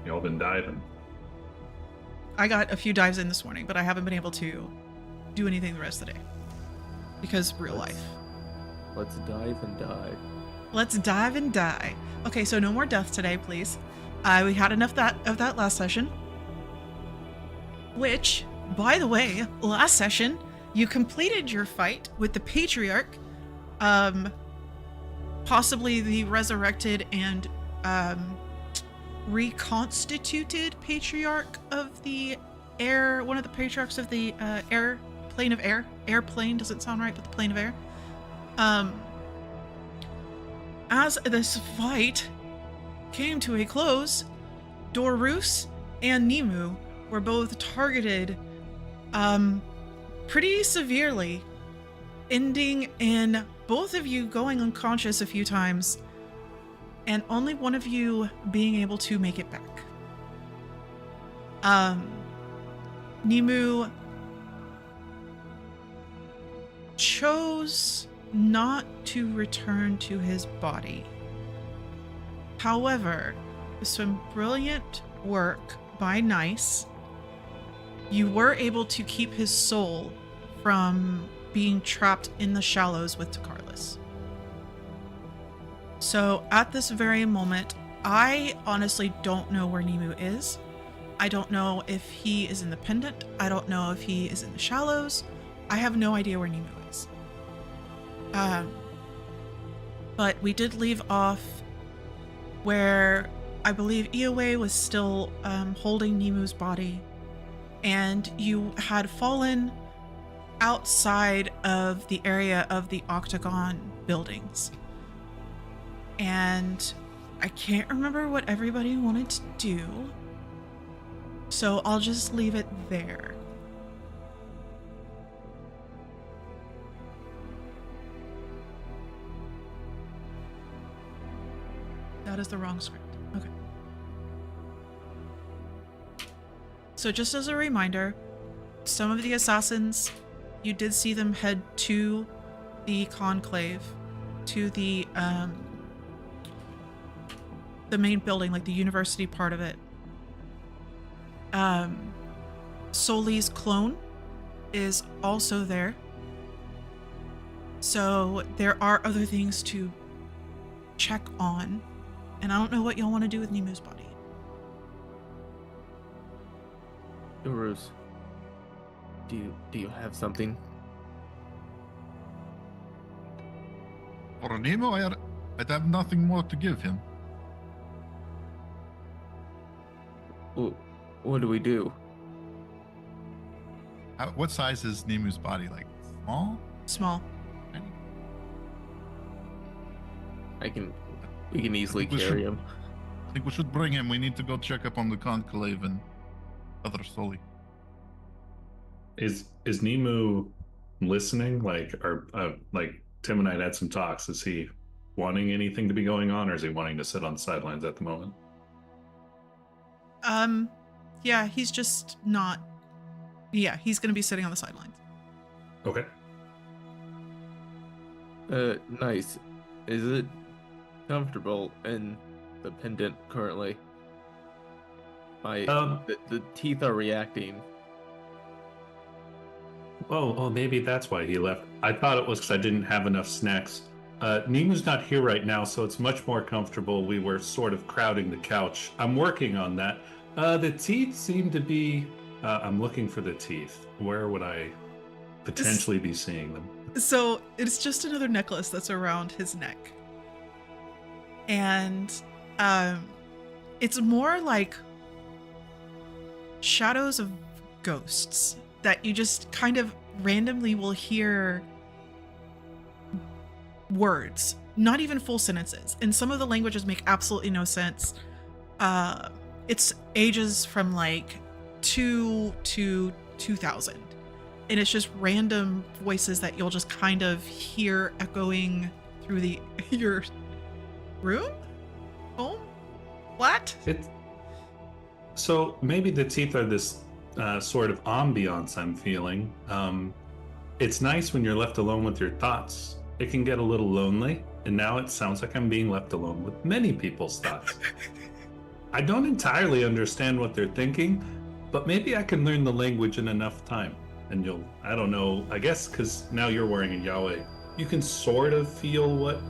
Y'all been diving. I got a few dives in this morning, but I haven't been able to do anything the rest of the day. Because real life. Let's dive and die. Let's dive and die. Okay, so no more death today, please. We had enough of that last session. Which, by the way, last session, you completed your fight with the Patriarch, possibly the resurrected and reconstituted Patriarch of the air, one of the Patriarchs of the plane of air. Airplane doesn't sound right, but the plane of air. As this fight came to a close, Dorus and Nemu were both targeted pretty severely, ending in both of you going unconscious a few times and only one of you being able to make it back. Nemu chose not to return to his body. However, with some brilliant work by Nice, you were able to keep his soul from being trapped in the shallows with Takarlis. So at this very moment, I honestly don't know where Nemu is. I don't know if he is in the pendant. I don't know if he is in the shallows. I have no idea where Nemu is. But we did leave off where I believe Ioway was still holding Nemu's body, and you had fallen outside of the area of the Octagon buildings. And I can't remember what everybody wanted to do, so I'll just leave it there. That is the wrong script. Okay. So just as a reminder, some of the assassins, you did see them head to the conclave, to the main building, like the university part of it. Soli's clone is also there. So there are other things to check on. And I don't know what y'all want to do with Nemu's body. Dorus, do you have something? For Nemo, I'd have nothing more to give him. What do we do? What size is Nemu's body? Like small? Small. We can easily carry him. I think we should bring him. We need to go check up on the conclave and other Soli. Is Nemu listening? Like Tim and I had some talks. Is he wanting anything to be going on, or is he wanting to sit on the sidelines at the moment? Yeah, he's just not. Yeah, he's gonna be sitting on the sidelines. Okay. Nice. Is it comfortable in the pendant currently? The teeth are reacting. Oh, maybe that's why he left. I thought it was because I didn't have enough snacks. Nemu's not here right now, so it's much more comfortable. We were sort of crowding the couch. I'm working on that. The teeth seem to be... I'm looking for the teeth. Where would I potentially be seeing them? So it's just another necklace that's around his neck. And it's more like shadows of ghosts that you just kind of randomly will hear words, not even full sentences. And some of the languages make absolutely no sense. It's ages from like 2 to 2000. And it's just random voices that you'll just kind of hear echoing through your room? Home? What? So maybe the teeth are this sort of ambiance I'm feeling. It's nice when you're left alone with your thoughts. It can get a little lonely, and now it sounds like I'm being left alone with many people's thoughts. I don't entirely understand what they're thinking, but maybe I can learn the language in enough time. And I don't know, I guess because now you're wearing a Yahweh, you can sort of feel what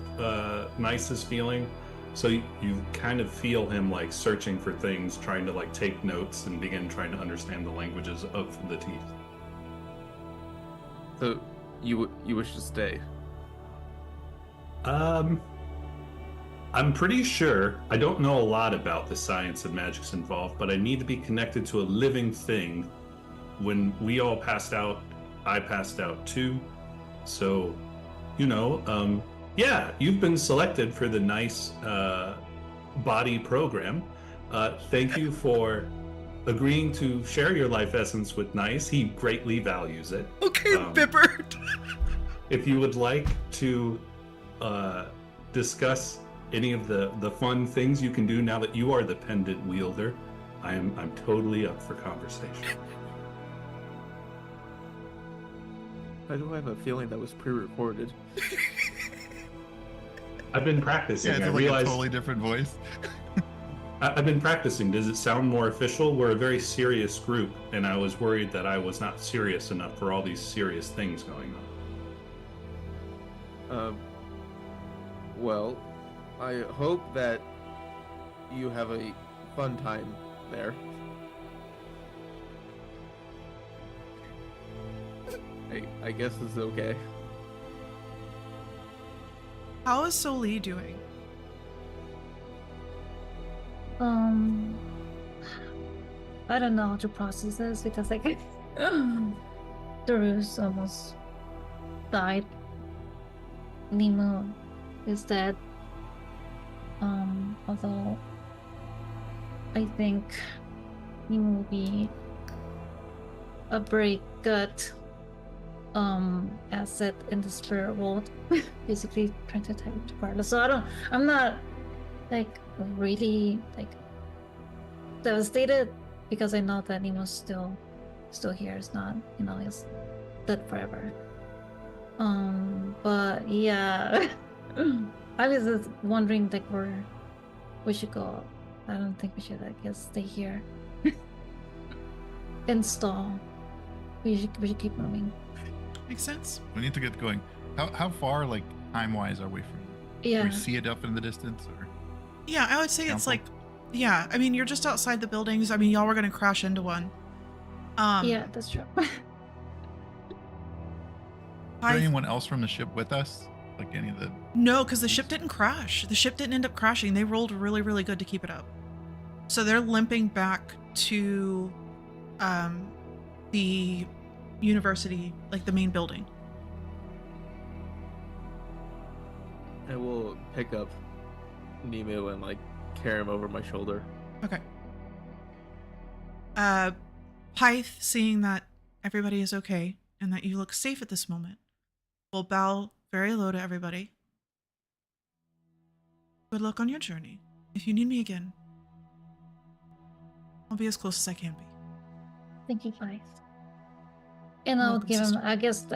Nice is feeling. So you kind of feel him like searching for things, trying to like take notes and begin trying to understand the languages of the teeth. So you wish to stay? I'm pretty sure, I don't know a lot about the science and magics involved, but I need to be connected to a living thing. When we all passed out, I passed out too. So, yeah, you've been selected for the Nice body program. Thank you for agreeing to share your life essence with Nice. He greatly values it. Okay, Bipper. If you would like to discuss any of the fun things you can do now that you are the pendant wielder, I'm totally up for conversation. Why do I have a feeling that was pre-recorded? I've been practicing. Yeah, it's I like realized a totally different voice. I've been practicing. Does it sound more official? We're a very serious group, and I was worried that I was not serious enough for all these serious things going on. Well, I hope that you have a fun time there. I guess it's okay. How is Soli doing? I don't know how to process this because like Darius almost died. Nemo is dead. Although I think Nemo will be a very good asset in the spirit world. Basically trying to take it apart. So I'm not like really like devastated because I know that Nemo's still here. It's not, he's dead forever. But yeah, I was just wondering like where we should go. I don't think we should, I guess, stay here. Install. We should keep moving. Makes sense. We need to get going. How far, like time-wise, are we from? Yeah. Do we see it up in the distance, or? Yeah, I would say it's Temple? like, yeah. I mean, you're just outside the buildings. I mean, y'all were gonna crash into one. Yeah, that's true. Is there I anyone else from the ship with us? Like any of the? no, because the ship didn't crash. The ship didn't end up crashing. They rolled really, really good to keep it up. So they're limping back to, the university, like the main building. I will pick up Nemo and like carry him over my shoulder. Okay. Pythe, seeing that everybody is okay and that you look safe at this moment, will bow very low to everybody. Good luck on your journey. If you need me again, I'll be as close as I can be. Thank you, guys. And I'll Welcome, give him, sister. I guess,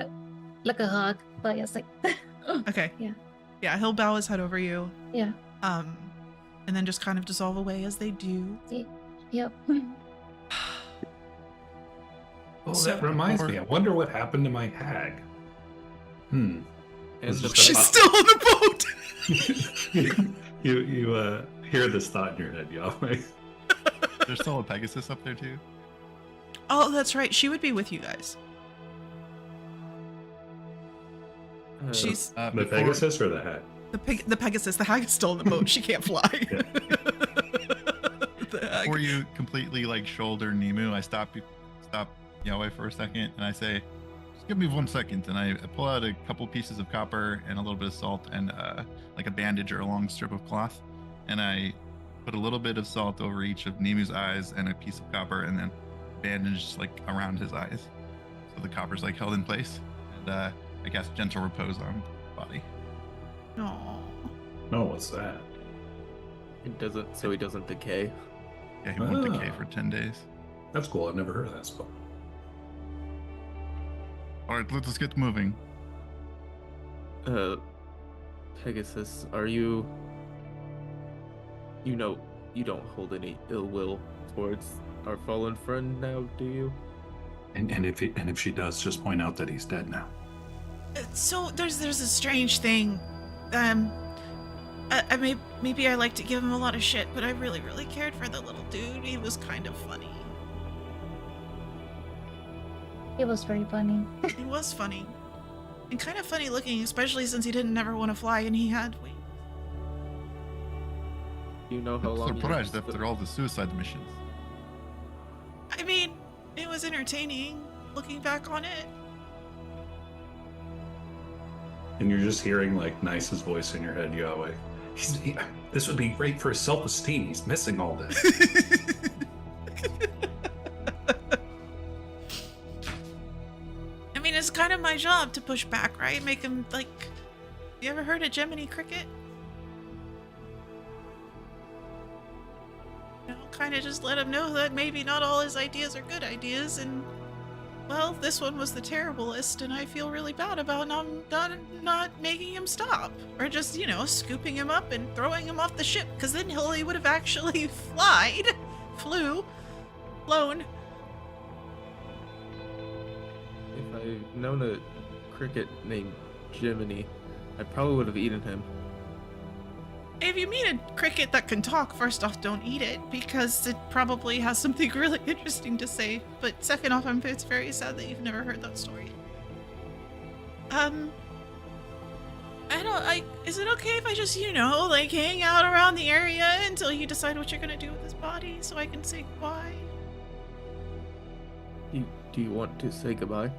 like a hug. But yes, like, Okay. Yeah. Yeah, he'll bow his head over you, yeah, and then just kind of dissolve away as they do. yep. Oh, So- that reminds me. I wonder what happened to my hag. And It's the just She's a- still on the boat! you hear this thought in your head, Yahweh. There's still a Pegasus up there too. Oh, that's right. She would be with you guys. She's The Before- Pegasus or the hag? the Pegasus. The hag is still on the boat. She can't fly. Yeah. The hag. Before you completely like shoulder Nemu, I stop Yahweh for a second and I say, just give me 1 second. And I pull out a couple pieces of copper and a little bit of salt and like a bandage or a long strip of cloth. And I put a little bit of salt over each of Nemu's eyes and a piece of copper and then bandage like around his eyes. So the copper's like held in place. And I cast gentle repose on the body. Aw. Oh, what's that? It doesn't, so he doesn't decay. Yeah, he won't decay Oh. for 10 days. That's cool. I've never heard of that spell. All right, let's get moving. Pegasus, are you you don't hold any ill will towards our fallen friend now, do you? And if she does, just point out that he's dead now. So there's a strange thing. Maybe I like to give him a lot of shit, but I really cared for the little dude. He was kind of funny. It was very funny. He was funny. And kind of funny looking, especially since he didn't never want to fly and he had wings. You know how I'm long? surprised after all the suicide missions. I mean, it was entertaining looking back on it. And you're just hearing like Nice's voice in your head, Yahweh. This would be great for his self-esteem. He's missing all this. I mean, it's kind of my job to push back, right? Make him like. You ever heard of Jiminy Cricket? You know, kind of just let him know that maybe not all his ideas are good ideas, and well, this one was the terriblest, and I feel really bad about not making him stop, or just, you know, scooping him up and throwing him off the ship, because then he would have actually flown. If I'd known a cricket named Jiminy, I probably would have eaten him. If you meet a cricket that can talk, first off, don't eat it, because it probably has something really interesting to say. But second off, it's very sad that you've never heard that story. Is it okay if I just, you know, like, hang out around the area until you decide what you're gonna do with his body, so I can say goodbye? Do you want to say goodbye?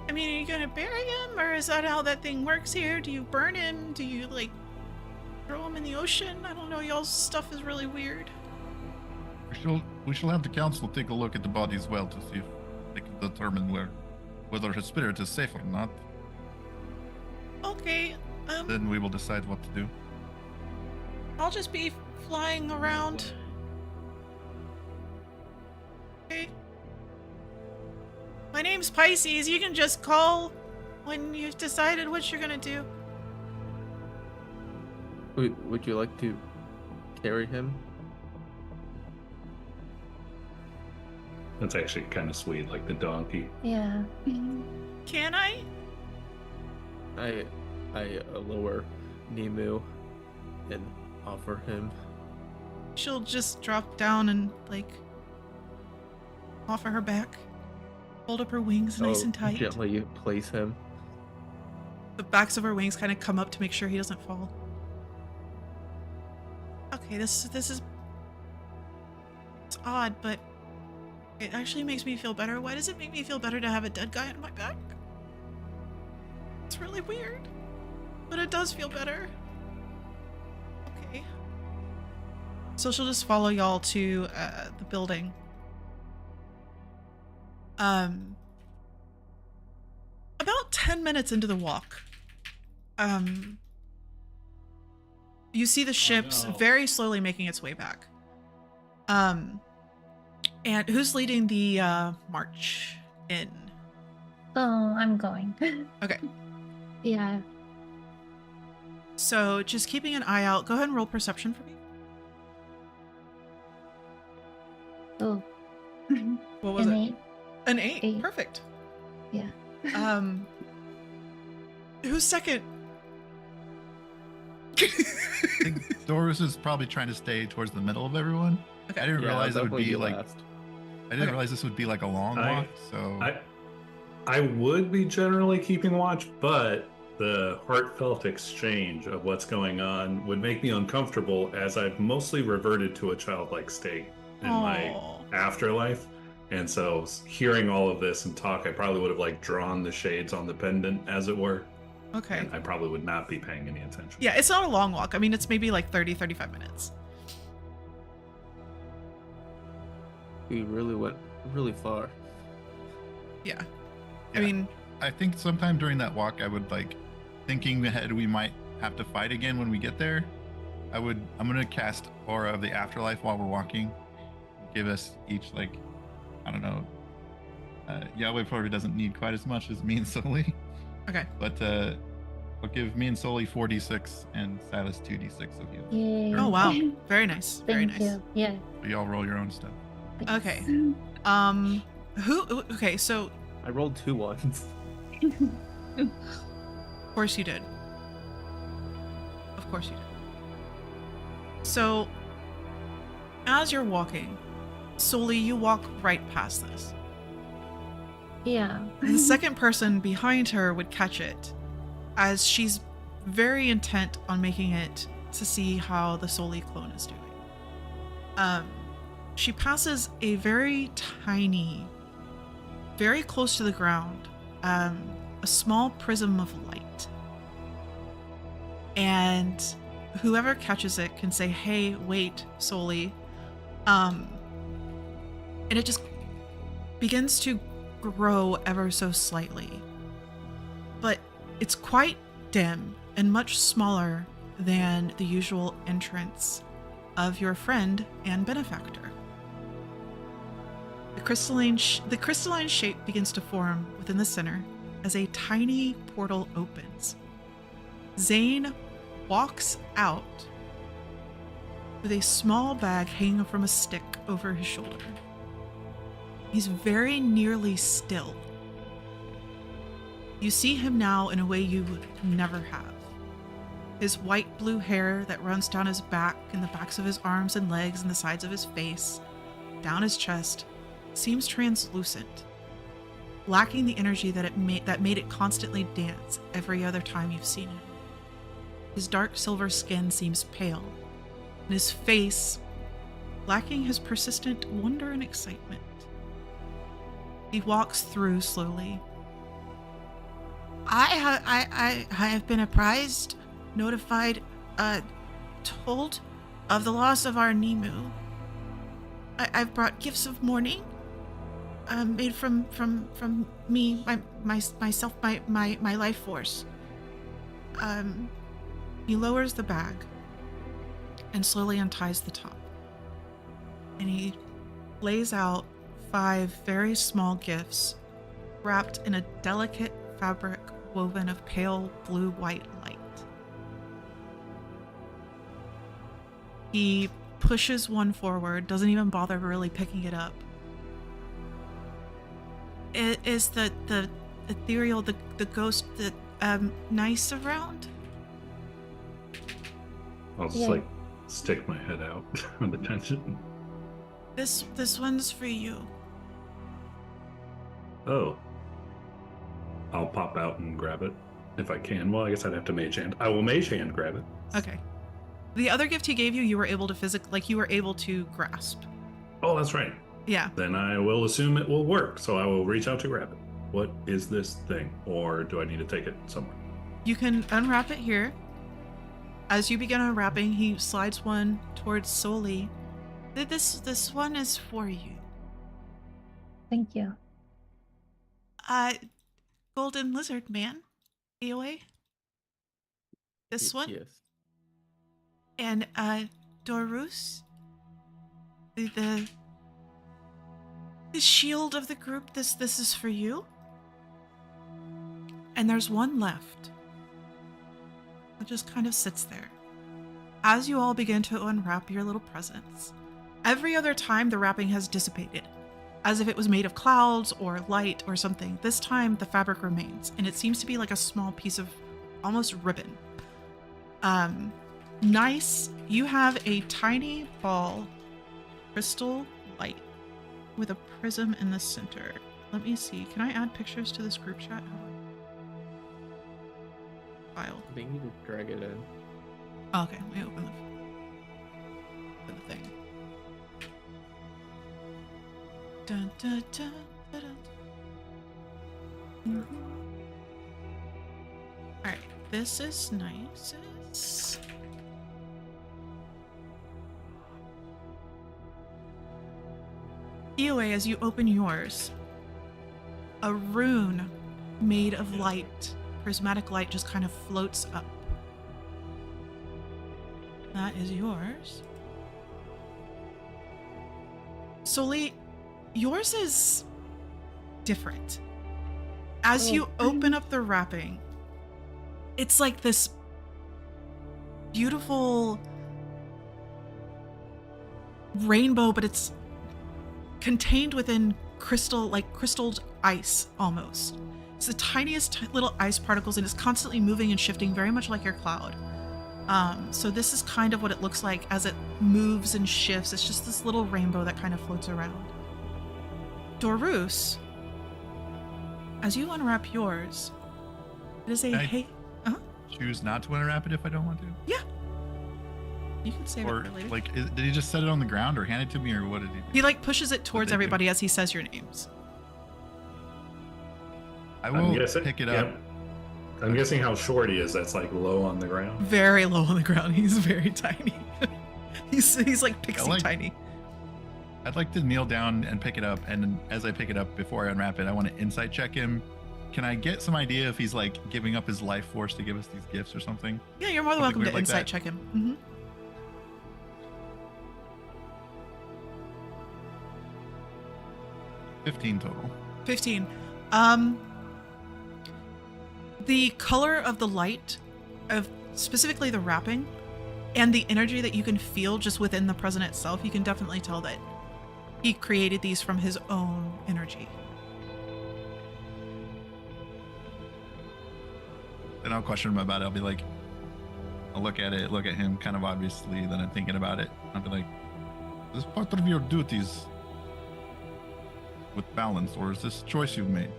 I mean, are you gonna bury him, or is that how that thing works here? Do you burn him? Do you, like, throw him in the ocean? I don't know, y'all's stuff is really weird. We shall have the council take a look at the body as well to see if they can determine whether his spirit is safe or not. Okay, Then we will decide what to do. I'll just be flying around. Okay. My name's Pisces. You can just call when you've decided what you're gonna do. Would you like to carry him? That's actually kind of sweet, like the donkey. Yeah. Can I? I lower Nemu and offer him. She'll just drop down and, like, offer her back. Hold up her wings nice and tight. Gently place him. The backs of her wings kind of come up to make sure he doesn't fall. Okay, this is... It's odd, but it actually makes me feel better. Why does it make me feel better to have a dead guy on my back? It's really weird, but it does feel better. Okay. So she'll just follow y'all to the building. About 10 minutes into the walk, you see the ship's very slowly making its way back. And who's leading the march in? Oh, I'm going. Okay. Yeah. So just keeping an eye out. Go ahead and roll perception for me. Oh. What was An it? 8. An 8. 8. Perfect. Yeah. Who's second? I think Doris is probably trying to stay towards the middle of everyone. Okay. I didn't realize it would definitely be like. last. I didn't realize this would be like a long walk. So I would be generally keeping watch, but the heartfelt exchange of what's going on would make me uncomfortable, as I've mostly reverted to a childlike state in my Aw. afterlife. And so hearing all of this and talk, I probably would have like drawn the shades on the pendant, as it were. Okay. And I probably would not be paying any attention. Yeah, it's not a long walk. I mean, it's maybe like 35 minutes. We really went really far. Yeah. I Yeah. mean, I think sometime during that walk, I would like thinking ahead. We might have to fight again when we get there. I'm gonna cast Aura of the Afterlife while we're walking. Give us each like, I don't know. Yahweh probably doesn't need quite as much as me and Sully. okay. But I'll give me and Sully 4d6 and Silas 2d6 of you. Yay. Oh wow, very nice, very Thank nice. you. Yeah. So y'all roll your own stuff. Okay. thanks. Who? Okay, so I rolled 2 ones. of course you did. Of course you did. So, as you're walking, Soli, you walk right past this. Yeah. The second person behind her would catch it, as she's very intent on making it to see how the Soli clone is doing. She passes a very tiny, very close to the ground, a small prism of light. And whoever catches it can say, "Hey, wait, Soli." And it just begins to grow ever so slightly. But it's quite dim and much smaller than the usual entrance of your friend and benefactor. The crystalline shape begins to form within the center as a tiny portal opens. Zane walks out with a small bag hanging from a stick over his shoulder. He's very nearly still. You see him now in a way you would never have. His white blue hair that runs down his back and the backs of his arms and legs and the sides of his face, down his chest, seems translucent, lacking the energy that made it constantly dance every other time you've seen him. His dark silver skin seems pale, and his face lacking his persistent wonder and excitement. He walks through slowly. I have been apprised, notified, told of the loss of our Nimu. I've brought gifts of mourning, made from me, myself, my life force. He lowers the bag and slowly unties the top. And he lays out 5 very small gifts wrapped in a delicate fabric woven of pale blue-white light. He pushes one forward, doesn't even bother really picking it up. Is the ethereal, the ghost that nice around? I'll just Yeah. stick my head out with attention. This one's for you. Oh. I'll pop out and grab it if I can. Well, I guess I'd have to mage hand. I will mage hand grab it. Okay. The other gift he gave you, you were able to you were able to grasp. Oh, that's right. Yeah. Then I will assume it will work, so I will reach out to grab it. What is this thing? Or do I need to take it somewhere? You can unwrap it here. As you begin unwrapping, he slides one towards Soli. This one is for you. Thank you. Golden Lizard Man, AOA. This one. Yes. And Dorus, the shield of the group. This is for you. And there's one left. It just kind of sits there. As you all begin to unwrap your little presents, every other time the wrapping has dissipated, as if it was made of clouds or light or something. This time the fabric remains, and it seems to be like a small piece of almost ribbon. Nice. You have a tiny ball, crystal light, with a prism in the center. Let me see. Can I add pictures to this group chat? File. I think you just drag it in. Oh, okay, let me open the thing. Dun, dun, dun, dun, dun. Alright, this is nice. EOA, as you open yours, a rune made of light, prismatic light, just kind of floats up. That is yours. Soli, yours is different. As you open up the wrapping, it's like this beautiful rainbow, but it's contained within crystalled ice almost. It's the tiniest little ice particles, and it's constantly moving and shifting, very much like your cloud. So this is kind of what it looks like as it moves and shifts. It's just this little rainbow that kind of floats around. Dorus, as you unwrap yours, it is a choose not to unwrap it if I don't want to? Yeah. You can save it for later. Like, did he just set it on the ground or hand it to me, or what did he do? He like pushes it towards everybody as he says your names. I will pick it up. Yeah. I'm guessing how short he is. That's like low on the ground. Very low on the ground. He's very tiny. he's like pixie tiny. I'd like to kneel down and pick it up, and as I pick it up, before I unwrap it, I want to insight check him. Can I get some idea if he's like giving up his life force to give us these gifts or something? Yeah, you're more than welcome to insight check him. Mm-hmm. 15 total. 15. The color of the light, of specifically the wrapping, and the energy that you can feel just within the present itself, you can definitely tell that he created these from his own energy. Then I'll question him about it. I'll be like, I'll look at it, look at him kind of obviously, then I'm thinking about it. I'll be like, is this part of your duties with balance, or is this choice you've made?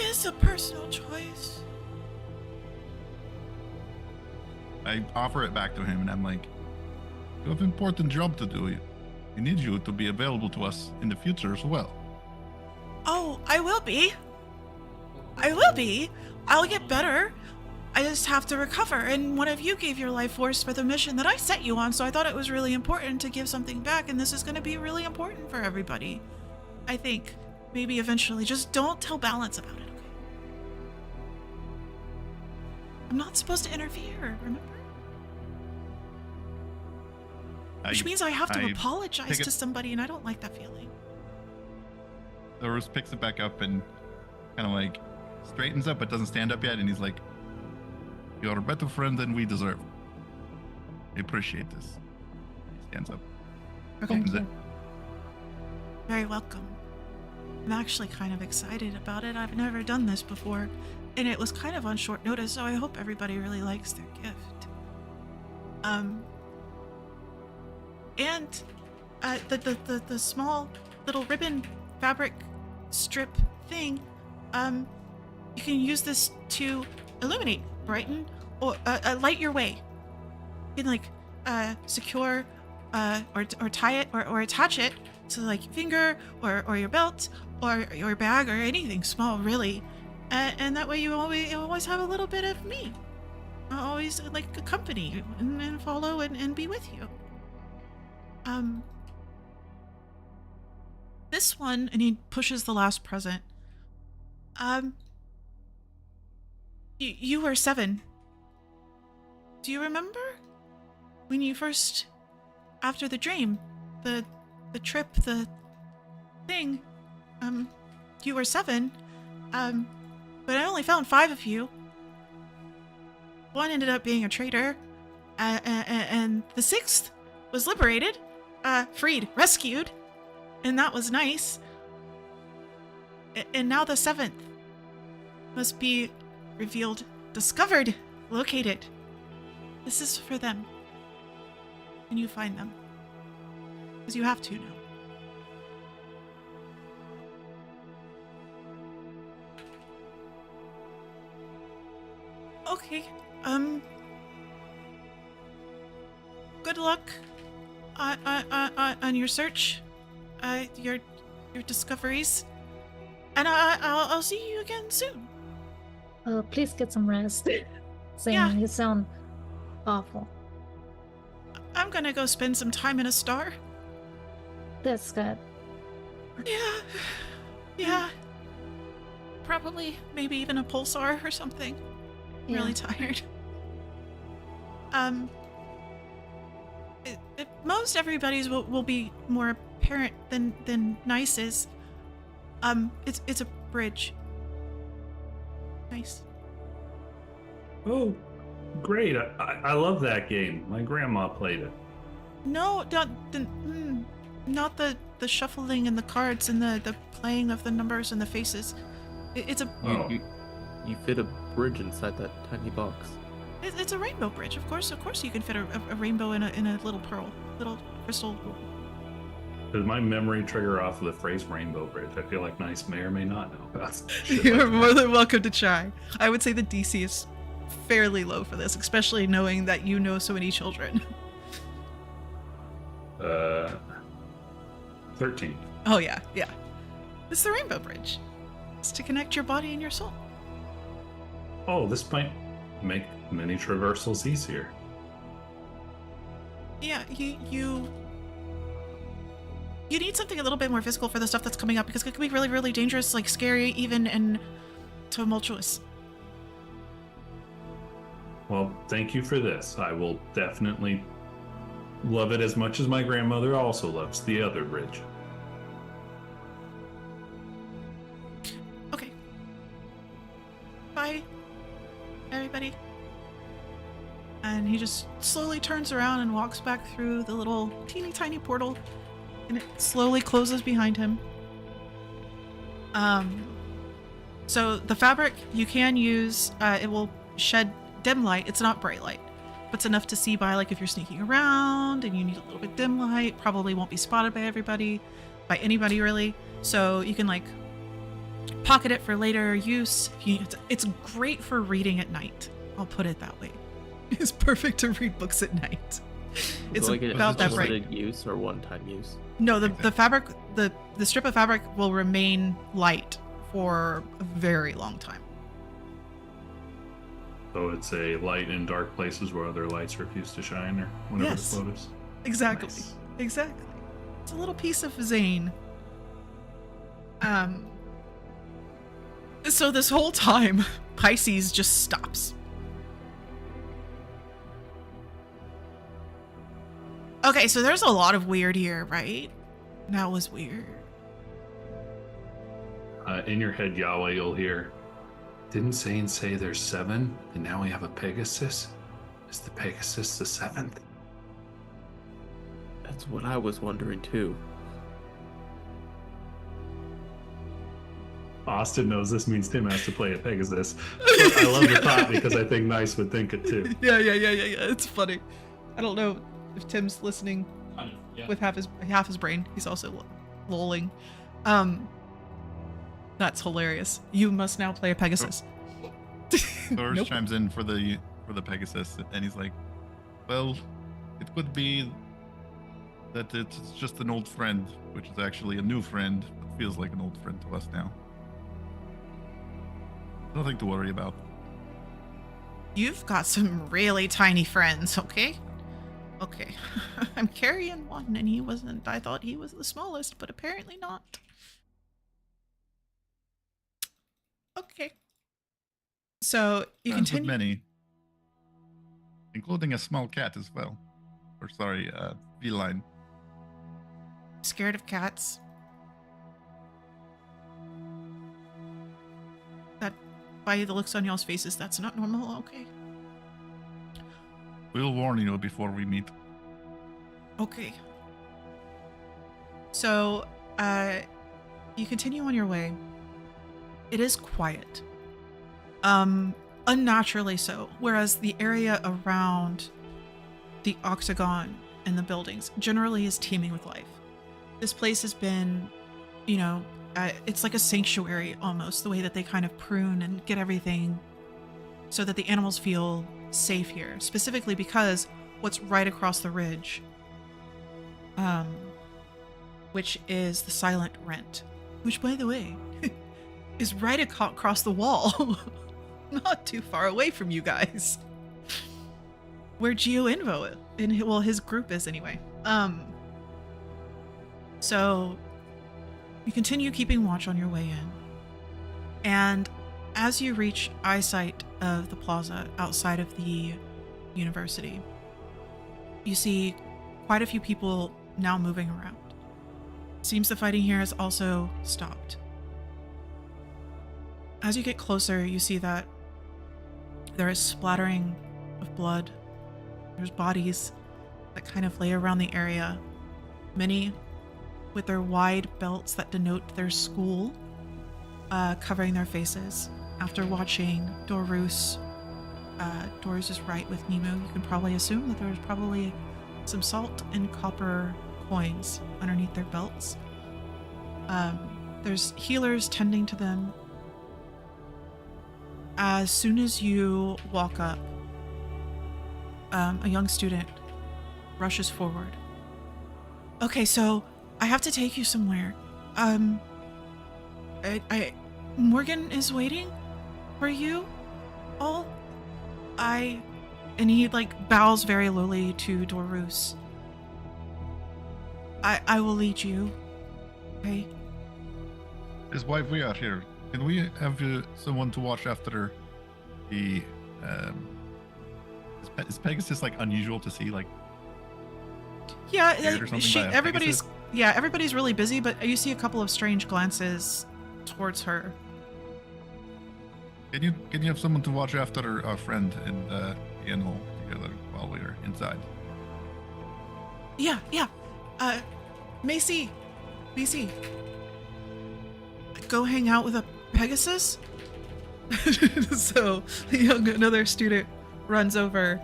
It's a personal choice. I offer it back to him, and I'm like, you have an important job to do. We need you to be available to us in the future as well. Oh, I will be. I will be. I'll get better. I just have to recover. And one of you gave your life force for the mission that I set you on, so I thought it was really important to give something back, and this is going to be really important for everybody. I think. Maybe eventually. Just don't tell Balance about it, okay? I'm not supposed to interfere, remember? Which means I have to apologize to somebody, and I don't like that feeling. Doris picks it back up and kind of like straightens up, but doesn't stand up yet, and he's like, you're a better friend than we deserve. I appreciate this. He stands up. Okay. Opens it. Very welcome. I'm actually kind of excited about it. I've never done this before, and it was kind of on short notice, so I hope everybody really likes their gift. And the small little ribbon fabric strip thing, you can use this to illuminate, brighten, or light your way. You can like secure or tie it or attach it to like your finger or your belt or your bag or anything small, really, and that way you always have a little bit of me. I'll always like accompany you and follow and be with you. This one, and he pushes the last present. You were 7. Do you remember when you first, after the dream, the trip, the thing, you were 7, but I only found 5 of you. One ended up being a traitor, and the 6th was liberated, freed, rescued, and that was nice. And now the 7th must be revealed, discovered, located. This is for them. When you find them. Because you have to now. Okay, good luck on your search, your discoveries, and I'll see you again soon. Please get some rest. Saying Yeah. You sound awful. I'm gonna go spend some time in a star. That's good. Yeah. Probably, maybe even a pulsar or something. I'm really tired. Most everybody's will be more apparent than nice is. It's a bridge. Nice. Oh, great. I love that game. My grandma played it. No, not the shuffling and the cards and the playing of the numbers and the faces. It's a Oh. You fit a bridge inside that tiny box. it's a rainbow bridge. Of course you can fit a rainbow in a little pearl, little crystal. Does my memory trigger off of the phrase rainbow bridge? I feel like Nice may or may not know about shit You're like more that. than welcome to try. I would say the DC is fairly low for this, especially knowing that you know so many children. 13. Oh yeah. It's the rainbow bridge. It's to connect your body and your soul. Oh, this might make many traversals easier. Yeah, you need something a little bit more physical for the stuff that's coming up because it can be really, really dangerous, like scary, even and tumultuous. Well, thank you for this. I will definitely love it as much as my grandmother also loves the other bridge. Okay. Bye, everybody. And he just slowly turns around and walks back through the little teeny tiny portal, and it slowly closes behind him. So the fabric you can use, it will shed dim light. It's not bright light, but it's enough to see by, like if you're sneaking around and you need a little bit dim light. Probably won't be spotted by by anybody really. So you can like pocket it for later use. It's great for reading at night. I'll put it that way. It's perfect to read books at night. It's like about that bright. limited use or one-time use. No, the fabric, the strip of fabric will remain light for a very long time. So it's a light in dark places where other lights refuse to shine, or whatever Yes. the quote is. Exactly. Nice. Exactly. It's a little piece of Zane. So this whole time, Pisces just stops. Okay, so there's a lot of weird here, right? That was weird. In your head, Yahweh, you'll hear, didn't Zane say there's 7, and now we have a Pegasus? Is the Pegasus the 7th? That's what I was wondering too. Austin knows this means Tim has to play a Pegasus. But I love the thought because I think Nice would think it too. Yeah. It's funny. I don't know if Tim's listening with half his brain. He's also lolling. That's hilarious. You must now play a Pegasus. Thor's Nope. chimes in for the Pegasus, and he's like, "Well, it could be that it's just an old friend, which is actually a new friend, but feels like an old friend to us now. Nothing to worry about." You've got some really tiny friends, okay? Okay. I'm carrying one, and he wasn't. I thought he was the smallest, but apparently not. Okay. So you Friends with continue. many, including a small cat as well. Or sorry, feline. Scared of cats. That, by the looks on y'all's faces, that's not normal. Okay. We'll warn you before we meet. Okay. So, you continue on your way. It is quiet. Unnaturally so. Whereas the area around the octagon and the buildings generally is teeming with life. This place has been, it's like a sanctuary almost, the way that they kind of prune and get everything so that the animals feel safe here, specifically because what's right across the ridge, which is the Silent Rent, which, by the way, is right across the wall, not too far away from you guys, where GeoInvo his group is anyway. So you continue keeping watch on your way in, and as you reach eyesight of the plaza outside of the university, you see quite a few people now moving around. Seems the fighting here has also stopped. As you get closer, you see that there is splattering of blood. There's bodies that kind of lay around the area. Many with their wide belts that denote their school, covering their faces. After watching Dorus, Dorus is right with Nemo. You can probably assume that there's probably some salt and copper coins underneath their belts. There's healers tending to them. As soon as you walk up, a young student rushes forward. Okay, so I have to take you somewhere. Morgan is waiting for you all. And he like bows very lowly to Dorus. I will lead you. Okay. Is why we are here. Can we have someone to watch after the? Is Pegasus like unusual to see? Like, yeah, scared or something by a everybody's Pegasus? everybody's really busy, but you see a couple of strange glances towards her. Can you have someone to watch after our friend in the inn together while we're inside? Yeah. Macy, go hang out with a Pegasus. So another student runs over,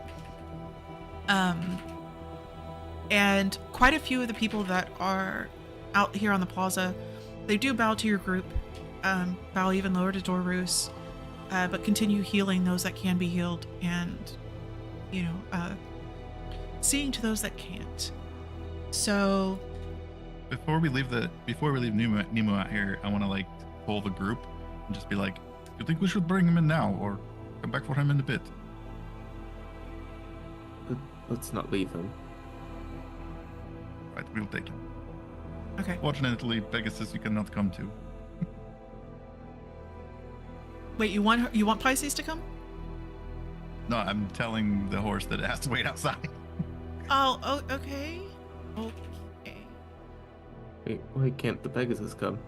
and quite a few of the people that are out here on the plaza, they do bow to your group, bow even lower to Dorus, but continue healing those that can be healed, and seeing to those that can't. So Before we leave Nemo out here, I want to like pull the group and just be like, "You think we should bring him in now, or come back for him in a bit?" Let's not leave him. Right, we'll take him. okay. Fortunately, Pegasus, you cannot come to. Wait, you want Pisces to come? No, I'm telling the horse that it has to wait outside. Oh, okay. Okay. Wait, why can't the Pegasus come?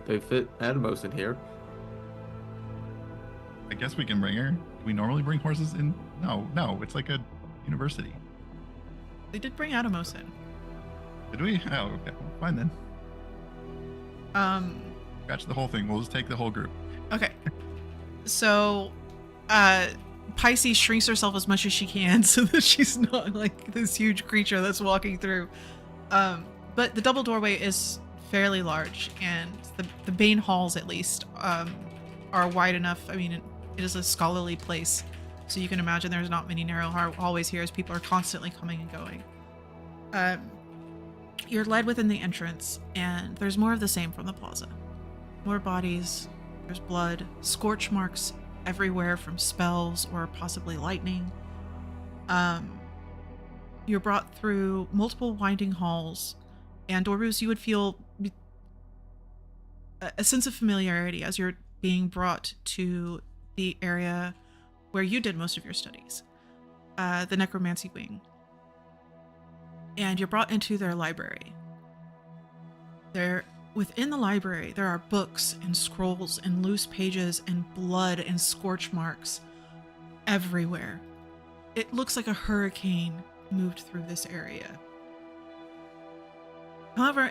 They fit Atomos in here. I guess we can bring her. Do we normally bring horses in? No, it's like a university. They did bring Atomos in. Did we? Oh, okay. Fine then. Scratch the whole thing. We'll just take the whole group. Okay. So, Pisces shrinks herself as much as she can so that she's not like this huge creature that's walking through. But the double doorway is fairly large, and the Bane halls, at least, are wide enough. I mean, it is a scholarly place, so you can imagine there's not many narrow hallways here as people are constantly coming and going. You're led within the entrance, and there's more of the same from the plaza. More bodies, there's blood, scorch marks everywhere from spells or possibly lightning. You're brought through multiple winding halls, and Dorus, you would feel a sense of familiarity as you're being brought to the area where you did most of your studies, the necromancy wing. And you're brought into their library. Within the library, there are books and scrolls and loose pages and blood and scorch marks everywhere. It looks like a hurricane moved through this area. However,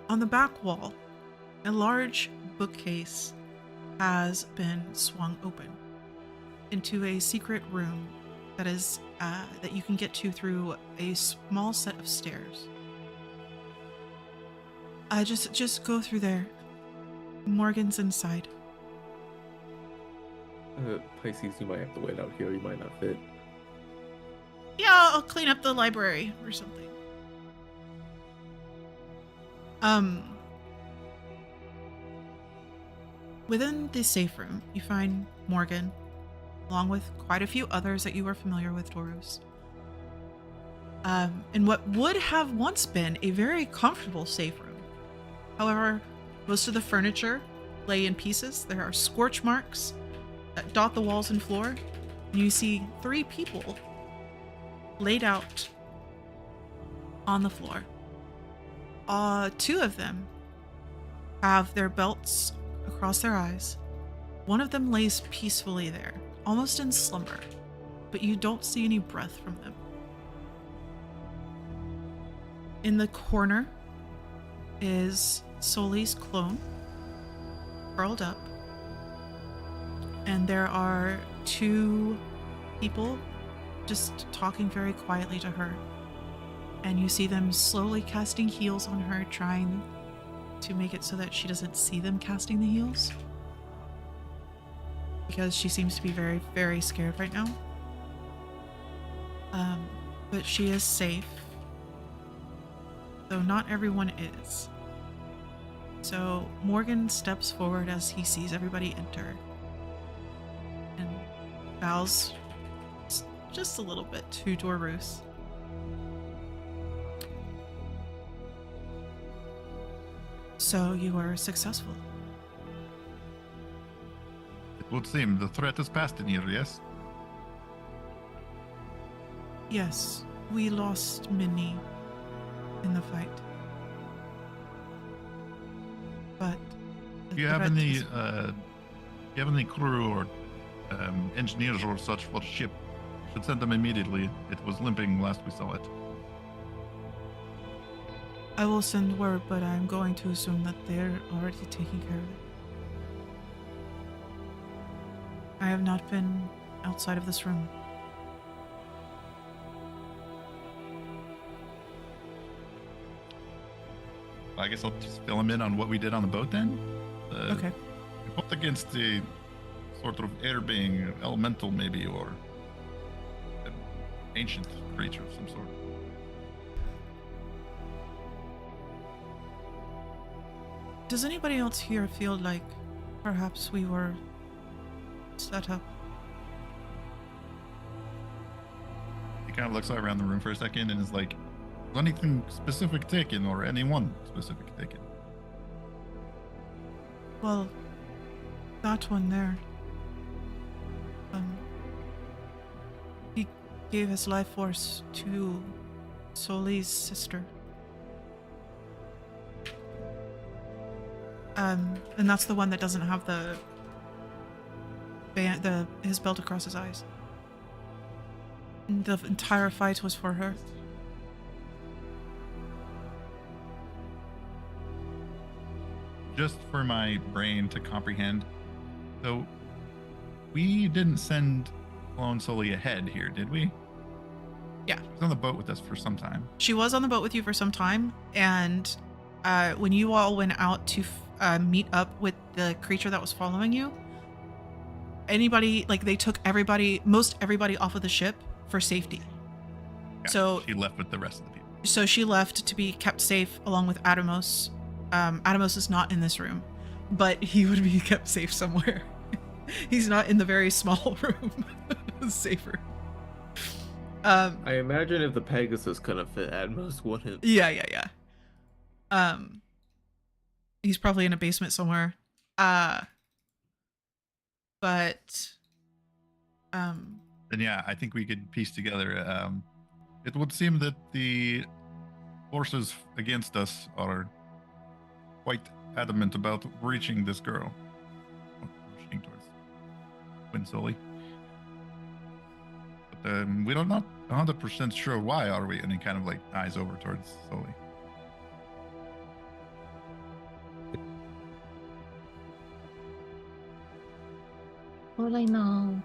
on the back wall, a large bookcase has been swung open into a secret room that is that you can get to through a small set of stairs. Just go through there. Morgan's inside. Pisces, you might have to wait out here. You might not fit. Yeah, I'll clean up the library or something. Within the safe room, you find Morgan, along with quite a few others that you are familiar with, Dorus. In what would have once been a very comfortable safe room. However, most of the furniture lay in pieces. There are scorch marks that dot the walls and floor. And you see 3 people laid out on the floor. 2 of them have their belts across their eyes. One of them lays peacefully there, almost in slumber, but you don't see any breath from them. In the corner is Soli's clone, curled up, and there are two people just talking very quietly to her. And you see them slowly casting heals on her, trying to make it so that she doesn't see them casting the heals. Because she seems to be very, very scared right now. But she is safe. Though not everyone is. So Morgan steps forward as he sees everybody enter. And bows just a little bit to Dorus. So you were successful. It would seem the threat is past in here, yes? Yes, we lost many in the fight. But the Do you have threat any is- crew or engineers or such for the ship? Should send them immediately. It was limping last we saw it. I will send word, but I'm going to assume that they're already taking care of it. I have not been outside of this room. I guess I'll just fill him in on what we did on the boat then. Okay. We fought against the sort of air being, elemental maybe, or an ancient creature of some sort. Does anybody else here feel like perhaps we were set up? He kind of looks around the room for a second and is like, was anything specific taken or anyone specific taken? Well, that one there. He gave his life force to Soli's sister. And that's the one that doesn't have his belt across his eyes. And the entire fight was for her. Just for my brain to comprehend. So, we didn't send Clone Sully ahead here, did we? Yeah. She was on the boat with us for some time. She was on the boat with you for some time, and when you all went out to meet up with the creature that was following you, they took most everybody off of the ship for safety. Yeah, So she left with the rest of the people. So she left to be kept safe along with Adamos. Adamos is not in this room, but he would be kept safe somewhere. He's not in the very small room. Safer. I imagine if the Pegasus couldn't fit, Atmos wouldn't. Yeah. He's probably in a basement somewhere. And yeah, I think we could piece together. It would seem that the forces against us are quite adamant about reaching this girl. Rushing towards Quinn Sully. But we're not 100% sure why, are we? And he kind of like eyes over towards Sully. All I know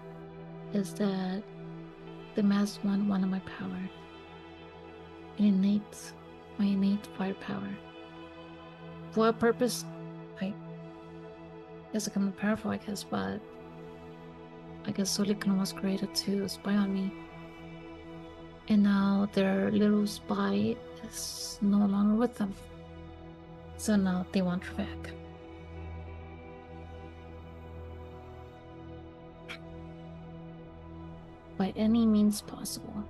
is that the mask want one of my power. My innate firepower. For what purpose? I guess I'm not powerful, I guess, but I guess Solikon was created to spy on me. And now their little spy is no longer with them. So now they want her back. By any means possible.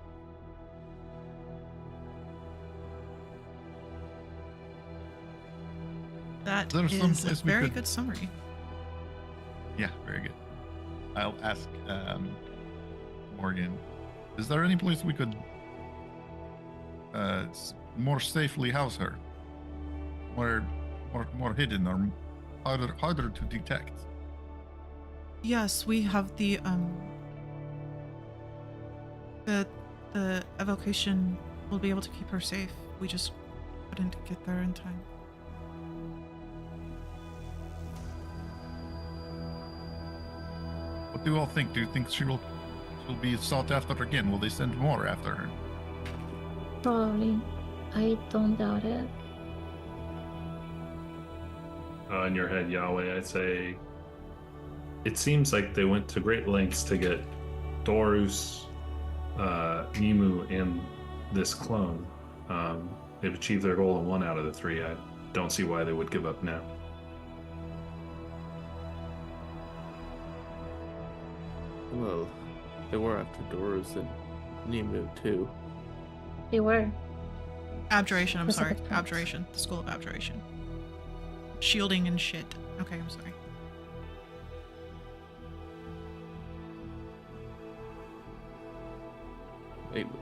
That There's is some a place we very could- good summary. Yeah, very good. I'll ask Morgan, is there any place we could more safely house her? More hidden or harder to detect. Yes, we have the evocation will be able to keep her safe. We just couldn't get there in time. What do you all think? Do you think she'll be sought after again? Will they send more after her? Probably. I don't doubt it. In your head, Yahweh, I'd say it seems like they went to great lengths to get Dorus, Nimu, and this clone. They've achieved their goal in 1 out of the 3. I don't see why they would give up now. Well, they were after Dorus and Nemu too. They were. Abjuration, I'm sorry. Specific times. Abjuration. The School of Abjuration. Shielding and shit. Okay, I'm sorry.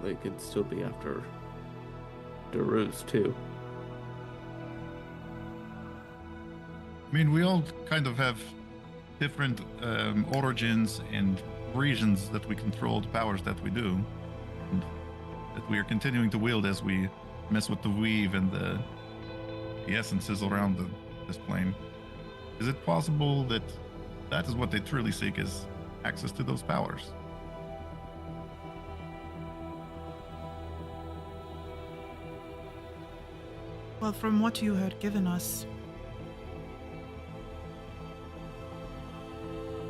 They could still be after Dorus too. I mean, we all kind of have different origins and regions that we control, the powers that we do, and that we are continuing to wield as we mess with the weave and the essences around this plane. Is it possible that that is what they truly seek, is access to those powers? Well, from what you had given us,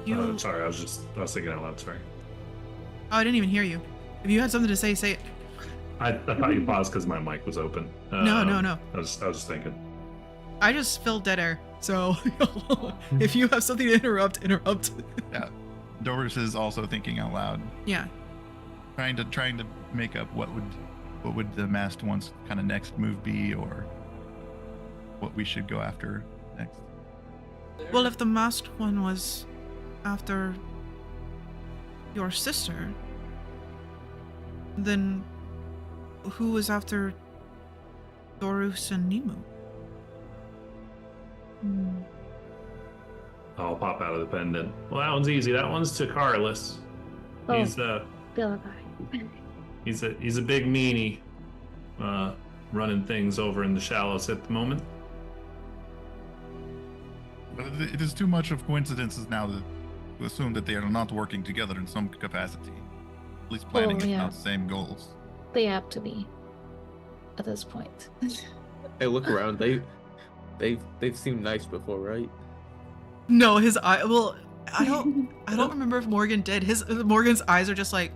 you. Sorry, I was thinking out loud. Sorry. Oh, I didn't even hear you. If you had something to say it. I thought you paused because my mic was open. No. I was just thinking. I just filled dead air. So if you have something to interrupt. Yeah, Doris is also thinking out loud, Yeah. trying to make up what would the masked one's kind of next move be, or what we should go after next. Well, if the masked one was after your sister, then who was after Dorus and Nemu? I'll pop out of the pendant. Well, that one's easy. That one's to Carlos. Oh, He's the other guy. he's a big meanie, running things over in the shallows at the moment. But it is too much of coincidences now to assume that they are not working together in some capacity, at least planning Oh, yeah. out the same goals. They have to be at this point. Hey, look around. They've seemed nice before, right? No, his eye. Well, I don't remember if Morgan did. Morgan's eyes are just like.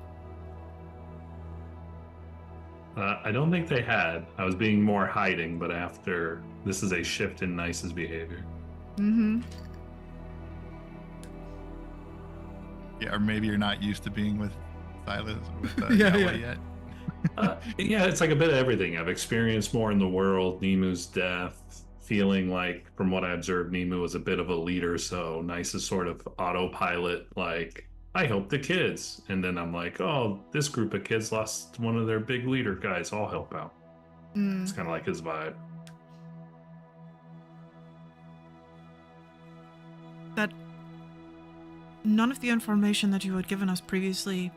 I don't think they had. I was being more hiding, but after this is a shift in Nice's behavior. Mm-hmm. Yeah, or maybe you're not used to being with Silas or with Yeah, Yahweh yeah. yet. Yeah, it's like a bit of everything. I've experienced more in the world. Nemu's death, feeling like, from what I observed, Nemu was a bit of a leader, so Nice is sort of autopilot, like, I help the kids. And then I'm like, oh, this group of kids lost one of their big leader guys. I'll help out. It's kind of like his vibe. That none of the information that you had given us previously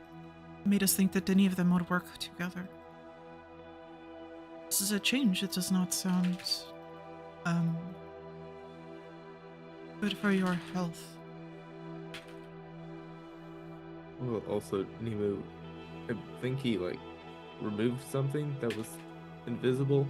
made us think that any of them would work together. This is a change. It does not sound good for your health. Well, also Nemu, I think he removed something that was invisible.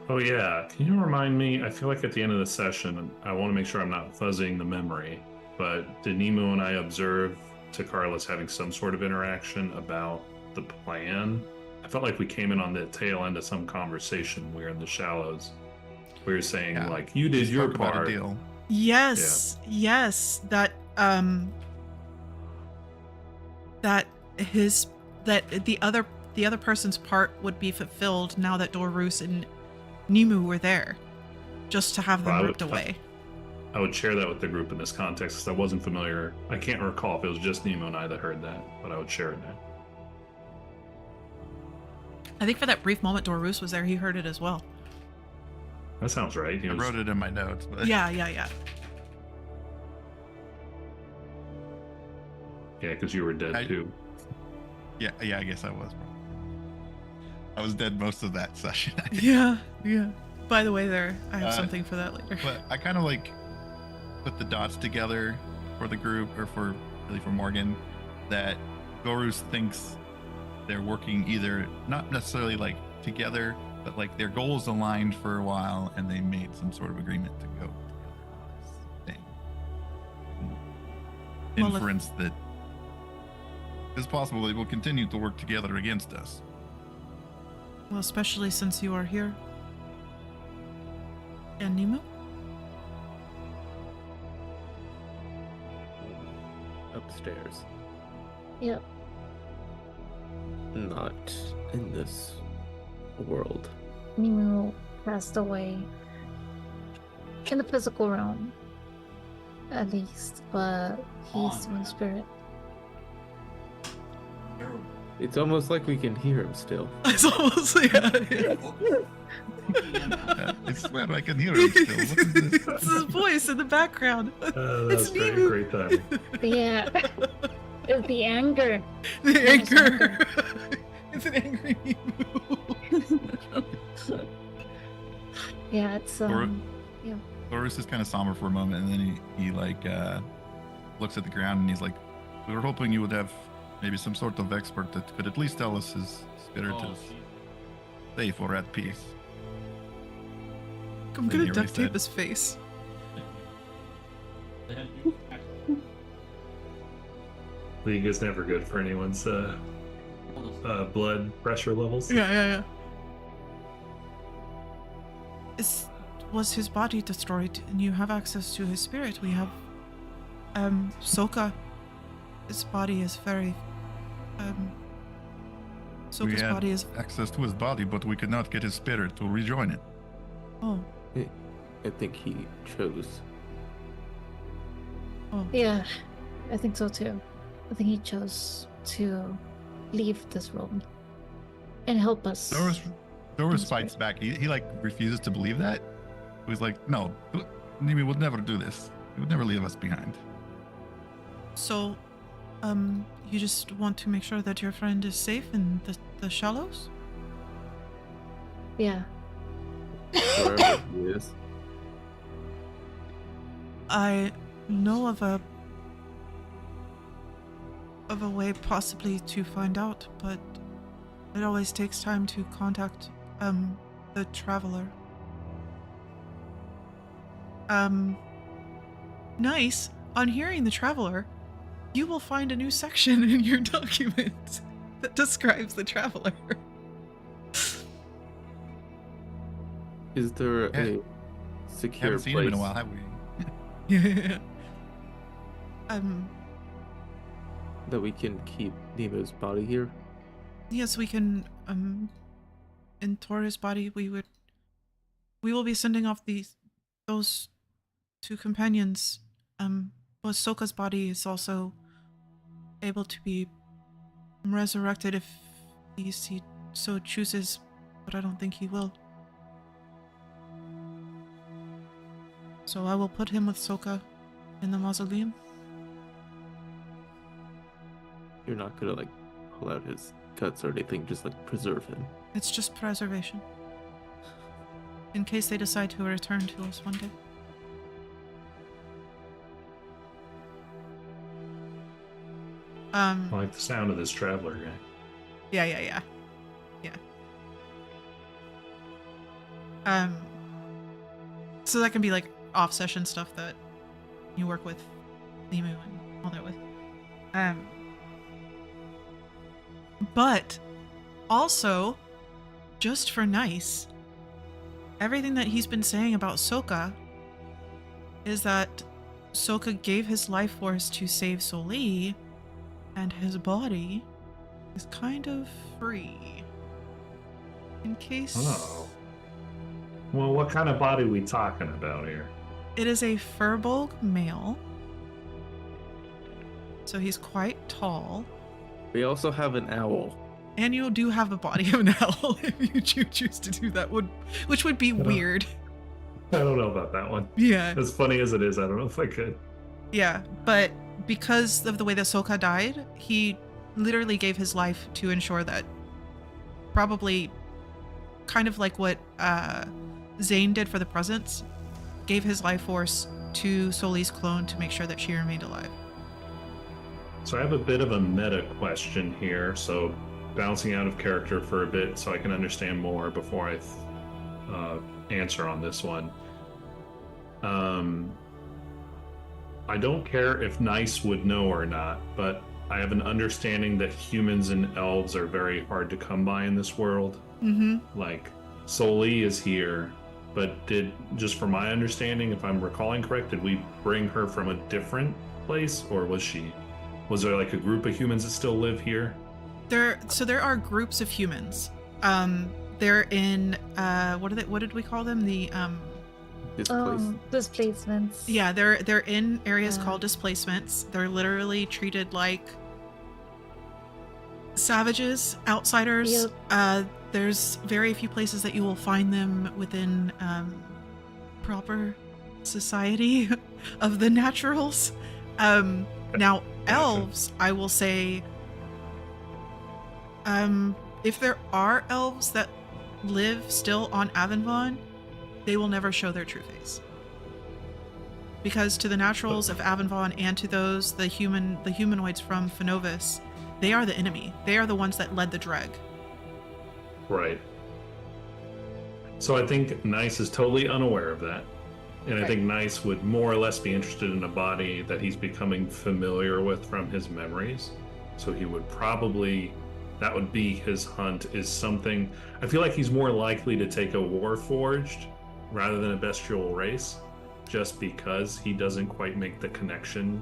Oh yeah, can you remind me? I feel like at the end of the session, I want to make sure I'm not fuzzing the memory, but did Nemu and I observe to Carlos having some sort of interaction about the plan? I felt like we came in on the tail end of some conversation. We were in the shallows. We were saying Yeah. like, you did your Spoke about a part. deal. Yes, yes. That the other person's part would be fulfilled now that Dorus and Nemu were there, just to have them Well, ripped away. I would share that with the group in this context because I wasn't familiar. I can't recall if it was just Nemo and I that heard that, but I would share it now. I think for that brief moment Dorus was there, he heard it as well. That sounds right. I wrote it in my notes, but Yeah. Yeah, because you were dead too. yeah, I guess I was. I was dead most of that session. Yeah. By the way, I have something for that later. But I kind of like put the dots together for the group, or for Morgan, that Gorus thinks they're working either not necessarily like together, but like their goals aligned for a while, and they made some sort of agreement to go together on this thing. Well, Inference that it's possible they will continue to work together against us. Well, especially since you are here. And Nemo? Upstairs. Yep. Not in this world. Nemo passed away in the physical realm, at least, but he's still in spirit. It's almost like we can hear him still. It's almost I swear I can hear him still. What is this? It's his voice in the background. That's great, Nemo. great timing. Yeah. It's the anger. The Nemo's anger. It's an angry Nemo. Yeah, it's Gorus is kind of somber for a moment, and then he like looks at the ground and he's like, "We were hoping you would have maybe some sort of expert that could at least tell us his spirit is safe or at peace." I'm Then gonna he duct tape reset. his face. League is never good for anyone's blood pressure levels. Yeah. Was his body destroyed and you have access to his spirit? We have Soka. His body is very We Soka's had body is access to his body, but we could not get his spirit to rejoin it. oh. I think he chose. Yeah, I think so too. I think he chose to leave this world and help us. Doris fights back. He like refuses to believe that. He's like, "No, Nimi would never do this. He would never leave us behind." So you just want to make sure that your friend is safe in the shallows? Yeah. Wherever he is. I know of a way possibly to find out, but it always takes time to contact the traveler. Nice. On hearing the traveler, you will find a new section in your document that describes the traveler. Is there a Haven't secure seen place? him in a while, have we? Yeah. That we can keep Nemo's body here? Yes, we can in Tora's body we will be sending off those two companions. But Soka's body is also able to be resurrected if he so chooses, but I don't think he will. So I will put him with Soka in the mausoleum. You're not gonna like pull out his guts or anything, just like preserve him. It's just preservation. In case they decide to return to us one day. I like the sound of this traveler guy. Yeah. So that can be like off session stuff that you work with Limu and all that with. But also, just for nice, everything that he's been saying about Soka is that Soka gave his life force to save Soli, and his body is kind of free. In case... Oh. Well, what kind of body we talking about here? It is a Furbolg male. So he's quite tall. We also have an owl. And you do have the body of an owl if you choose to do that, which would be weird. I don't know about that one. Yeah. As funny as it is, I don't know if I could. Yeah, but because of the way that Soka died, he literally gave his life to ensure that, probably kind of like what Zane did for the presents, gave his life force to Soli's clone to make sure that she remained alive. So I have a bit of a meta question here, so bouncing out of character for a bit so I can understand more before I answer on this one. I don't care if Nice would know or not, but I have an understanding that humans and elves are very hard to come by in this world. Mm-hmm. Like, Soli is here, but just from my understanding, if I'm recalling correct, did we bring her from a different place, or was there like a group of humans that still live here? There are groups of humans. They're in what did we call them? The Displacements. Yeah, they're in areas called displacements. They're literally treated like savages, outsiders. Yep. There's very few places that you will find them within proper society of the naturals. Now, elves, I will say, if there are elves that live still on Avenvon, they will never show their true face. Because to the naturals of Avenvon and to those, the humanoids from Phenovis, they are the enemy. They are the ones that led the Dreg. Right. So I think Nice is totally unaware of that. And I think Nice would more or less be interested in a body that he's becoming familiar with from his memories. So he would probably, that would be his hunt, is something. I feel like he's more likely to take a Warforged rather than a bestial race, just because he doesn't quite make the connection.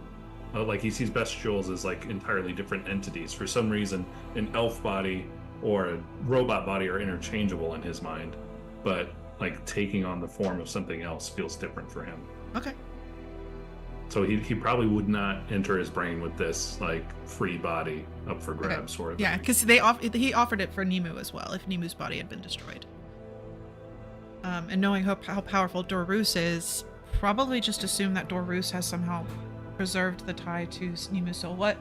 Like, he sees bestials as like entirely different entities. For some reason, an elf body or a robot body are interchangeable in his mind, but like taking on the form of something else feels different for him. Okay. So he probably would not enter his brain with this like free body up for grabs sort of. Yeah, because he offered it for Nemu as well if Nemu's body had been destroyed. And knowing how powerful Dorus is, probably just assume that Dorus has somehow preserved the tie to Nemu's soul. What?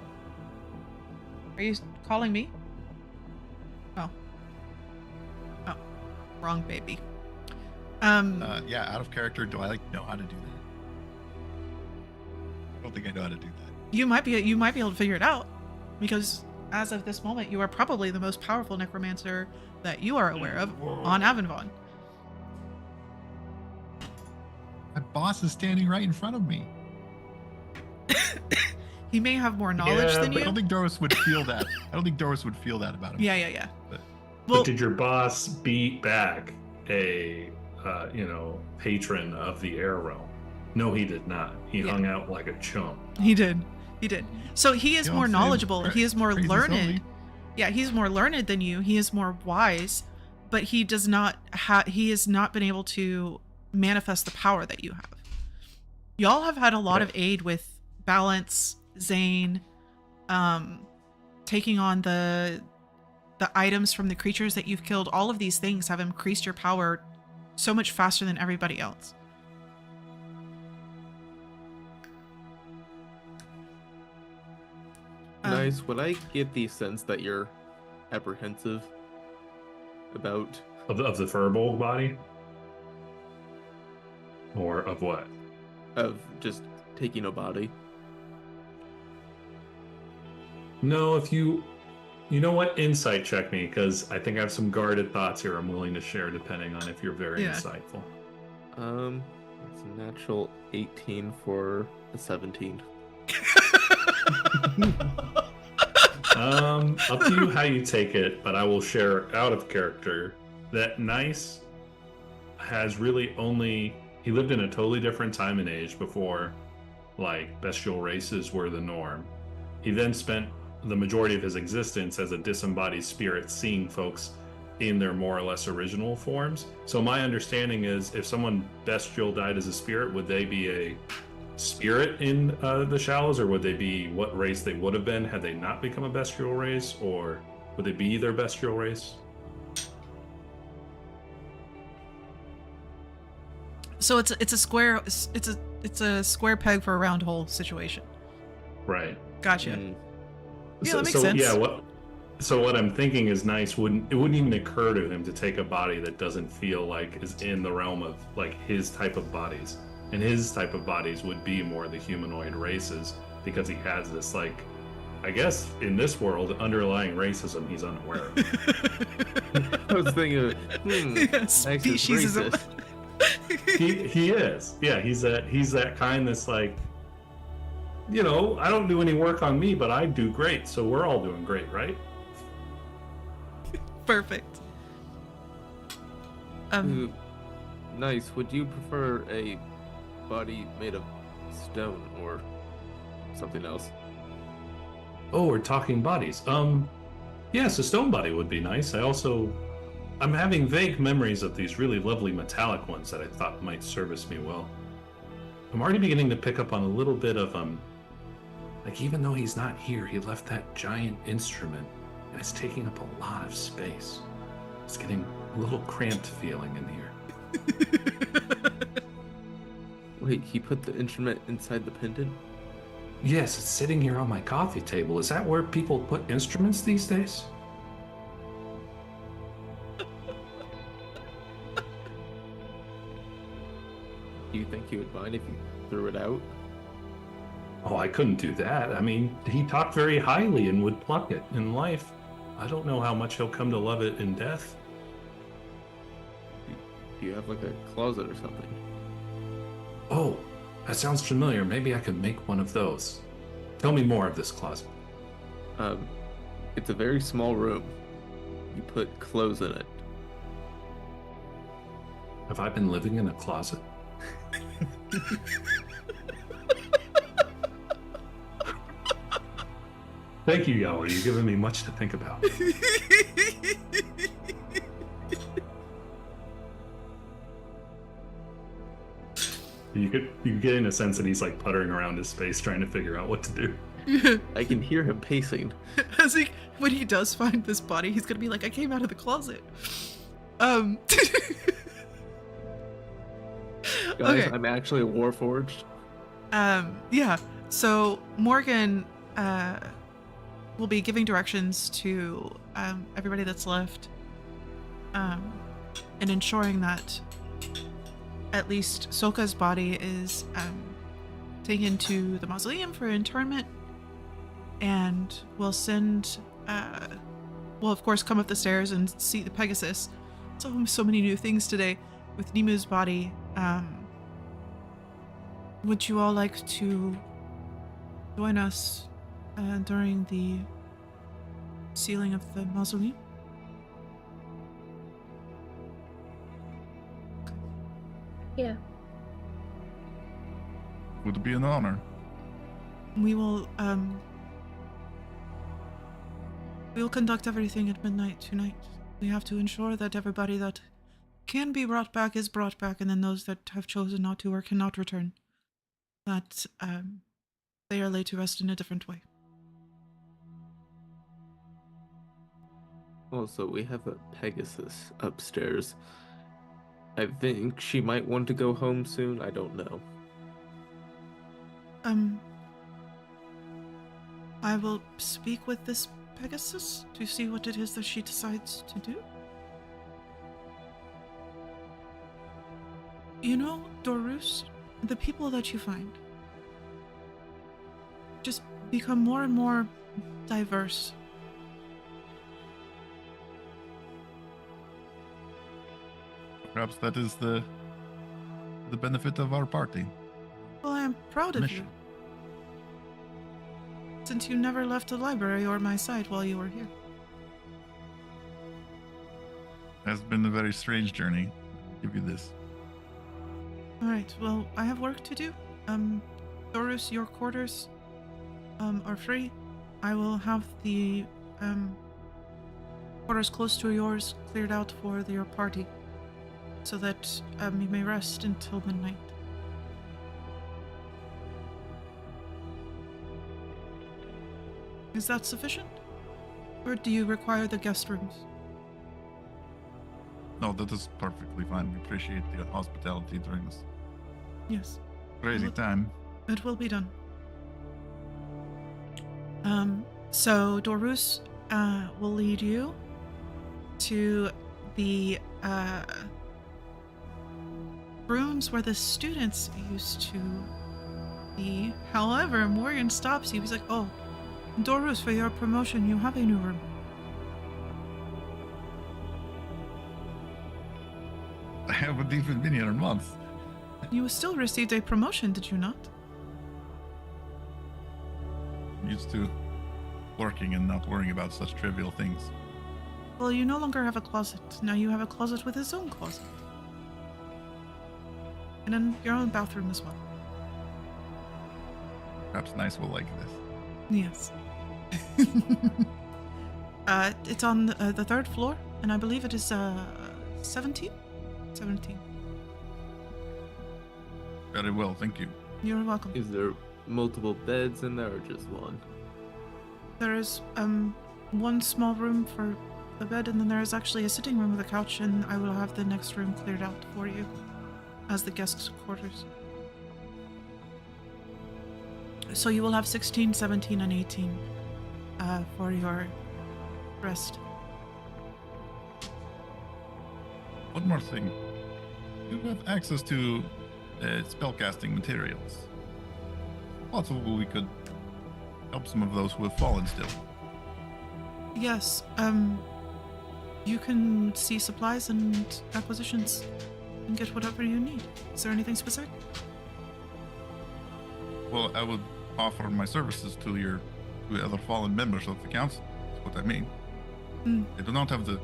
Are you calling me? Oh, wrong baby. Yeah, out of character. Do I like know how to do that? I don't think I know how to do that. You might be able to figure it out, because as of this moment, you are probably the most powerful necromancer that you are aware of on Avenvon. My boss is standing right in front of me. He may have more knowledge than I you. don't think Doris would feel that. I don't think Doris would feel that about him. Yeah. But did your boss beat back a patron of the air realm? No, he did not. He hung out like a chump. He did. So he is You know more what I'm saying? knowledgeable. He is more Crazy learned. Sully. Yeah, he's more learned than you. He is more wise, but he does not he has not been able to manifest the power that you have. Y'all have had a lot of aid with balance, Zane, taking on the items from the creatures that you've killed. All of these things have increased your power so much faster than everybody else. Nice. Would I get the sense that you're apprehensive about Of the furball body? Or of what? of just taking a body? No, if you know what, insight check me, because I think I have some guarded thoughts here I'm willing to share depending on if you're very insightful. It's a natural 18 for a 17. Up to you how you take it, but I will share out of character that Nice has really he lived in a totally different time and age before like bestial races were the norm. He then spent the majority of his existence as a disembodied spirit, seeing folks in their more or less original forms. So my understanding is, if someone bestial died as a spirit, would they be a spirit in the Shallows, or would they be what race they would have been had they not become a bestial race, or would they be their bestial race? So it's a square it's a square peg for a round hole situation. Right. Gotcha. Mm. Yeah, that makes sense. Yeah, what I'm thinking is nice. It wouldn't even occur to him to take a body that doesn't feel like is in the realm of like his type of bodies. And his type of bodies would be more the humanoid races because he has this like, I guess in this world, underlying racism he's unaware of. I was thinking, Speciesism. He is. Yeah, he's that kind that's like, you know, I don't do any work on me, but I do great, so we're all doing great, right? Perfect. Nice. Would you prefer a body made of stone or something else? Oh, we're talking bodies. Yes, a stone body would be nice. I'm having vague memories of these really lovely metallic ones that I thought might service me well. I'm already beginning to pick up on a little bit of, like even though he's not here, he left that giant instrument and it's taking up a lot of space. It's getting a little cramped feeling in here. Wait, he put the instrument inside the pendant? Yes, it's sitting here on my coffee table. Is that where people put instruments these days? Do you think he would mind if you threw it out? Oh, I couldn't do that. I mean, he talked very highly and would pluck it in life. I don't know how much he'll come to love it in death. Do you have like a closet or something? Oh, that sounds familiar. Maybe I could make one of those. Tell me more of this closet. It's a very small room. You put clothes in it. Have I been living in a closet? Thank you, Yahweh. You've given me much to think about. You could get in a sense that he's like puttering around his space trying to figure out what to do. I can hear him pacing. When he does find this body, he's gonna be like, I came out of the closet. Guys, Okay. I'm actually a Warforged. Yeah. So Morgan will be giving directions to everybody that's left, and ensuring that at least Soka's body is taken to the mausoleum for interment, and we'll send. We'll of course come up the stairs and see the Pegasus. So many new things today with Nimu's body. Would you all like to join us during the sealing of the mausoleum? Yeah. Would be an honor. We will conduct everything at midnight tonight. We have to ensure that everybody that can be brought back is brought back, and then those that have chosen not to or cannot return, that they are laid to rest in a different way. Also, we have a Pegasus upstairs. I think she might want to go home soon. I don't know. I will speak with this Pegasus to see what it is that she decides to do. You know, Dorus, the people that you find just become more and more diverse. Perhaps that is the benefit of our party. Well, I am proud of you, Mission. since you never left the library or my side while you were here. Has been a very strange journey. I'll give you this. Alright, well, I have work to do. Dorus, your quarters are free. I will have the quarters close to yours cleared out for your party, so that you may rest until midnight. Is that sufficient? Or do you require the guest rooms? No, that is perfectly fine. We appreciate the hospitality during this Yes, Crazy Well- time. it will be done. So Dorus will lead you to the rooms where the students used to be. However, Morgan stops you. He's like, "Oh, Dorus, for your promotion, you have a new room." I haven't even been here in months. You still received a promotion, did you not? I'm used to working and not worrying about such trivial things. Well, you no longer have a closet. Now you have a closet with its own closet. And then your own bathroom as well. Perhaps Nice will like this. Yes. It's on the third floor, and I believe it is 17? 17. Very well, thank you. You're welcome. Is there multiple beds in there or just one? There is one small room for the bed, and then there is actually a sitting room with a couch, and I will have the next room cleared out for you as the guest quarters. So you will have 16, 17, and 18 for your rest. One more thing. You have access to spellcasting materials. Possible we could help some of those who have fallen still. Yes, you can see supplies and acquisitions and get whatever you need. Is there anything specific? Well, I would offer my services to the other fallen members of the council. That's what I mean. I do not have the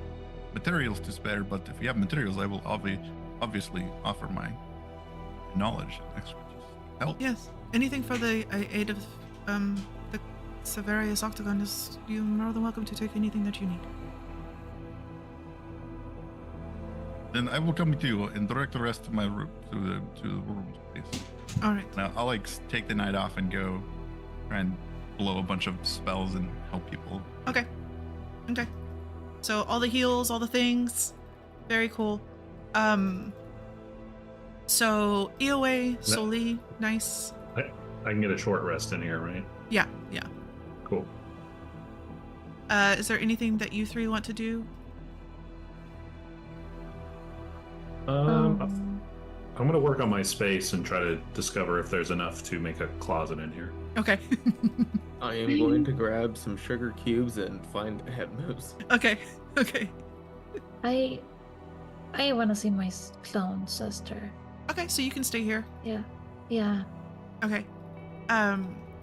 materials to spare, but if you have materials, I will obviously offer my knowledge and expertise. Help. Yes. Anything for the aid of the Severius Octagon is you're more than welcome to take anything that you need. Then I will come with you and direct the rest of my room to the rooms, please. All right. Now I'll take the night off and go try and blow a bunch of spells and help people. Okay. Okay. So all the heals, all the things. Very cool. So EOA, Soli, nice. I can get a short rest in here, right? Yeah. Cool. Is there anything that you three want to do? I'm gonna work on my space and try to discover if there's enough to make a closet in here. Okay. I am going to grab some sugar cubes and find head moves. Okay. I want to see my clone sister. Okay, so you can stay here. Yeah. Okay.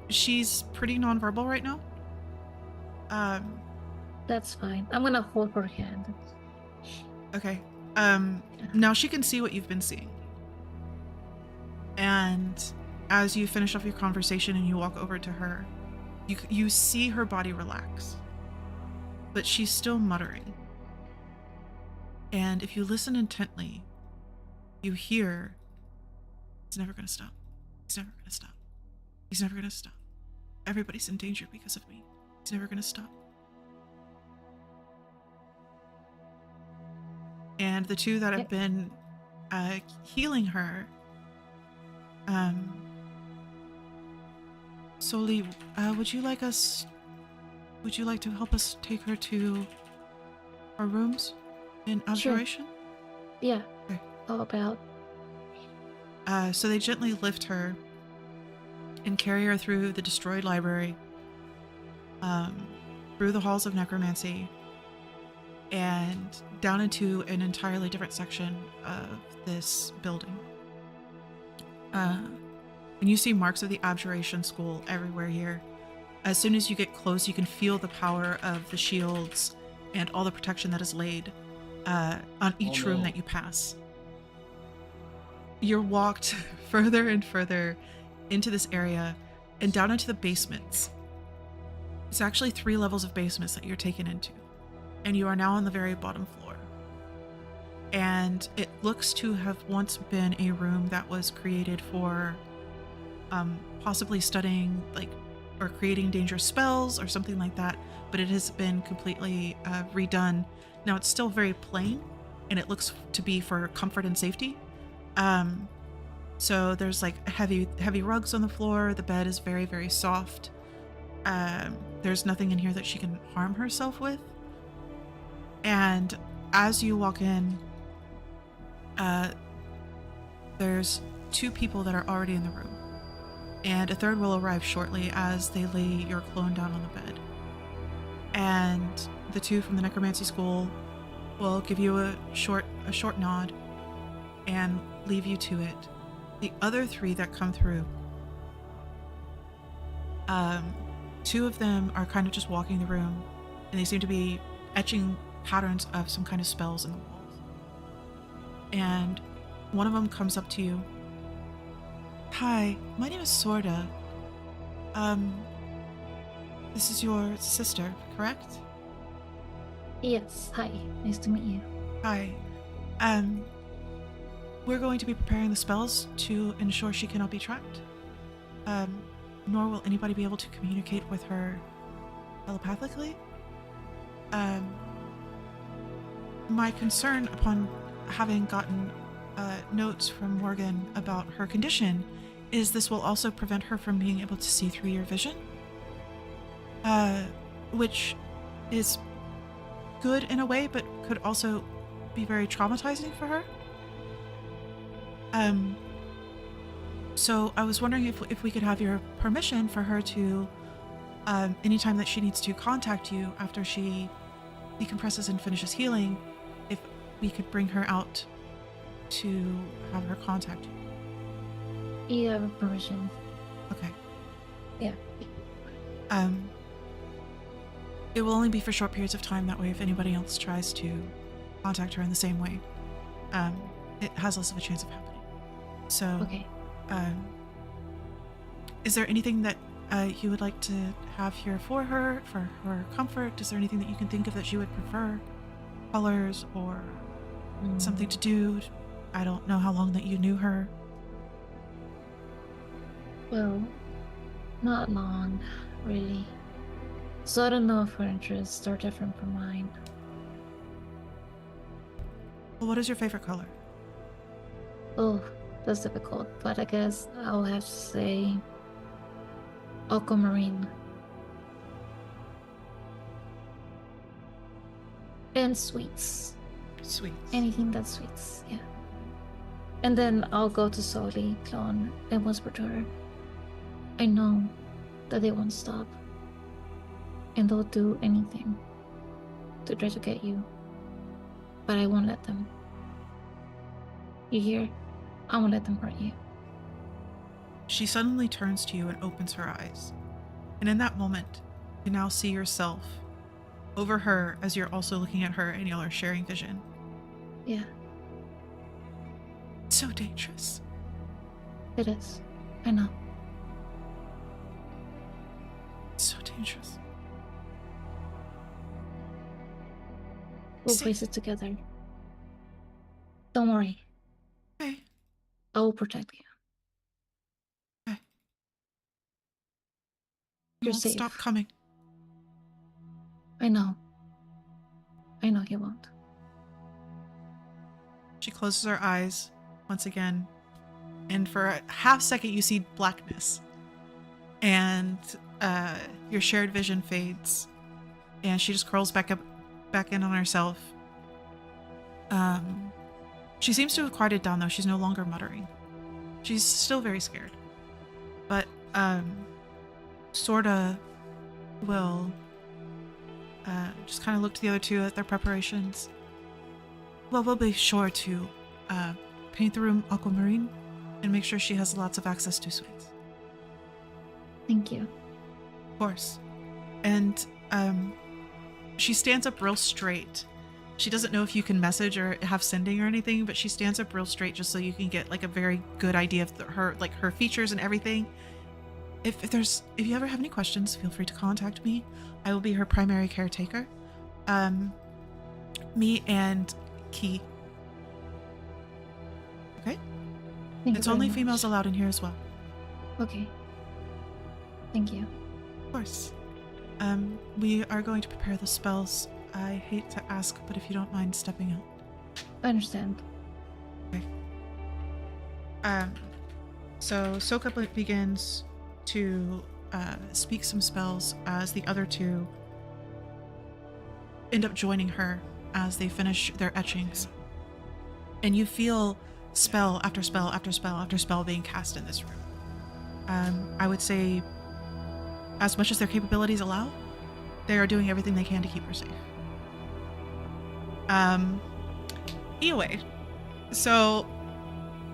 She's pretty nonverbal right now. That's fine. I'm gonna hold her hand. Okay. Now she can see what you've been seeing. And as you finish off your conversation and you walk over to her, you see her body relax. But she's still muttering. And if you listen intently, you hear, "He's never gonna stop. He's never gonna stop. He's never gonna stop. Everybody's in danger because of me. He's never gonna stop." And the two that have been healing her, Soli, would you like to help us take her to our rooms in Abjuration? Yeah. Okay. All about. So they gently lift her and carry her through the destroyed library, through the halls of necromancy, and down into an entirely different section of this building. And you see marks of the Abjuration School everywhere here. As soon as you get close, you can feel the power of the shields and all the protection that is laid on each room that you pass. You're walked further and further into this area and down into the basements. It's actually 3 levels of basements that you're taken into. And you are now on the very bottom floor. And it looks to have once been a room that was created for possibly studying or creating dangerous spells or something like that, but it has been completely redone. Now it's still very plain and it looks to be for comfort and safety. So there's like heavy rugs on the floor. The bed is very, very soft. There's nothing in here that she can harm herself with. And as you walk in, there's 2 people that are already in the room. And a third will arrive shortly as they lay your clone down on the bed. And the 2 from the necromancy school will give you a short nod and leave you to it. The other 3 that come through, 2 of them are kind of just walking the room, and they seem to be etching patterns of some kind of spells in the walls. And one of them comes up to you. Hi, my name is Sorda. This is your sister, correct? Yes, hi. Nice to meet you. Hi. We're going to be preparing the spells to ensure she cannot be tracked. Nor will anybody be able to communicate with her telepathically. My concern upon having gotten notes from Morgan about her condition is this will also prevent her from being able to see through your vision. Which is good in a way, but could also be very traumatizing for her. So I was wondering if we could have your permission for her to, anytime that she needs to contact you after she decompresses and finishes healing, if we could bring her out to have her contact you. You have permission. Okay. Yeah. It will only be for short periods of time. That way, if anybody else tries to contact her in the same way, it has less of a chance of happening. So, Okay. Is there anything that you would like to have here for her comfort? Is there anything that you can think of that she would prefer? Colors or something to do? I don't know how long that you knew her. Well, not long, really. So I don't know if her interests are different from mine. Well, what is your favorite color? Oh, that's difficult, but I guess I'll have to say aquamarine. And sweets. Sweet. Anything that's sweets, yeah. And then I'll go to Soli, Clone, and whisper to her. I know that they won't stop. And they'll do anything to try to get you. But I won't let them. You hear? I won't let them hurt you. She suddenly turns to you and opens her eyes. And in that moment, you now see yourself over her as you're also looking at her and y'all are sharing vision. Yeah, It's so dangerous. it is. I know. It's so dangerous. We'll See- face it together. Don't worry. Okay. I will protect you. Okay. You You're won't safe. stop coming. I know. I know you won't. She closes her eyes once again, and for a half second you see blackness, and your shared vision fades, and she just curls back in on herself. She seems to have quieted down though. She's no longer muttering. She's still very scared, but sorta will just kind of look to the other 2 at their preparations. Well, we'll be sure to paint the room aquamarine and make sure she has lots of access to sweets. Thank you. Of course. And she stands up real straight. She doesn't know if you can message or have sending or anything, but she stands up real straight just so you can get like a very good idea of her features and everything. If you ever have any questions, feel free to contact me. I will be her primary caretaker. Me and Key. Okay? Thank It's you very only much. females allowed in here as well. Okay. Thank you. Of course. We are going to prepare the spells. I hate to ask, but if you don't mind stepping out. I understand. Okay. So Soka begins to speak some spells as the other two end up joining her as they finish their etchings. And you feel spell after spell after spell after spell being cast in this room. I would say, as much as their capabilities allow, they are doing everything they can to keep her safe. Anyway, so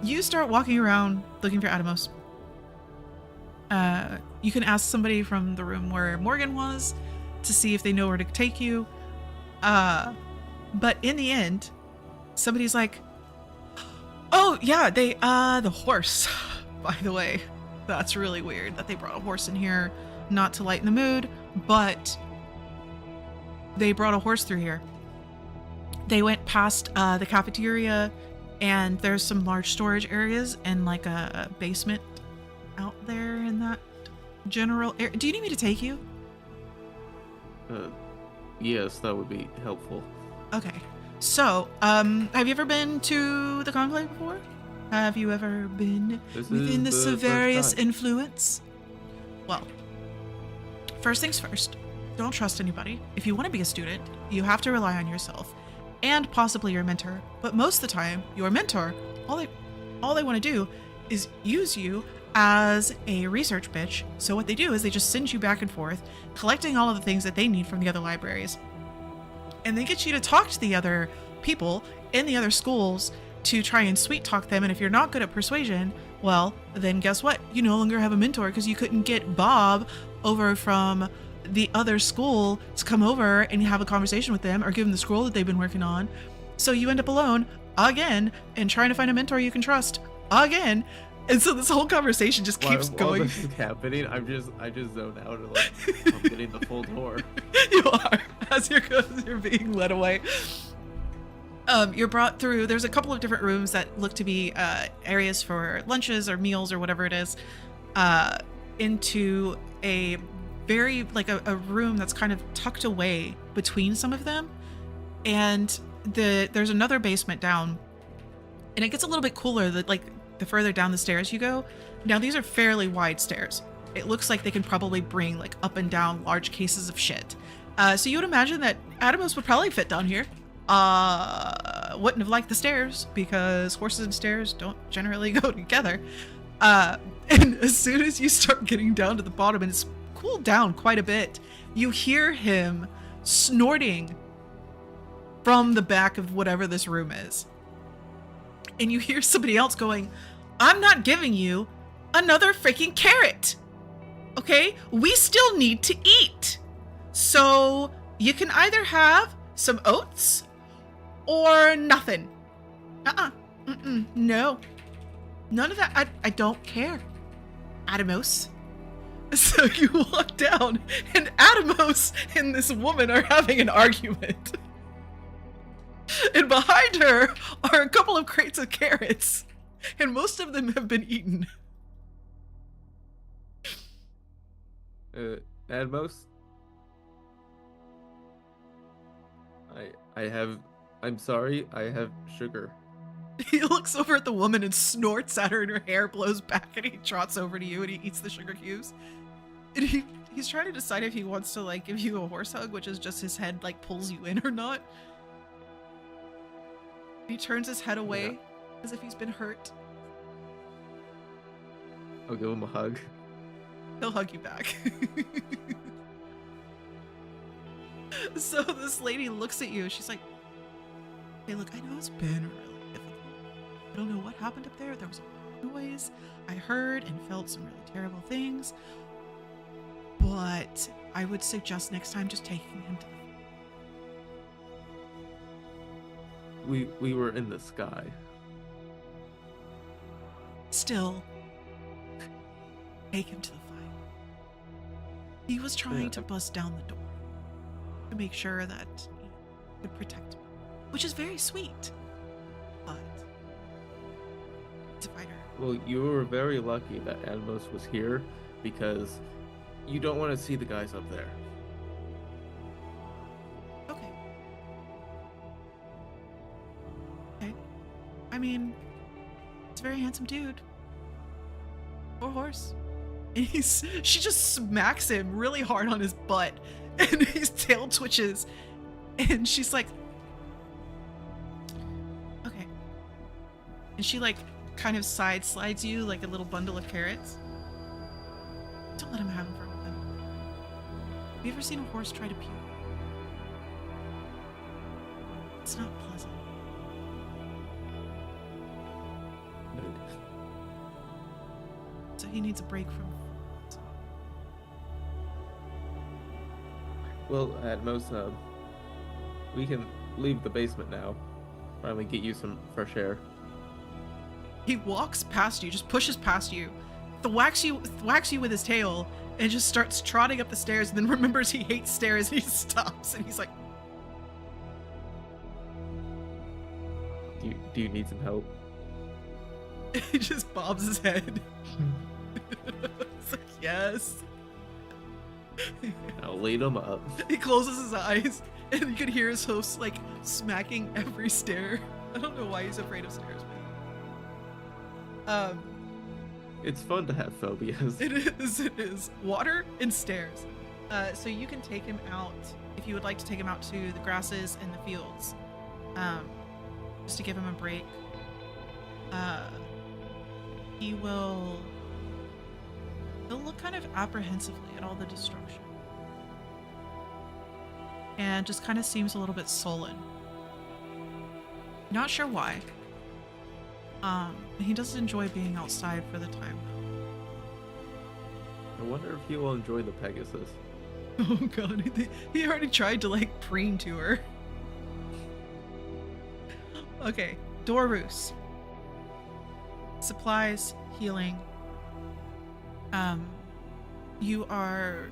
you start walking around looking for Atomos. You can ask somebody from the room where Morgan was to see if they know where to take you. But in the end, somebody's like, oh yeah, the horse, by the way. That's really weird that they brought a horse in here, not to lighten the mood, but they brought a horse through here. They went past the cafeteria, and there's some large storage areas and like a basement out there in that general area. Do you need me to take you? Yes, that would be helpful. Okay. So, have you ever been to the Conclave before? Have you ever been within the Severius influence? Well, first things first, don't trust anybody. If you want to be a student, you have to rely on yourself and possibly your mentor. But most of the time, your mentor, all they want to do is use you as a research bitch. So what they do is they just send you back and forth, collecting all of the things that they need from the other libraries. And they get you to talk to the other people in the other schools to try and sweet talk them. And if you're not good at persuasion, well, then guess what? You no longer have a mentor because you couldn't get Bob over from the other school to come over and have a conversation with them or give them the scroll that they've been working on. So you end up alone again and trying to find a mentor you can trust again. And so this whole conversation just keeps going. While this is happening, I just zone out and like I'm getting the full tour. You are, as you're being led away. You're brought through. There's a couple of different rooms that look to be areas for lunches or meals or whatever it is, into a very like a room that's kind of tucked away between some of them, and there's another basement down, and it gets a little bit cooler. That like the further down the stairs you go. Now these are fairly wide stairs. It looks like they can probably bring like up and down large cases of shit. So you would imagine that Atomos would probably fit down here. Wouldn't have liked the stairs because horses and stairs don't generally go together. And as soon as you start getting down to the bottom and it's cooled down quite a bit, you hear him snorting from the back of whatever this room is. And you hear somebody else going, I'm not giving you another freaking carrot. Okay? We still need to eat. So you can either have some oats or nothing. No. None of that. I don't care. Atomos. So you walk down and Atomos and this woman are having an argument. And behind her are a couple of crates of carrots, and most of them have been eaten. Admos? I'm sorry, I have sugar. He looks over at the woman and snorts at her, and her hair blows back, and he trots over to you and he eats the sugar cubes. And he's trying to decide if he wants to like give you a horse hug, which is just his head like pulls you in or not. He turns his head away as if he's been hurt. I'll give him a hug. He'll hug you back. So this lady looks at you. She's like, hey, look, I know it's been really difficult. I don't know what happened up there. There was a noise. I heard and felt some really terrible things. But I would suggest next time just taking him to the We were in the sky. Still, take him to the fight. He was trying to bust down the door to make sure that he could protect me, which is very sweet. But he's a fighter. Well, you were very lucky that Admos was here because you don't want to see the guys up there. I mean, he's a very handsome dude. Poor horse. And she just smacks him really hard on his butt, and his tail twitches, and she's like, okay. And she like kind of slides you like a little bundle of carrots. Don't let him have them for a while. Have you ever seen a horse try to puke? It's not pleasant. So he needs a break from. Well, at most, we can leave the basement now. Finally get you some fresh air. He walks past you, just pushes past you, thwacks you with his tail, and just starts trotting up the stairs, and then remembers he hates stairs, and he stops, and he's like, Do you need some help? he just bobs his head. It's like, yes. I'll lead him up. He closes his eyes, and you can hear his host like smacking every stair. I don't know why he's afraid of stairs, but It's fun to have phobias. it is water and stairs. So you can take him out if you would like to take him out to the grasses and the fields, just to give him a break. He'll look kind of apprehensively at all the destruction, and just kind of seems a little bit sullen. Not sure why. He doesn't enjoy being outside for the time I wonder if he will enjoy the Pegasus. though. Oh god, he already tried to like preen to her. Okay, Dorus. Supplies, healing. You are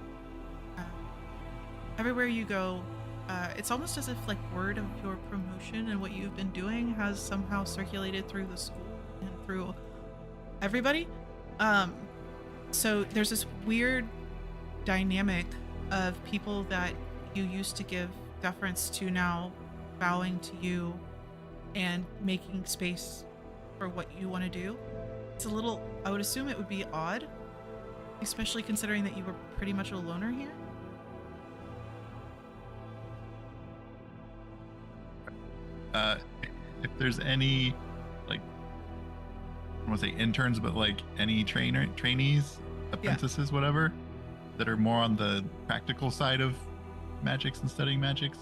everywhere you go. It's almost as if like word of your promotion and what you've been doing has somehow circulated through the school and through everybody. So there's this weird dynamic of people that you used to give deference to now bowing to you and making space for what you want to do. It's a little, I would assume it would be odd, especially considering that you were pretty much a loner here. If there's any, like, I want to say interns, but like any trainees, apprentices, whatever, that are more on the practical side of magics and studying magics,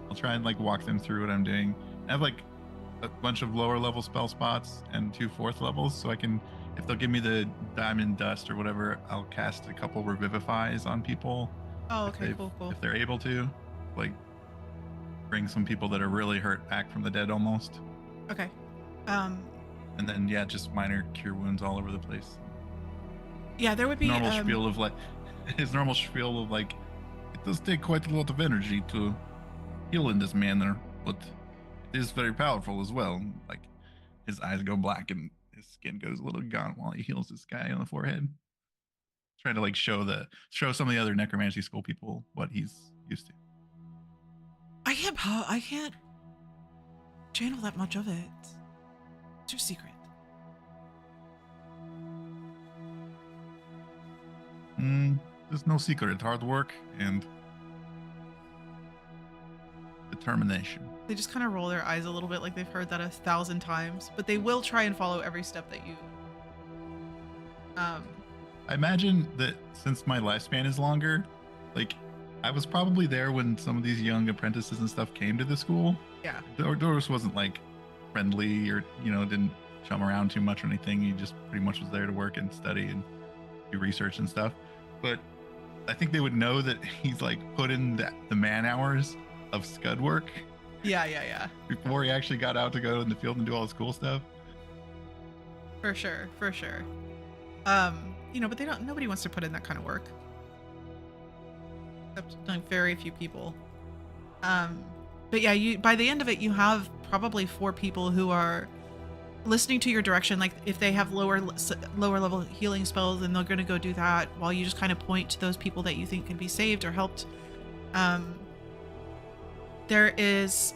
I'll try and like walk them through what I'm doing. I have like a bunch of lower level spell spots and 2 4th levels, so I can, if they'll give me the diamond dust or whatever, I'll cast a couple revivifies on people. Oh, okay, cool. If they're able to, like, bring some people that are really hurt back from the dead almost. Okay. And then just minor cure wounds all over the place. Yeah, there would be Normal spiel of like his normal spiel of like, it does take quite a lot of energy to heal in this manner, but it is very powerful as well. Like his eyes go black and his skin goes a little gaunt while he heals this guy on the forehead. Trying to like show some of the other necromancy school people what he's used to. I can't channel that much of it. It's your secret. There's no secret. Hard work and determination. They just kind of roll their eyes a little bit like they've heard that 1,000 times, but they will try and follow every step that you I imagine that since my lifespan is longer, like I was probably there when some of these young apprentices and stuff came to the school. Yeah. Doris wasn't like friendly or, didn't chum around too much or anything. He just pretty much was there to work and study and do research and stuff. But I think they would know that he's like put in the man hours of scud work. Yeah. Before he actually got out to go in the field and do all this cool stuff. For sure. But nobody wants to put in that kind of work. Except like very few people. But yeah, by the end of it, you have probably 4 people who are listening to your direction. Like if they have lower level healing spells, then they're going to go do that while you just kind of point to those people that you think can be saved or helped. There is,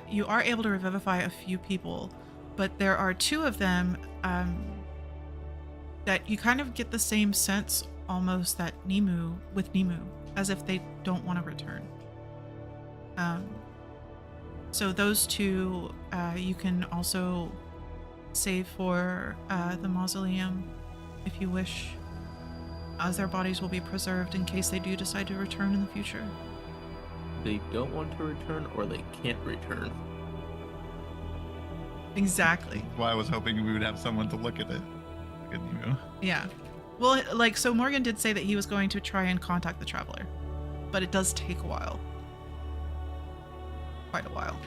you are able to revivify a few people, but there are 2 of them that you kind of get the same sense almost that Nemu, as if they don't want to return. So those two, you can also save for the mausoleum if you wish, as their bodies will be preserved in case they do decide to return in the future. They don't want to return, or they can't return. Exactly. That's why I was hoping we would have someone to look at it. Look at Nemo. Yeah. Well, like, so Morgan did say that he was going to try and contact the Traveler, but it does take a while. Quite a while.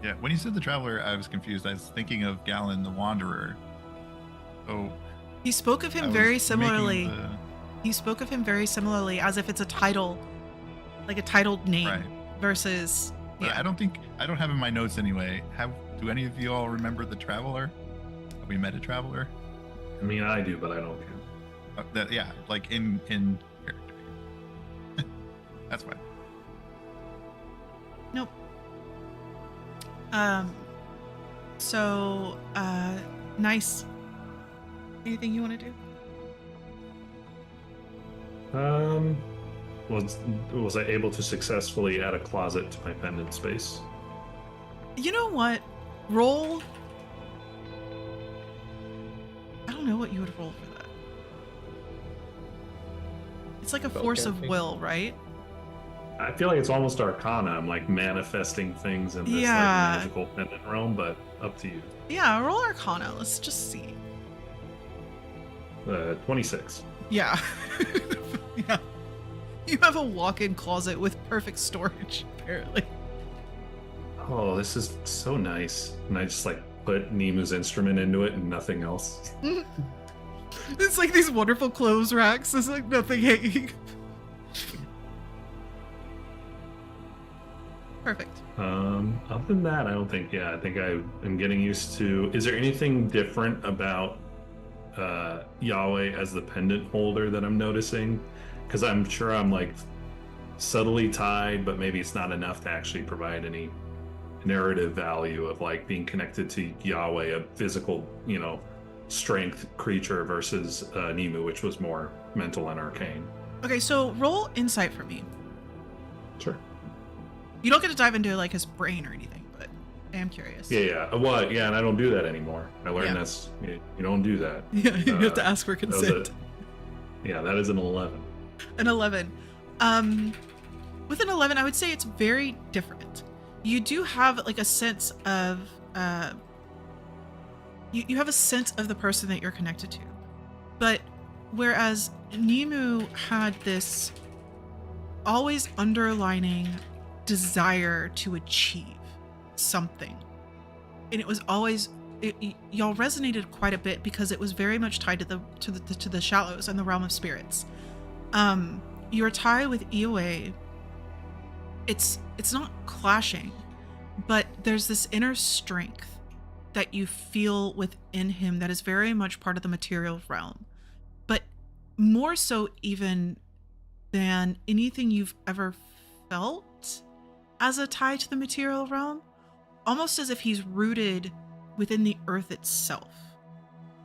Yeah, when you said the Traveler, I was confused. I was thinking of Galen the Wanderer. Oh, He spoke of him very similarly. He spoke of him very similarly, as if it's a title, like a titled name, Right. versus. But Yeah. I don't have in my notes anyway. Do any of you all remember the Traveler? Have we met a Traveler? I mean, I do, but I don't care. Yeah, like in character. That's fine. Nope. So, nice. Anything you want to do? Was I able to successfully add a closet to my pendant space? You know what? Roll. I don't know what you would roll for that. It's like a force of Spellcasting. will, right? I feel like it's almost Arcana. I'm like manifesting things in this Yeah. like magical pendant realm, but up to you. Yeah, roll Arcana. Let's just see. 26. Yeah. Yeah. You have a walk-in closet with perfect storage, apparently. Oh, this is so nice. And I just like put Nemu's instrument into it and nothing else. It's like these wonderful clothes racks. There's like nothing hanging. Perfect. Other than that, I don't think. Yeah, I think I am getting used to. Is there anything different about Yahweh as the pendant holder that I'm noticing? Because I'm sure I'm like subtly tied, but maybe it's not enough to actually provide any narrative value of like being connected to Yahweh, a physical, strength creature versus Nemu, which was more mental and arcane. Okay, so roll insight for me. Sure. You don't get to dive into like his brain or anything, but I am curious. Yeah. Well, yeah, and I don't do that anymore. I learned Yeah. that's you don't do that. Yeah, you have to Uh, ask for That was consent. yeah, that is an 11. An 11. With an 11, I would say it's very different. You do have like a sense of you have a sense of the person that you're connected to. But whereas Nemu had this always underlining desire to achieve something, and it was always y'all resonated quite a bit because it was very much tied to the shallows and the realm of spirits. Your tie with Iwe, it's not clashing, but there's this inner strength that you feel within him that is very much part of the material realm, but more so even than anything you've ever felt as a tie to the material realm, almost as if he's rooted within the earth itself.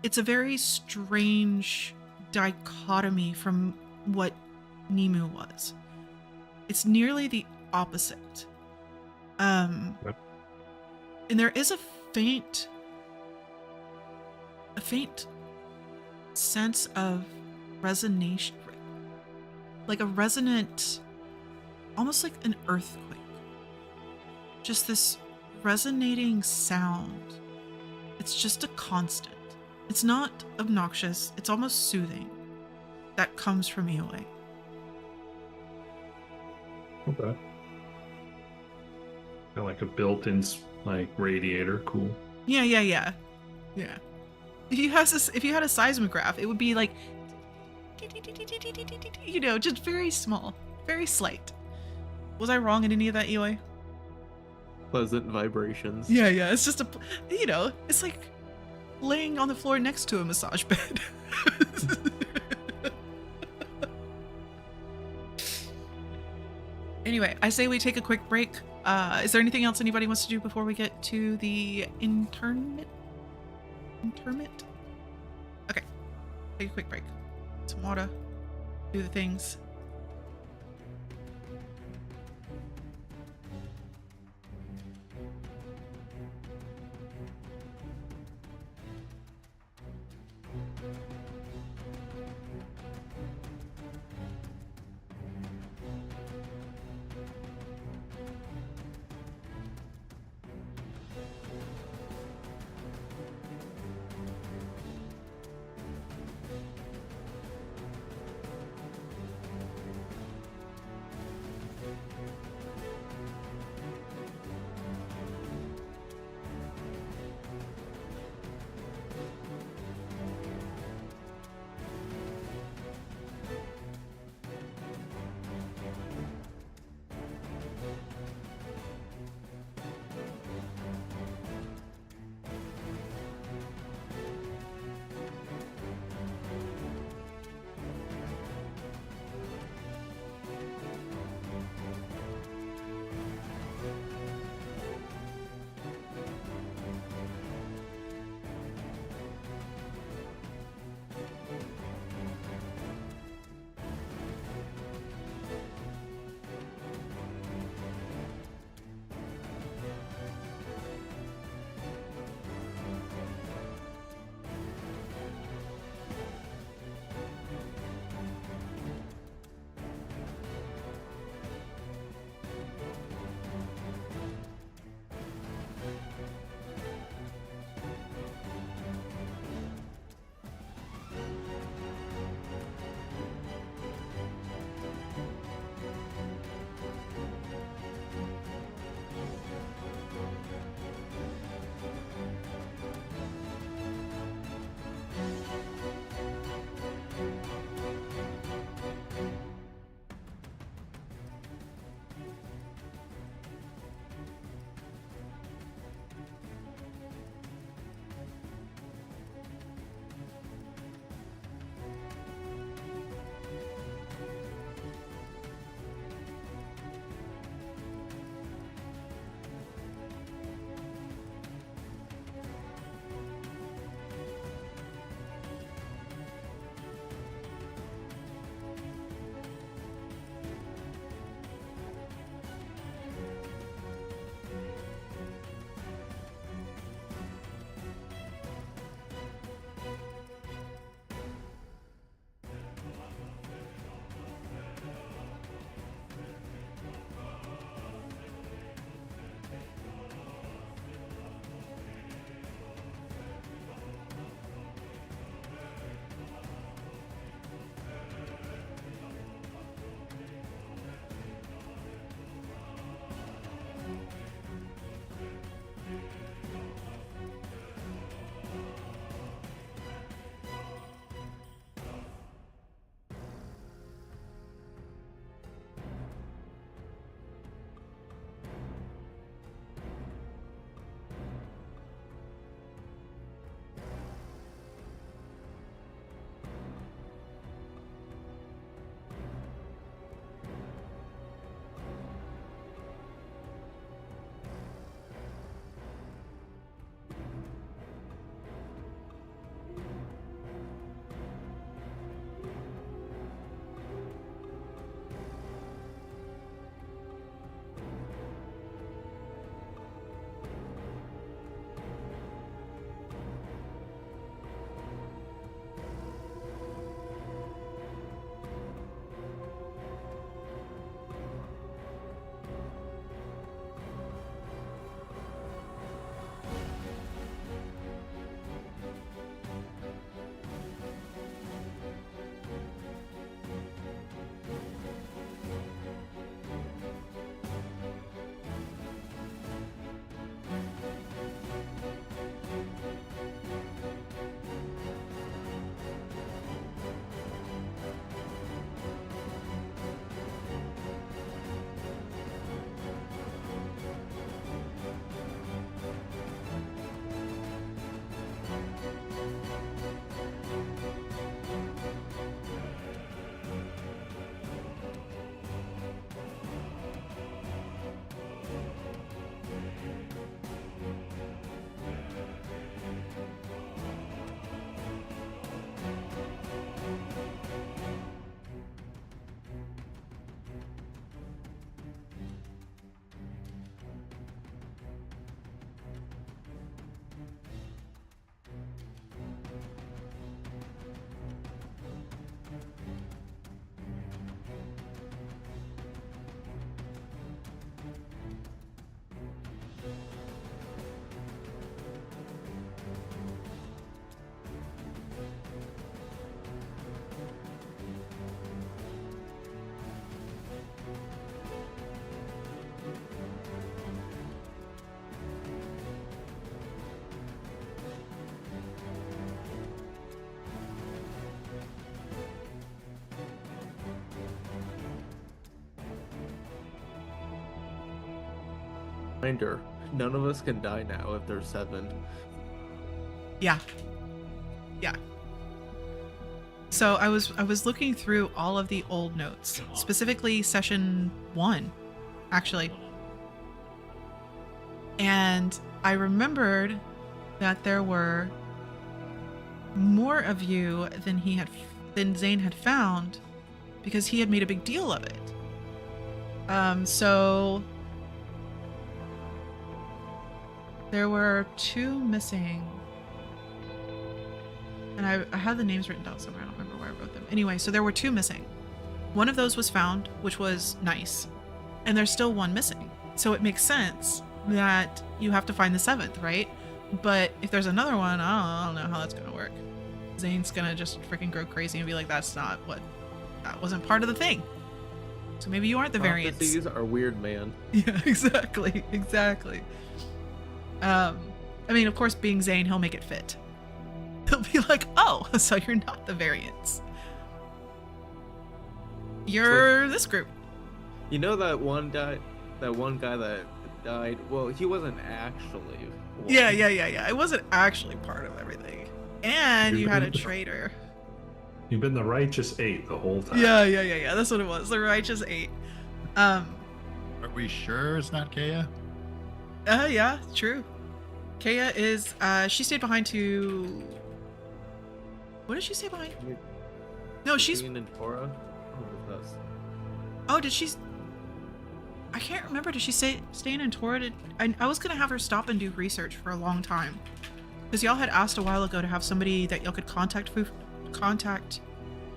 It's a very strange dichotomy from what Nemu was. It's nearly the opposite. Yep. And there is a faint sense of resonation, like a resonant, almost like an earthquake. Just this resonating sound. It's just a constant. It's not obnoxious. It's almost soothing. That comes from Iwe. Okay. Got like a built-in like radiator. Cool. Yeah. If you had a seismograph, it would be like, just very small, very slight. Was I wrong in any of that, Iwe? Pleasant vibrations. Yeah. It's just it's like laying on the floor next to a massage bed. Anyway, I say we take a quick break. Is there anything else anybody wants to do before we get to the interment? Okay. Take a quick break. Some water. Do the things. Reminder, none of us can die now if there's 7. Yeah. Yeah. So I was looking through all of the old notes, specifically session 1, actually. And I remembered that there were more of you than Zane had found, because he had made a big deal of it. So there were 2 missing. And I had the names written down somewhere. I don't remember where I wrote them. Anyway, so there were 2 missing. One of those was found, which was nice. And there's still 1 missing. So it makes sense that you have to find the 7th, right? But if there's another one, I don't know how that's going to work. Zane's going to just freaking go crazy and be like, that wasn't part of the thing. So maybe you aren't the variants. These are weird, man. Yeah, exactly. I mean, of course, being Zane, he'll make it fit. He'll be like, oh, so you're not the variants. You're this group. You know that one guy that died? Well, he wasn't actually one. Yeah. It wasn't actually part of everything. And you had a traitor. You've been the righteous 8 the whole time. Yeah. That's what it was. The righteous 8. Are we sure it's not Kaya? Yeah, true. Kaya is, she stayed behind to... What did she stay behind? No, she's... In Torah? Oh, did she... I can't remember. Did she stay in Torah? I was going to have her stop and do research for a long time. Because y'all had asked a while ago to have somebody that y'all could contact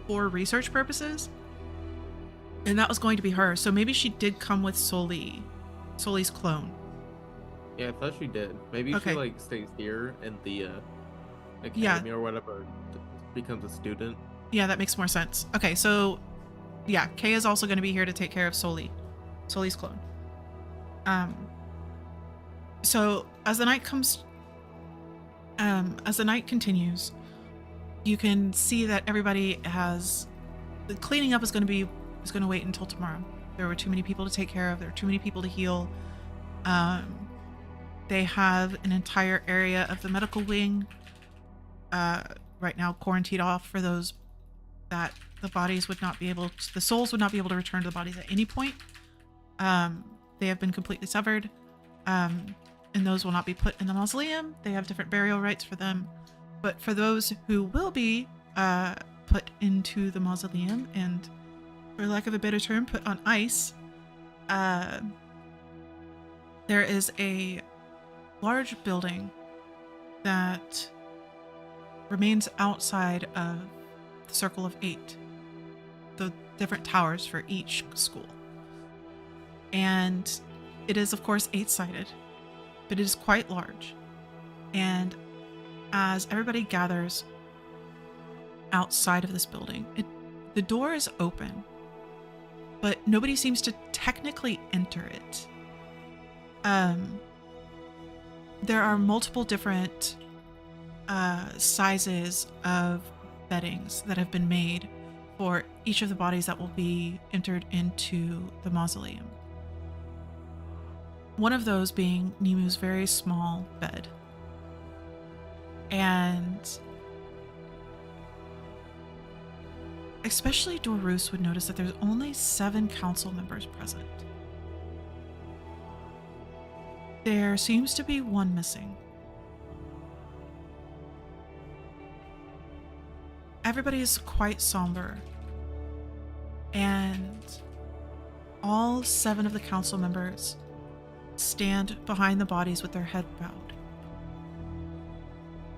for research purposes. And that was going to be her. So maybe she did come with Soli's clone. Yeah, I thought she did. Maybe Okay. she stays here in the academy or whatever, becomes a student. Yeah, that makes more sense. Okay, so yeah, Kay is also going to be here to take care of Soli's clone. So as the night continues, you can see that everybody the cleaning up is going to wait until tomorrow. There were too many people to take care of. There were too many people to heal. They have an entire area of the medical wing right now quarantined off for those that the souls would not be able to return to the bodies at any point. They have been completely severed, and those will not be put in the mausoleum. They have different burial rites for them, but for those who will be put into the mausoleum and, for lack of a better term, put on ice, there is a large building that remains outside of the Circle of 8, the different towers for each school. And it is, of course, 8-sided, but it is quite large. And as everybody gathers outside of this building, the door is open, but nobody seems to technically enter it. There are multiple different sizes of beddings that have been made for each of the bodies that will be entered into the mausoleum. One of those being Nimu's very small bed. And especially Dorus would notice that there's only 7 council members present. There seems to be 1 missing. Everybody is quite somber, and all 7 of the council members stand behind the bodies with their head bowed.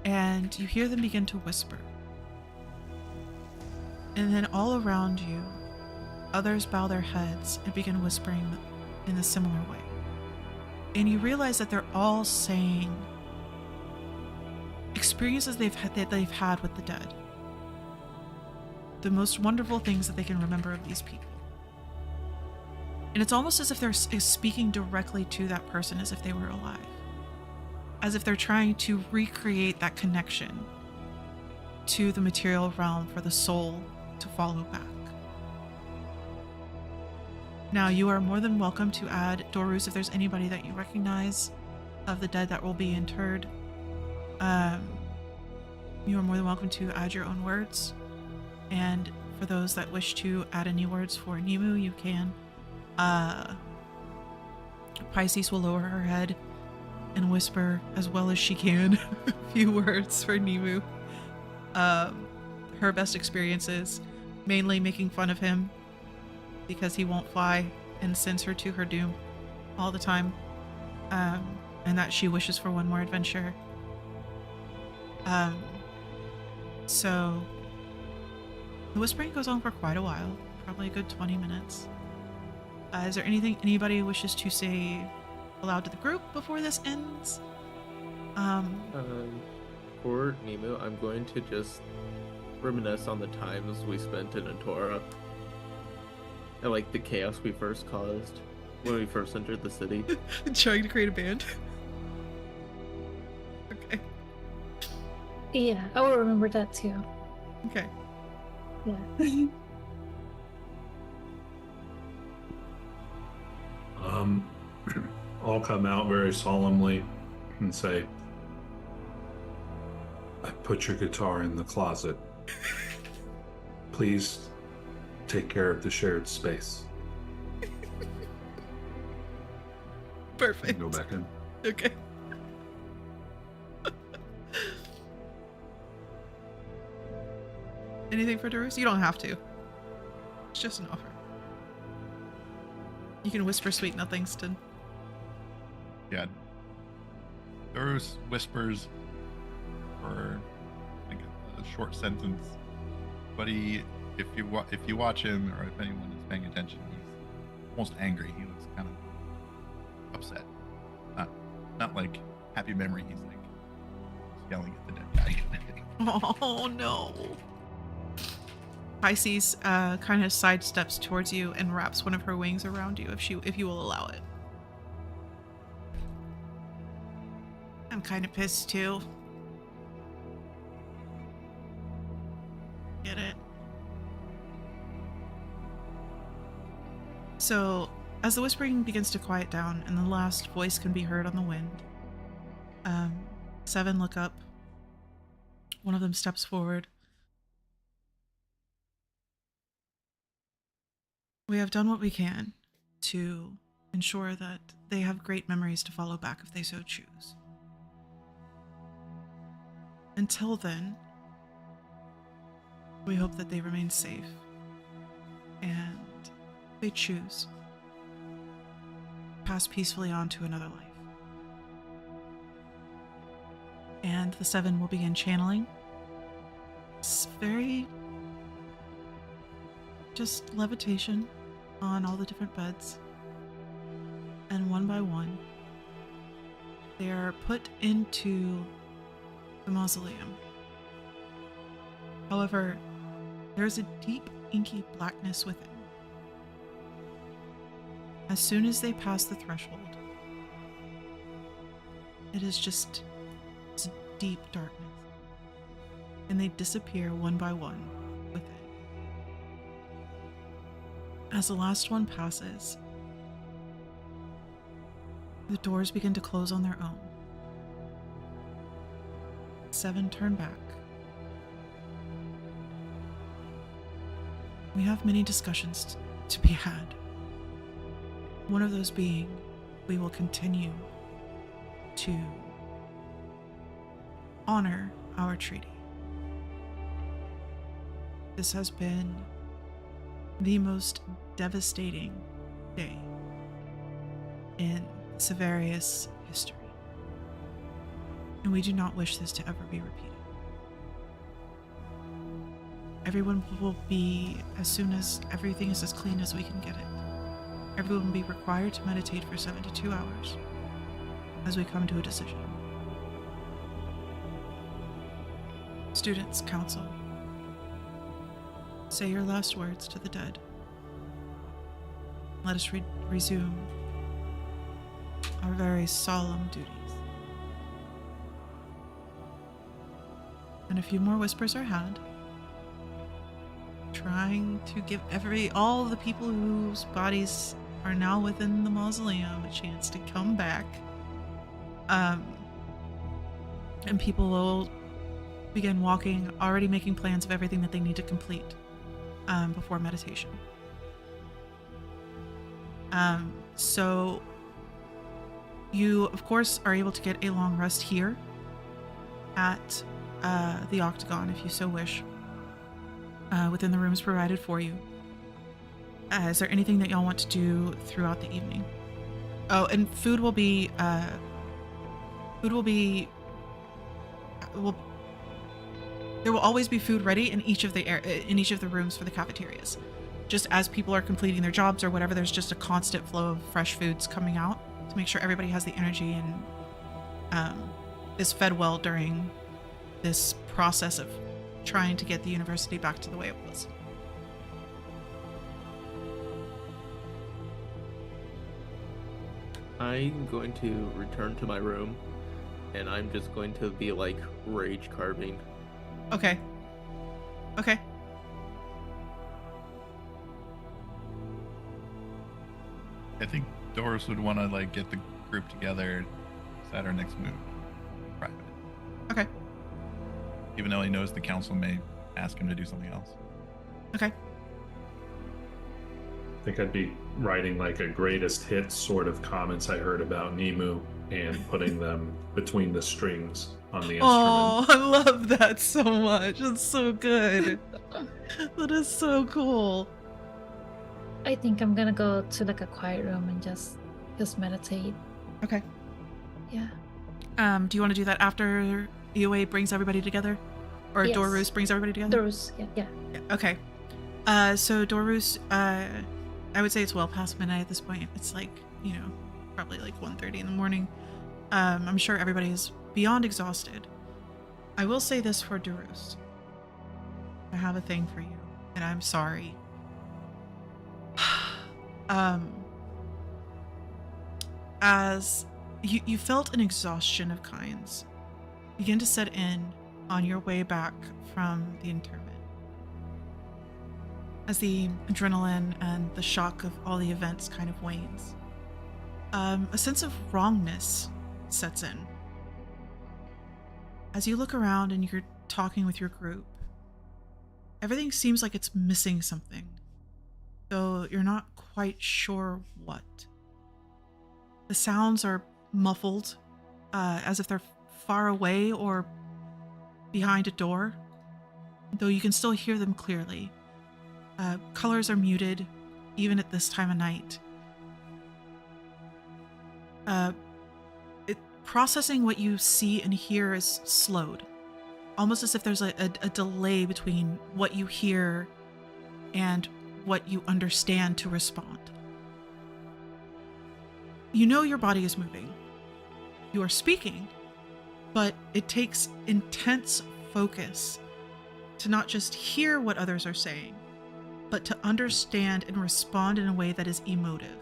And you hear them begin to whisper. And then all around you, others bow their heads and begin whispering in a similar way. And you realize that they're all saying experiences that they've had with the dead. The most wonderful things that they can remember of these people. And it's almost as if they're speaking directly to that person as if they were alive. As if they're trying to recreate that connection to the material realm for the soul to follow back. Now, you are more than welcome to add, Dorus, if there's anybody that you recognize of the dead that will be interred. You are more than welcome to add your own words. And for those that wish to add any words for Nimu, you can. Pisces will lower her head and whisper as well as she can a few words for Nimu. Her best experiences, mainly making fun of him because he won't fly and sends her to her doom all the time. And that she wishes for one more adventure. So the whispering goes on for quite a while, probably a good 20 minutes. Is there anything anybody wishes to say aloud to the group before this ends? For Nemo, I'm going to just reminisce on the times we spent in Atora. And like the chaos we first caused when we first entered the city. Trying to create a band. Okay. Yeah, I will remember that too. Okay. Yeah. I'll come out very solemnly and say, I put your guitar in the closet. Please take care of the shared space. Perfect. Go back in. Okay. Anything for Dorus? You don't have to. It's just an offer. You can whisper sweet nothings to... Yeah. Dorus whispers for like a short sentence, but if you watch him or if anyone is paying attention, he's almost angry. He looks kind of upset. Not like happy memory. He's like yelling at the dead guy. Oh no. Pisces kind of sidesteps towards you and wraps one of her wings around you if you will allow it. I'm kind of pissed too. Get it? So, as the whispering begins to quiet down and the last voice can be heard on the wind, Seven look up. One of them steps forward. We have done what we can to ensure that they have great memories to follow back if they so choose. Until then, we hope that they remain safe and they choose pass peacefully on to another life. And the Seven will begin channeling. It's very just levitation on all the different beds. And one by one, they are put into the mausoleum. However, there's a deep, inky blackness within. As soon as they pass the threshold, it is just it's deep darkness. And they disappear one by one within. As the last one passes, the doors begin to close on their own. Seven turn back. We have many discussions to be had. One of those being, we will continue to honor our treaty. This has been the most devastating day in Severius history, and we do not wish this to ever be repeated. Everyone will be, as soon as everything is as clean as we can get it, everyone will be required to meditate for 72 hours as we come to a decision. Students, council, say your last words to the dead. Let us resume our very solemn duties. And a few more whispers are had. trying to give all the people whose bodies are now within the mausoleum a chance to come back. And people will begin walking, already making plans of everything that they need to complete before meditation. So you, of course, are able to get a long rest here at the Octagon, if you so wish, within the rooms provided for you. Is there anything that y'all want to do throughout the evening? Oh, and food will be there will always be food ready in each of the rooms for the cafeterias. Just as people are completing their jobs or whatever, there's just a constant flow of fresh foods coming out to make sure everybody has the energy and is fed well during this process of trying to get the university back to the way it was. I'm going to return to my room, and I'm just going to be like rage carving. Okay. Okay. I think Doris would want to like get the group together, decide our next move. Private. Okay. Even though he knows the council may ask him to do something else. Okay. I think I'd be writing like a greatest hits sort of comments I heard about Nemu and putting them between the strings on the instrument. Oh, I love that so much. It's so good. That is so cool. I think I'm gonna go to like a quiet room and just meditate. Okay. Yeah. Do you want to do that after EOA brings everybody together? Or Yes. Dorus brings everybody together? Dorus, yeah. Okay. So Dorus, I would say it's well past midnight at this point. It's like, probably like 1:30 in the morning. I'm sure everybody is beyond exhausted. I will say this for Dorus. I have a thing for you, and I'm sorry. As you felt an exhaustion of kinds begin to set in on your way back from the internment. As the adrenaline and the shock of all the events kind of wanes, a sense of wrongness sets in. As you look around and you're talking with your group, everything seems like it's missing something, though you're not quite sure what. The sounds are muffled, as if they're far away or behind a door, though you can still hear them clearly. Colors are muted, even at this time of night. Processing what you see and hear is slowed, almost as if there's a delay between what you hear and what you understand to respond. You know your body is moving. You are speaking, but it takes intense focus to not just hear what others are saying, but to understand and respond in a way that is emotive,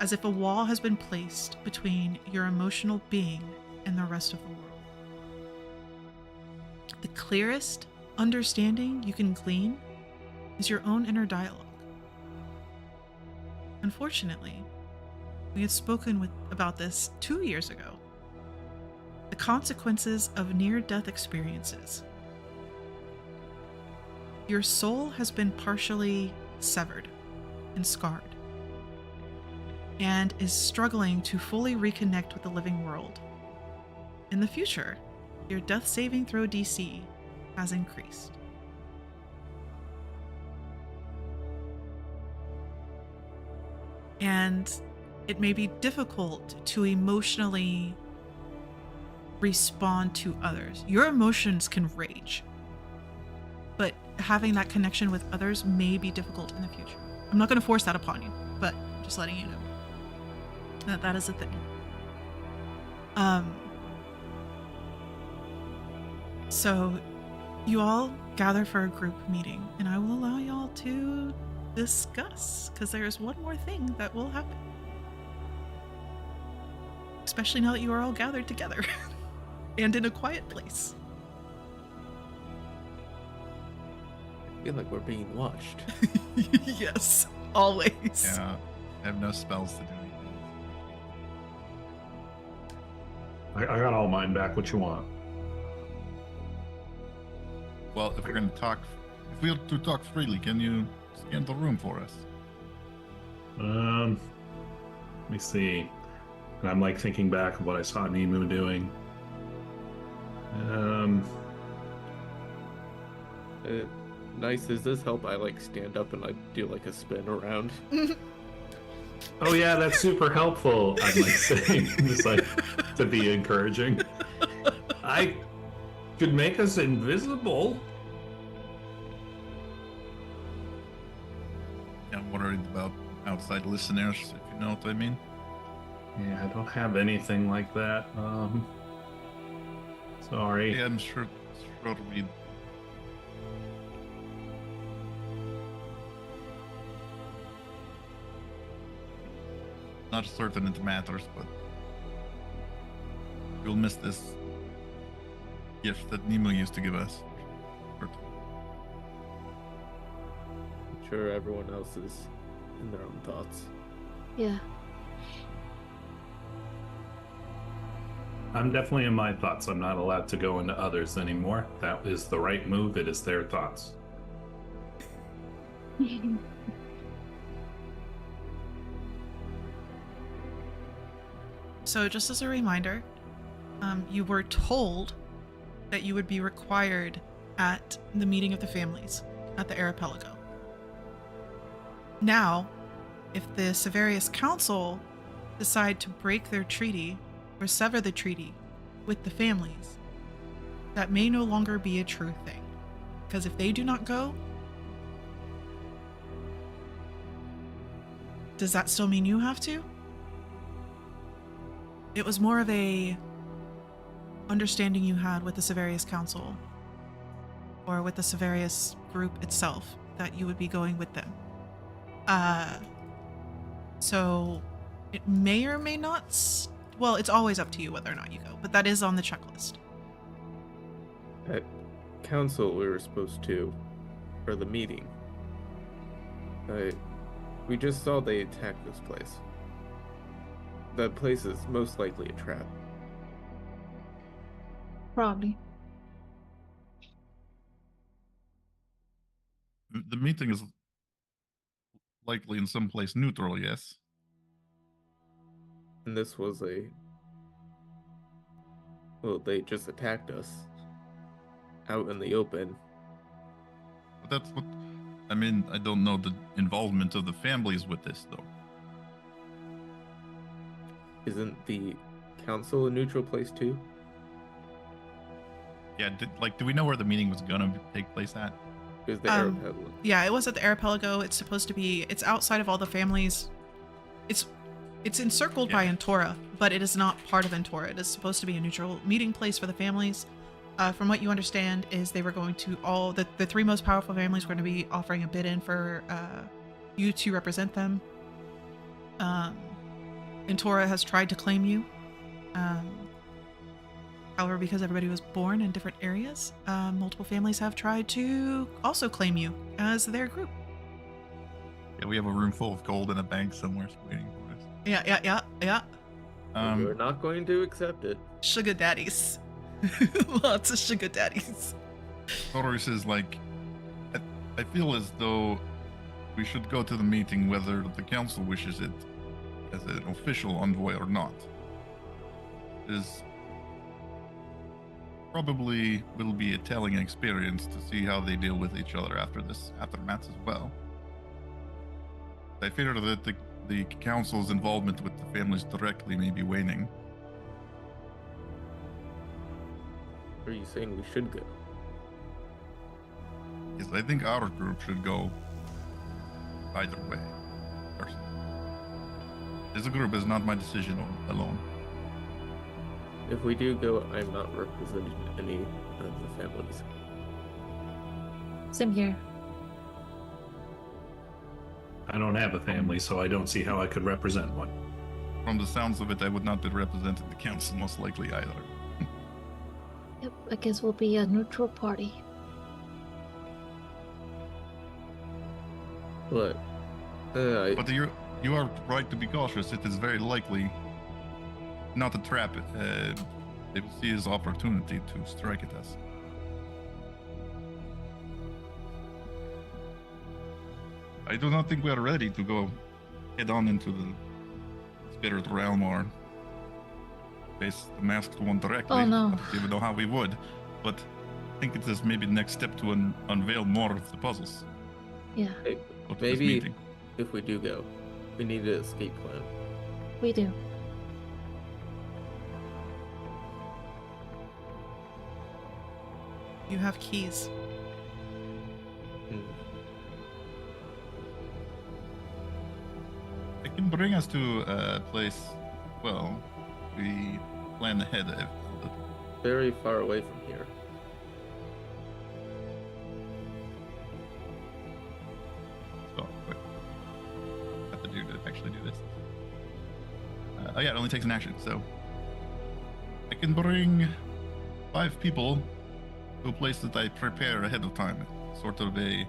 as if a wall has been placed between your emotional being and the rest of the world. The clearest understanding you can glean is your own inner dialogue. Unfortunately, we had spoken about this 2 years ago. The consequences of near-death experiences. Your soul has been partially severed and scarred, and is struggling to fully reconnect with the living world. In the future, your death saving throw DC has increased. And it may be difficult to emotionally respond to others. Your emotions can rage, but having that connection with others may be difficult in the future. I'm not going to force that upon you, but just letting you know that is a thing. So you all gather for a group meeting, and I will allow y'all to discuss, because there's one more thing that will happen. Especially now that you are all gathered together and in a quiet place. feel like we're being watched. Yes, always. Yeah, I have no spells to do anything. I got all mine back. What you want? Well, if we're going to talk, if we are to talk freely, can you scan the room for us? Let me see. And I'm like thinking back of what I saw Nimu doing. Nice. Does this help? I like stand up and like do like a spin around. Oh yeah, that's super helpful. I'm like saying, just like to be encouraging. I could make us invisible. Yeah, I'm worried about outside listeners, if you know what I mean. Yeah, I don't have anything like that. Sorry. Yeah, I'm sure we. Not certain it matters, but we'll miss this gift that Nemo used to give us. I'm sure everyone else is in their own thoughts. Yeah. I'm definitely in my thoughts. I'm not allowed to go into others anymore. That is the right move. It is their thoughts. So, just as a reminder, you were told that you would be required at the meeting of the families at the Archipelago. Now, if the Severius Council decide to break their treaty or sever the treaty with the families, that may no longer be a true thing. Because if they do not go, does that still mean you have to? It was more of a understanding you had with the Severius Council or with the Severius group itself that you would be going with them. So it may or may not. Well, it's always up to you whether or not you go, but that is on the checklist. At council, we were supposed to, for the meeting. We just saw they attacked this place. That place is most likely a trap. Probably. The meeting is likely in some place neutral, yes? And this was well, they just attacked us out in the open. But that's what... I mean, I don't know the involvement of the families with this, though. Isn't the council a neutral place too? Yeah, do we know where the meeting was gonna take place at? It was the Archipelago. Yeah, it was at the Archipelago. It's supposed to be. It's outside of all the families. It's encircled by Antora, but it is not part of Antora. It is supposed to be a neutral meeting place for the families. From what you understand, is they were going to all the three most powerful families were going to be offering a bid in for you to represent them. Antora has tried to claim you. However, because everybody was born in different areas, multiple families have tried to also claim you as their group. Yeah, we have a room full of gold in a bank somewhere waiting for us. Yeah. We're not going to accept it. Sugar daddies. Lots of sugar daddies. Horus is like, I feel as though we should go to the meeting whether the council wishes it as an official envoy or not. Is probably will be a telling experience to see how they deal with each other after this aftermath as well. I fear that the council's involvement with the families directly may be waning. Are you saying we should go? Yes, I think our group should go either way, personally. This group is not my decision alone. If we do go, I'm not representing any of the families. Same here. I don't have a family, so I don't see how I could represent one. From the sounds of it, I would not be representing the council most likely either. Yep, I guess we'll be a neutral party. But But you are right to be cautious. It is very likely not a trap. They will see his opportunity to strike at us. I do not think we are ready to go head on into the spirit realm or face the masked one directly. Oh, no. I don't even know how we would, but I think it is maybe the next step to unveil more of the puzzles. Yeah, Of this maybe meeting. if we do go, we need an escape plan. we do. You have keys. Hmm. It can bring us to a place, well, we plan ahead of it. Very far away from here. So, quick. Have to do to actually do this. Oh yeah, it only takes an action, so I can bring 5 people to a place that I prepare ahead of time. Sort of a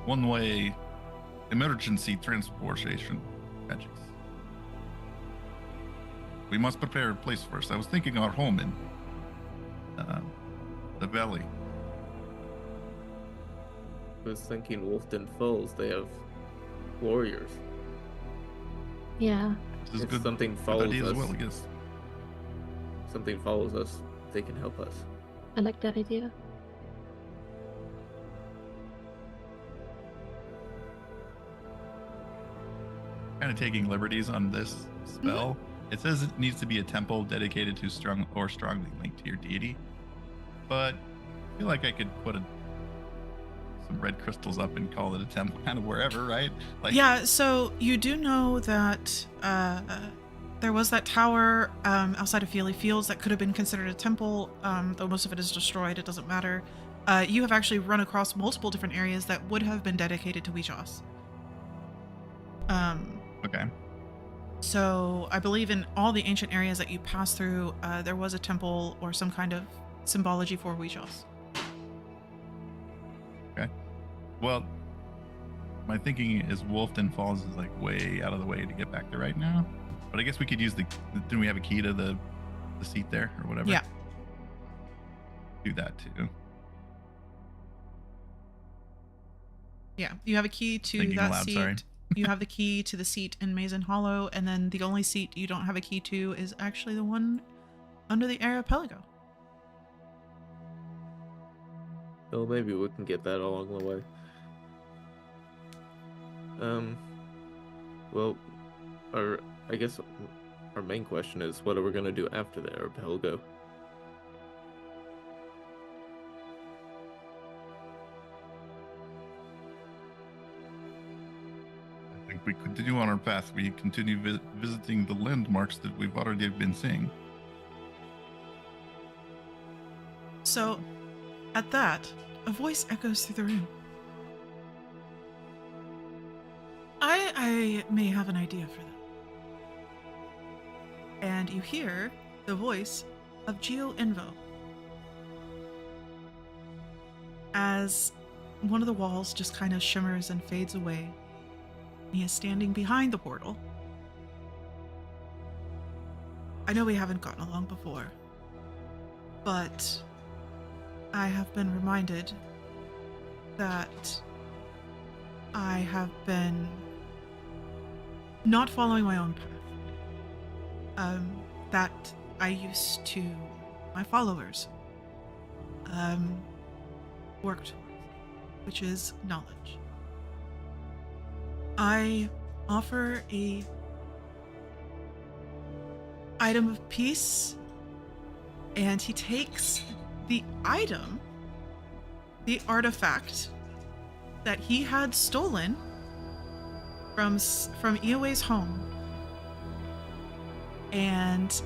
one-way emergency transportation magics. We must prepare a place first. I was thinking our home in the valley. I was thinking Wolfden Falls, they have warriors. Yeah, This is If good. something Good follows idea us, as well, I guess. something follows us, they can help us. I like that idea. Kind of taking liberties on this spell. It says it needs to be a temple dedicated to strongly linked to your deity. But I feel like I could put some red crystals up and call it a temple, kind of wherever, right? Like, Yeah, so you do know that there was that tower outside of Feely Fields that could have been considered a temple, though most of it is destroyed, it doesn't matter. You have actually run across multiple different areas that would have been dedicated to Weejoss. Okay. So I believe in all the ancient areas that you pass through, there was a temple or some kind of symbology for Weejoss. Well, my thinking is Wolfden Falls is like way out of the way to get back there right now. But I guess we could use didn't we have a key to the seat there or whatever? Yeah. Do that too. Yeah, you have a key to Thinking that aloud, seat. sorry. You have the key to the seat in Mason Hollow, and then the only seat you don't have a key to is actually the one under the archipelago. Well, maybe we can get that along the way. Well, I guess our main question is, what are we gonna do after the archipelago? I think we continue on our path. We continue visiting the landmarks that we've already been seeing. So, at that, a voice echoes through the room. I may have an idea for that. And you hear the voice of Geo Invo. As one of the walls just kind of shimmers and fades away. He is standing behind the portal. I know we haven't gotten along before, but I have been reminded that I have been not following my own path. That I used to, my followers, work towards, which is knowledge. I offer a item of peace, and he takes the item, the artifact that he had stolen from Ioe's home, and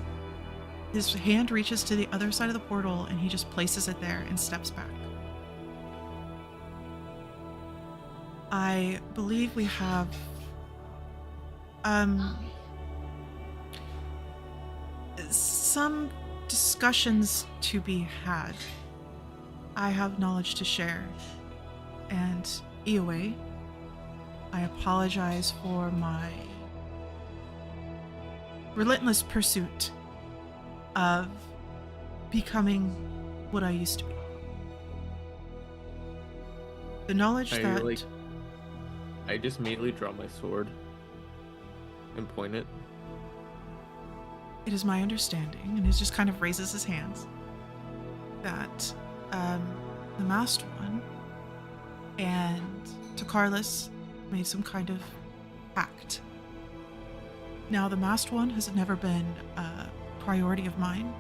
his hand reaches to the other side of the portal and he just places it there and steps back. I believe we have some discussions to be had. I have knowledge to share, and Ioe I apologize for my relentless pursuit of becoming what I used to be. The knowledge that I just immediately draw my sword and point it. it is my understanding, and he just kind of raises his hands, that the Masked One and Takarlis made some kind of pact. Now, the Masked One has never been a priority of mine.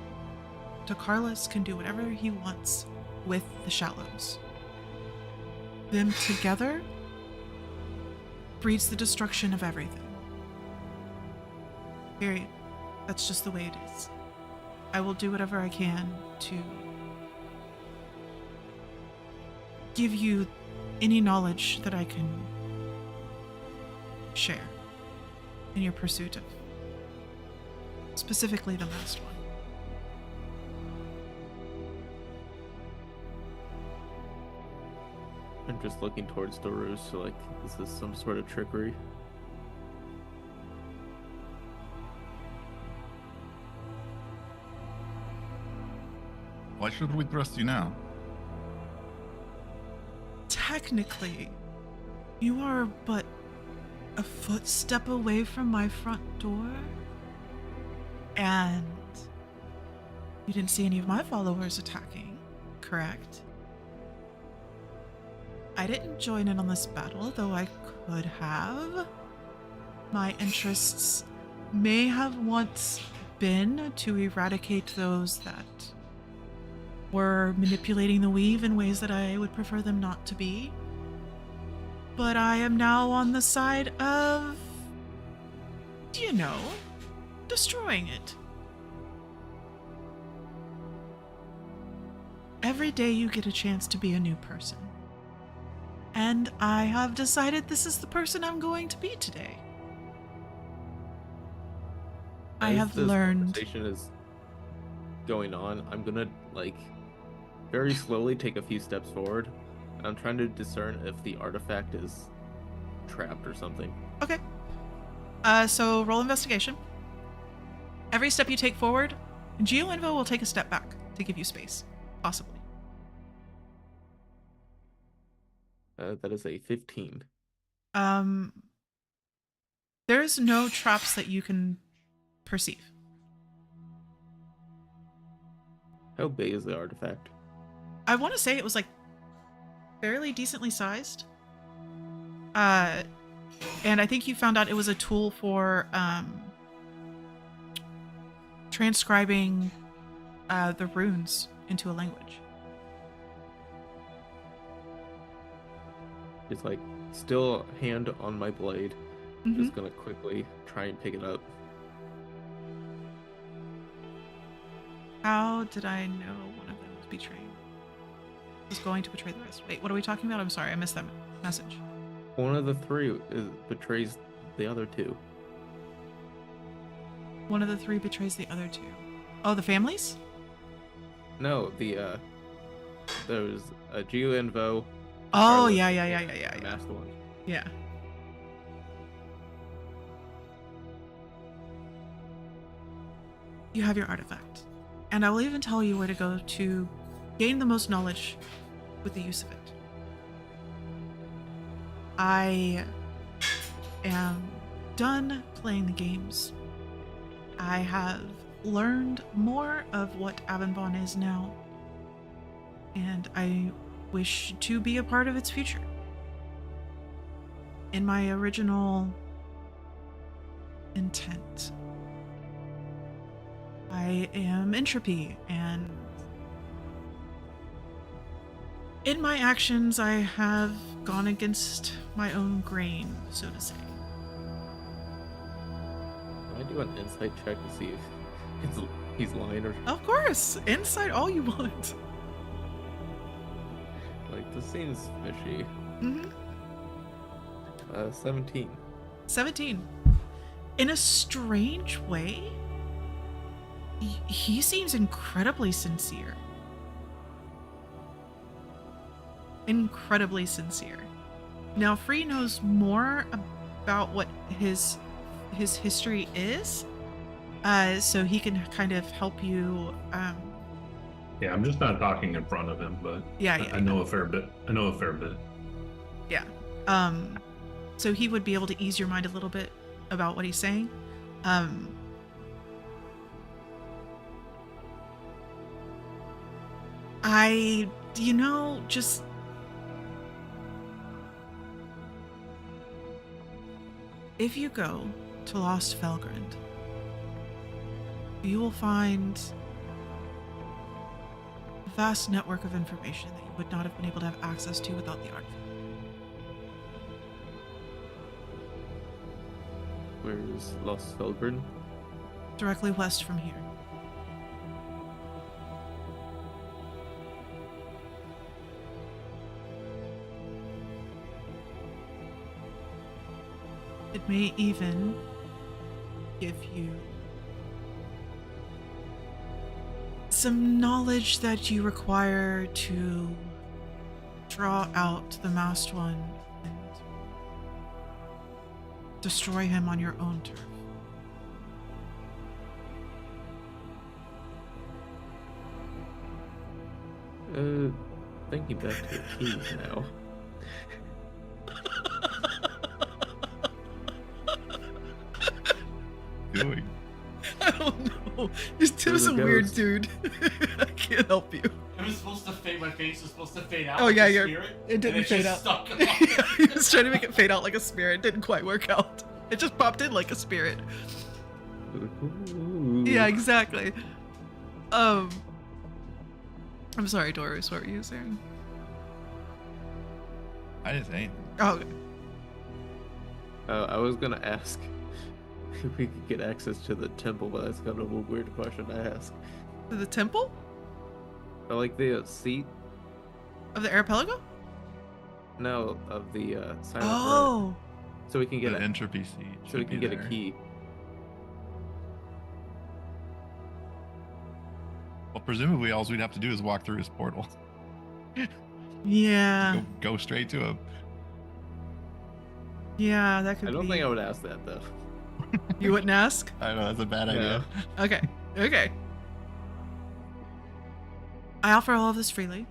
Takarlis can do whatever he wants with the Shallows. Them together breeds the destruction of everything. Period. That's just the way it is. I will do whatever I can to give you any knowledge that I can share in your pursuit of specifically the Masked One. I'm just looking towards the ruse, so like, is this some sort of trickery? Why should we trust you now? Technically, you are but a footstep away from my front door. And you didn't see any of my followers attacking, correct? I didn't join in on this battle, though I could have. My interests may have once been to eradicate those that were manipulating the weave in ways that I would prefer them not to be. But I am now on the side of, destroying it. Every day you get a chance to be a new person. And I have decided this is the person I'm going to be today. I have learned. As this conversation is going on, I'm gonna very slowly take a few steps forward. I'm trying to discern if the artifact is trapped or something. Okay. So roll investigation. Every step you take forward, GeoInvo will take a step back to give you space, possibly. That is a 15. There's no traps that you can perceive. How big is the artifact? I want to say it was fairly decently sized. And I think you found out it was a tool for transcribing the runes into a language. It's still hand on my blade. Mm-hmm. Just gonna quickly try and pick it up. How did I know one of them was betraying? Was going to betray the rest. Wait, what are we talking about? I'm sorry, I missed that message. One of the three betrays the other two. One of the three betrays the other two. Oh, the families? No, there's a GeoInvo. Oh, Carlos, yeah. the Masked One. Yeah. You have your artifact. And I will even tell you where to go to gain the most knowledge with the use of it. I am done playing the games. I have learned more of what Avonbon is now, and I wish to be a part of its future. In my original intent, I am entropy, and in my actions I have gone against my own grain, so to say. Can I do an insight check to see if he's lying or Of course, insight all you want. this seems fishy. Mm-hmm. 17. 17. In a strange way, he seems incredibly sincere. Incredibly sincere. Now, Free knows more about what his history is, so he can kind of help you. Yeah, I'm just not talking in front of him, but Yeah, I know a fair bit. I know a fair bit. Yeah. So he would be able to ease your mind a little bit about what he's saying. Just if you go to Lost Felgrand, you will find a vast network of information that you would not have been able to have access to without the artifact. Where's Lost Felgren? Directly west from here. It may even give you some knowledge that you require to draw out the Masked One and destroy him on your own turf. Thinking back to the keys now. Doing. I don't know. Tim's a Where's the weird ghost? dude. I can't help you. It was supposed to fade. My face was supposed to fade out. Oh, like yeah, a you're- spirit, it didn't and fade just out. Stuck He was trying to make it fade out like a spirit. It didn't quite work out. It just popped in like a spirit. Ooh. Yeah, exactly. I'm sorry, Doris. What were you saying? I didn't say anything. Oh, okay. I was gonna ask if we could get access to the temple, but that's kind of a weird question to ask. To the temple I like the seat. of the archipelago? No, of the silent Oh, Red. So we can get The a, entropy seed. so we should can be get there. a key. Well, presumably, all we'd have to do is walk through his portal. yeah. Go straight to him. Yeah, that could I be. don't think I would ask that though. You wouldn't ask? I know that's a bad No. idea. Okay. Okay. I offer all of this freely.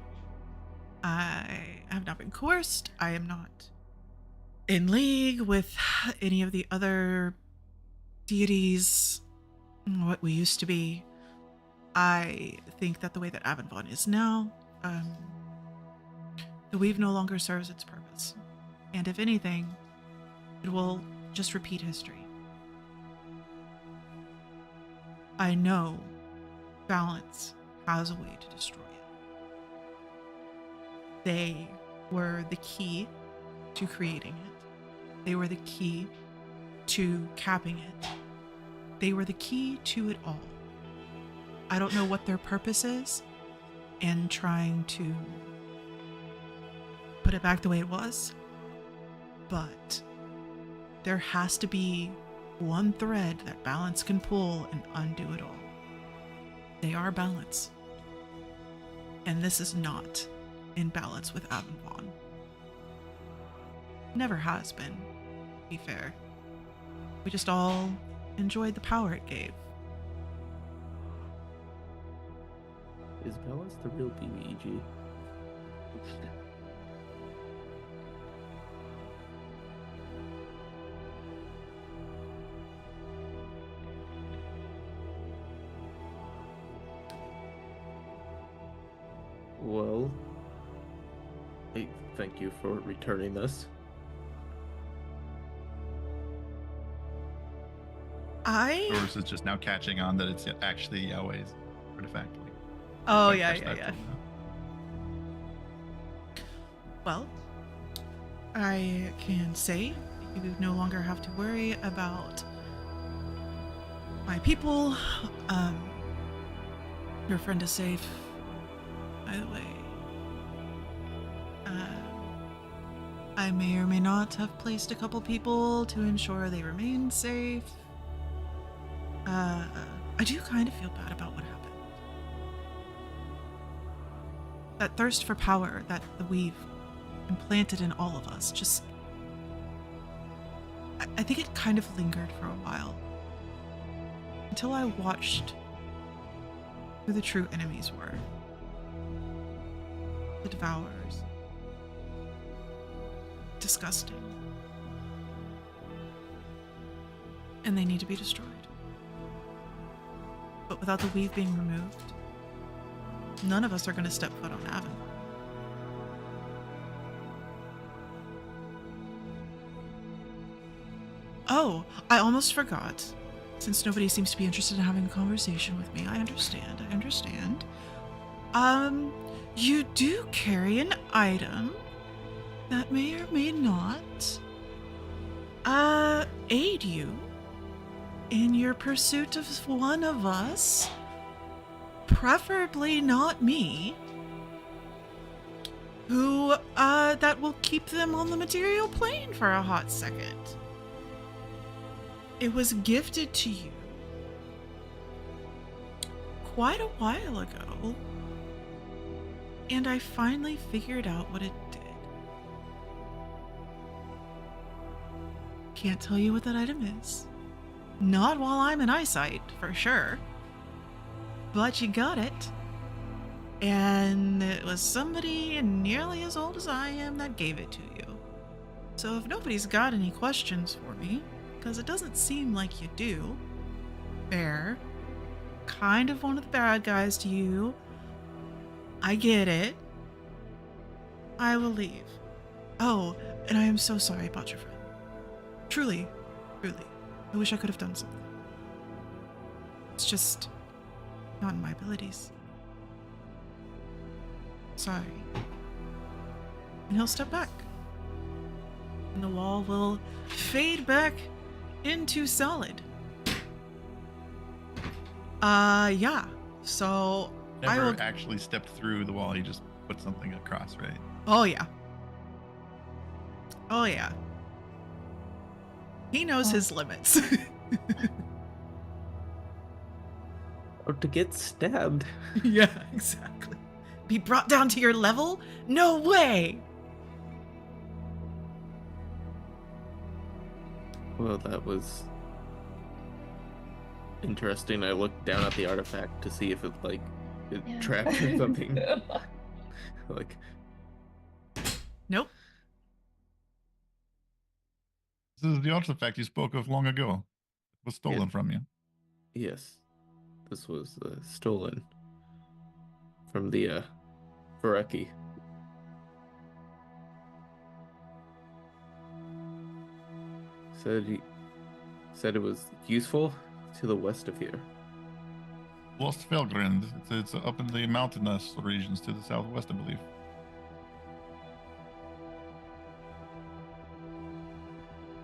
I have not been coerced. I am not in league with any of the other deities, what we used to be. I think that the way that Avonvon is now, the weave no longer serves its purpose. And if anything, it will just repeat history. I know balance has a way to destroy it. They were the key to creating it. They were the key to capping it. They were the key to it all. I don't know what their purpose is in trying to put it back the way it was, but there has to be one thread that balance can pull and undo it all. They are balance. And this is not in balance with Avonvon. Never has been, to be fair. We just all enjoyed the power it gave. Is balance the real BBEG? Well, I thank you for returning this. Doris is just now catching on that it's actually Yahweh's artifact. Like, Oh, quite yeah, catch yeah, that yeah. till now. Well, I can say you no longer have to worry about my people. Your friend is safe, by the way. I may or may not have placed a couple people to ensure they remain safe. I do kind of feel bad about what happened. That thirst for power that the weave implanted in all of us just I think it kind of lingered for a while. Until I watched who the true enemies were. The Devourers. Disgusting. And they need to be destroyed. But without the weave being removed, none of us are going to step foot on Avon. Oh, I almost forgot. Since nobody seems to be interested in having a conversation with me, I understand. You do carry an item that may or may not aid you in your pursuit of one of us, preferably not me, who that will keep them on the material plane for a hot second. It was gifted to you quite a while ago, and I finally figured out what it did. Can't tell you what that item is. Not while I'm in eyesight, for sure. But you got it. And it was somebody nearly as old as I am that gave it to you. So if nobody's got any questions for me, because it doesn't seem like you do, Bear, kind of one of the bad guys to you, I get it. I will leave. Oh, and I am so sorry about your friend. Truly. I wish I could have done something. It's just not in my abilities. Sorry. And he'll step back. And the wall will fade back into solid. Yeah. So I Never will actually stepped through the wall. He just put something across, right? Oh yeah. He knows his limits. Or to get stabbed. Yeah, exactly. Be brought down to your level? No way! Well, that was interesting. I looked down at the artifact to see if it Yeah. trapped or something. Like, Nope. This is the artifact you spoke of long ago. It was stolen Yeah. from you. yes, this was stolen from the Vareki. Said it was useful to the west of here. Lost Felgrand. It's up in the mountainous regions to the southwest, I believe.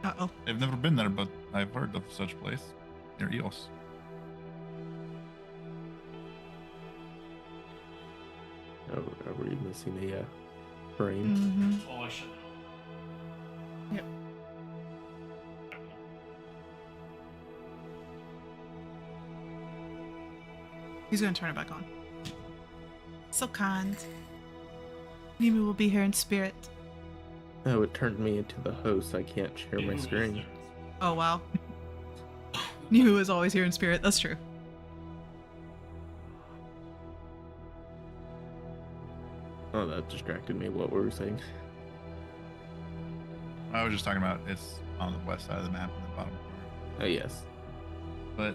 Uh-oh. I've never been there, but I've heard of such place near Eos. Are we missing a brain? Mm-hmm. Oh, I should know. Yep. He's gonna turn it back on. So kind. Nemu will be here in spirit. Oh, it turned me into the host. I can't share my Maybe screen. there. Oh wow. Nemu is always here in spirit, that's true. Oh, that distracted me. What were we saying? I was just talking about it's on the west side of the map in the bottom corner. Oh, yes. But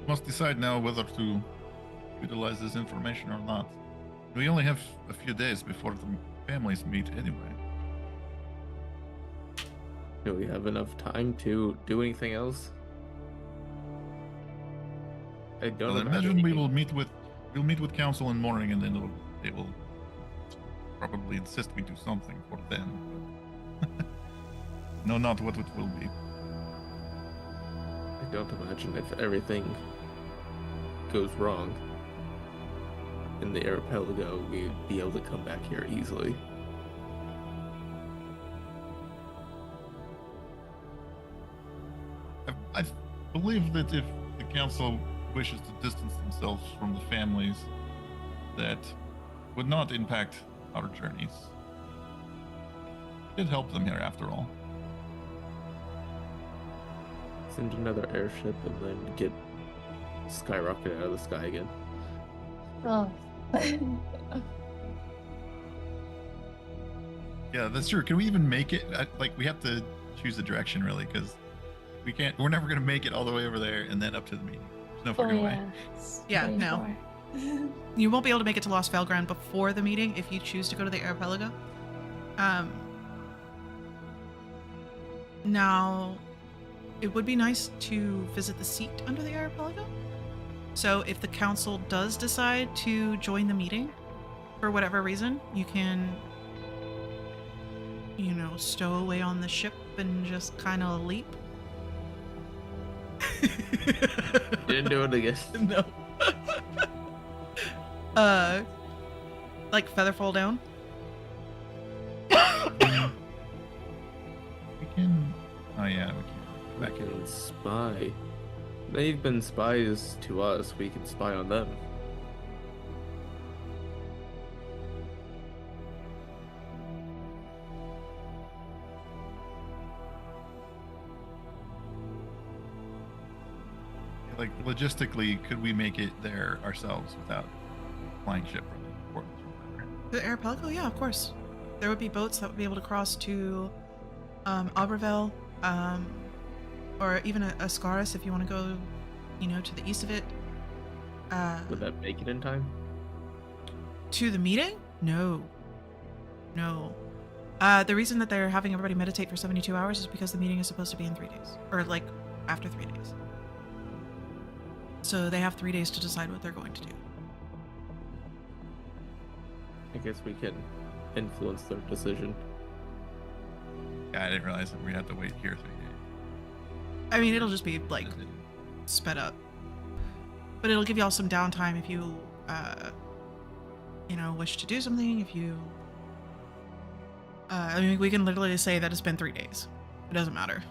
must decide now whether to utilize this information or not. We only have a few days before the families meet anyway. Do we have enough time to do anything else? I don't Well, imagine imagine we'll meet with council in the morning, and then they will probably insist we do something for them. No, not what it will be. I don't imagine if everything goes wrong in the archipelago, we'd be able to come back here easily. I believe that if the council wishes to distance themselves from the families, that would not impact our journeys. It helped them here, after all. Send another airship and then get skyrocketed out of the sky again. Oh. Yeah, that's true. Can we even make it? Like, we have to choose a direction, really, because we can't. We're never gonna make it all the way over there and then up to the meeting. There's no fucking way. It's Yeah, very no. far. You won't be able to make it to Lost Valground before the meeting if you choose to go to the archipelago. Now, it would be nice to visit the seat under the archipelago. So if the council does decide to join the meeting for whatever reason, you can, you know, stow away on the ship and just kind of leap. Didn't do it again. No. Like feather fall down. We can. Oh yeah, we can. We can spy. They've been spies to us. We can spy on them. Like, logistically, could we make it there ourselves without flying ship from Portland? The archipelago, yeah, of course. There would be boats that would be able to cross to Aberville, or even Ascaris if you want to go, you know, to the east of it. Would that make it in time? To the meeting? No. No. The reason that they're having everybody meditate for 72 hours is because the meeting is supposed to be in 3 days. Or, like, after 3 days. So they have 3 days to decide what they're going to do. I guess we can influence their decision. Yeah, I didn't realize that we had to wait here 3 days. I mean, it'll just be, like, sped up. But it'll give y'all some downtime if you, you know, wish to do something. If you... I mean, we can literally say that it's been 3 days. It doesn't matter.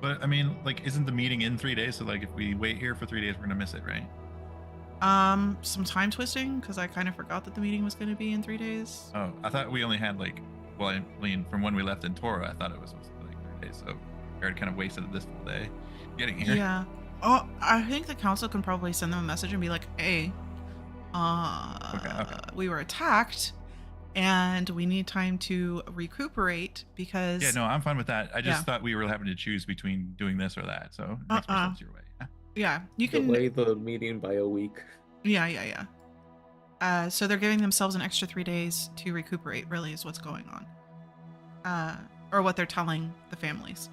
But I mean, like, isn't the meeting in 3 days? So like, if we wait here for 3 days, we're gonna miss it, right? Some time twisting, because I kind of forgot that the meeting was going to be in 3 days. Oh, I thought we only had like, well, I mean, from when we left in Toro, I thought it was supposed to be like 3 days. So we already kind of wasted this full day getting here. Yeah. Oh, I think the council can probably send them a message and be like, hey, Okay. we were attacked and we need time to recuperate because... Yeah, no, I'm fine with that. I just Yeah. thought we were having to choose between doing this or that. So it makes more sense your way. Yeah. Yeah, you can... Delay the meeting by a week. Yeah. So they're giving themselves an extra 3 days to recuperate, really, is what's going on. Or what they're telling the families.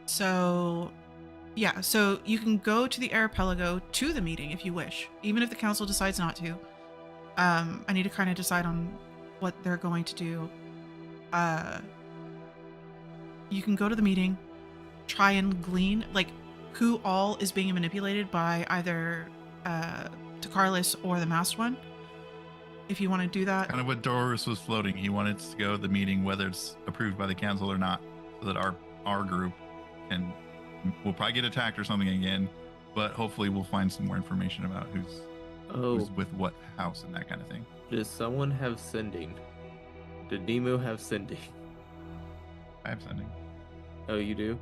So, yeah, so you can go to the archipelago to the meeting if you wish, even if the council decides not to. I need to kind of decide on what they're going to do. You can go to the meeting, try and glean, like, who all is being manipulated by either Takarlis or the masked one. If you want to do that. Kind of what Doris was floating. He wanted to go to the meeting, whether it's approved by the council or not, so that our group can, we'll probably get attacked or something again, but hopefully we'll find some more information about who's with what house and that kind of thing. Does someone have sending? Did Nemo have sending? I have sending. Oh, you do?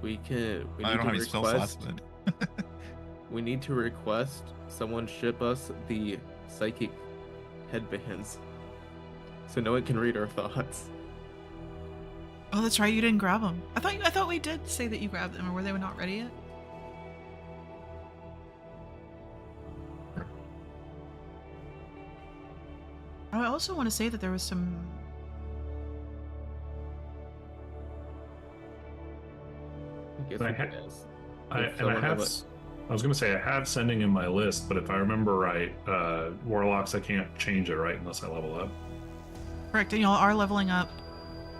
We can. We I need don't to have any spell slots. request. But We need to request someone ship us the psychic headbands, so no one can read our thoughts. Oh, that's right. You didn't grab them. I thought we did say that you grabbed them, or were they not ready yet? I also want to say that there was some. I guess I we ha- could ask. I was gonna say I have sending in my list, but if I remember right, warlocks I can't change it right unless I level up. Correct, and y'all are leveling up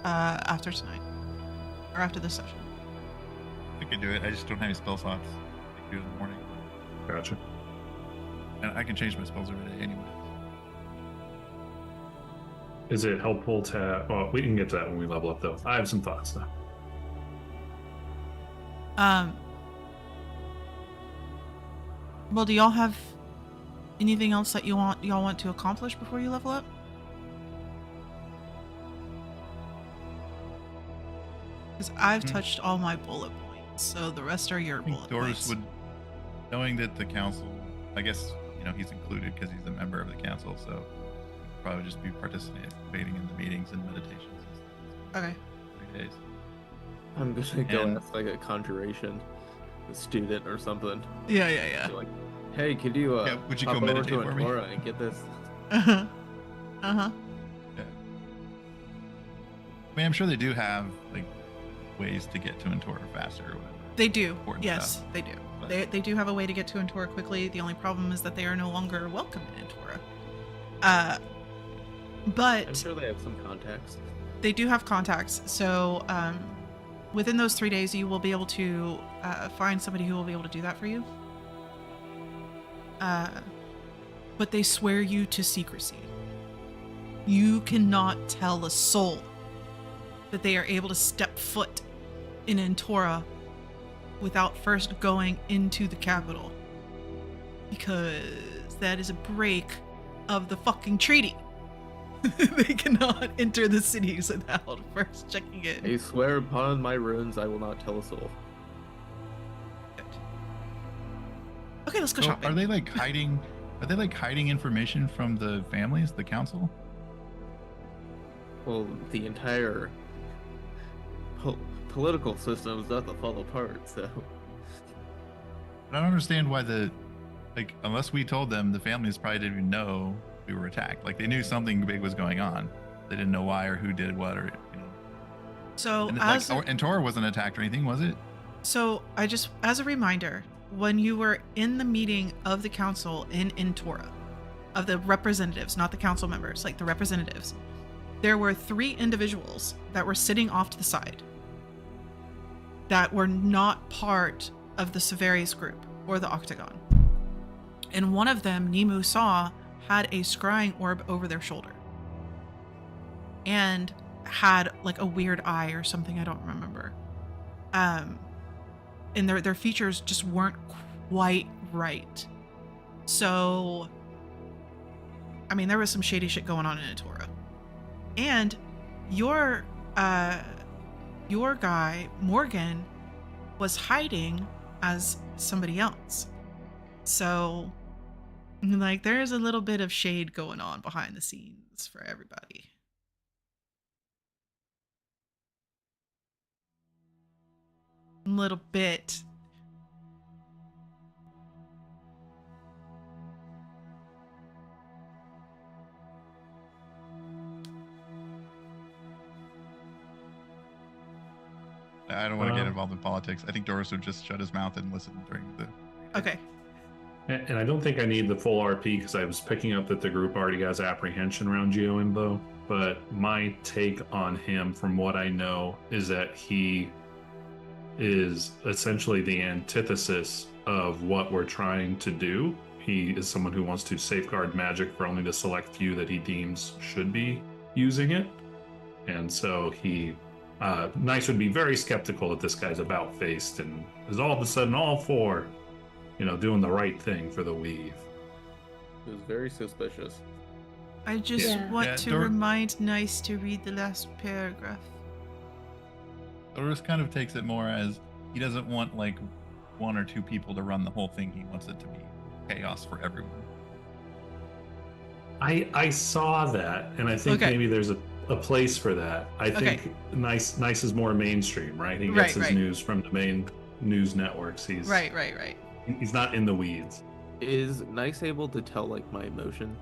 after tonight, or after this session. I could do it. I just don't have any spell slots. I can do it in the morning. Gotcha. And I can change my spells every day anyway. Is it helpful to? Well, we can get to that when we level up, though. I have some thoughts though. Well, do y'all have anything else that y'all want to accomplish before you level up? Because I've touched all my bullet points, so the rest are your I think bullet Doris points. would, knowing that the council, I guess, he's included because he's a member of the council, so he'd probably just be participating in the meetings and meditations and stuff. Okay. 3 days. I'm gonna go And- ask like a conjuration student or something. Yeah. Be like, hey, could you Yeah, would you hop go over meditate to for me? Antora and get this? Uh-huh. I mean, I'm sure they do have like ways to get to Antora faster or whatever. They do. Important Yes, stuff. they do. But- They do have a way to get to Antora quickly. The only problem is that they are no longer welcome in Antora. I'm But sure they have some contacts. they do have contacts. So within those 3 days, you will be able to find somebody who will be able to do that for you. But they swear you to secrecy. You cannot tell a soul that they are able to step foot in Antora without first going into the capital. Because that is a break of the fucking treaty. They cannot enter the cities without first checking it. I swear upon my runes, I will not tell a soul. Okay, let's go So shopping. are they like hiding? Are they like hiding information from the families, the council? Well, the entire political system is about to fall apart, so I don't understand why unless we told them, the families probably didn't even know we were attacked. Like they knew something big was going on. They didn't know why or who did what or. So And as Antora wasn't attacked or anything, was it? So I just, as a reminder, when you were in the meeting of the council in Antora, of the representatives, not the council members, like the representatives, there were 3 individuals that were sitting off to the side that were not part of the Severius group or the Octagon. And one of them, Nemu saw, had a scrying orb over their shoulder. And had like a weird eye or something, I don't remember. And their features just weren't quite right. So, I mean, there was some shady shit going on in Antora. And your guy, Morgan, was hiding as somebody else. So, like, there's a little bit of shade going on behind the scenes for everybody. A little bit. I don't want to get involved in politics. I think Doris would just shut his mouth and listen during the. Okay. And I don't think I need the full RP because I was picking up that the group already has apprehension around GeoImbo. But my take on him, from what I know, is that he is essentially the antithesis of what we're trying to do. He is someone who wants to safeguard magic for only the select few that he deems should be using it. And so Nice would be very skeptical that this guy's about-faced and is all of a sudden all for, doing the right thing for the weave. it was very suspicious. I just Yeah. want Yeah, to remind Nice to read the last paragraph. Doris kind of takes it more as he doesn't want like 1 or 2 people to run the whole thing. He wants it to be chaos for everyone. I saw that, and I think Okay. maybe there's a place for that. I think Okay. Nice is more mainstream, right? He gets his news from the main news networks. He's Right. He's not in the weeds. Is Nice able to tell like my emotion?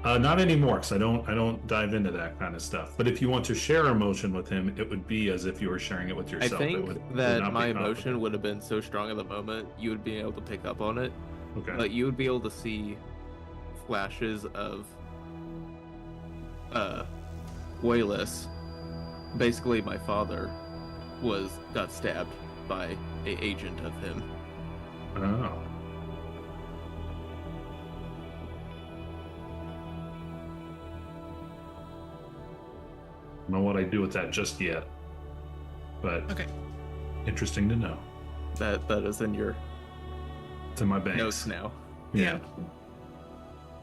Not anymore, because I don't dive into that kind of stuff. But if you want to share emotion with him, it would be as if you were sharing it with yourself. I think it would that not be my emotion complicated. would have been so strong at the moment, you would be able to pick up on it. Okay. But you would be able to see flashes of Wayless. Basically my father got stabbed by a agent of him. Oh. I don't know what I do with that just yet, but Okay. interesting to know. That is in your It's in my banks. notes now. Yeah.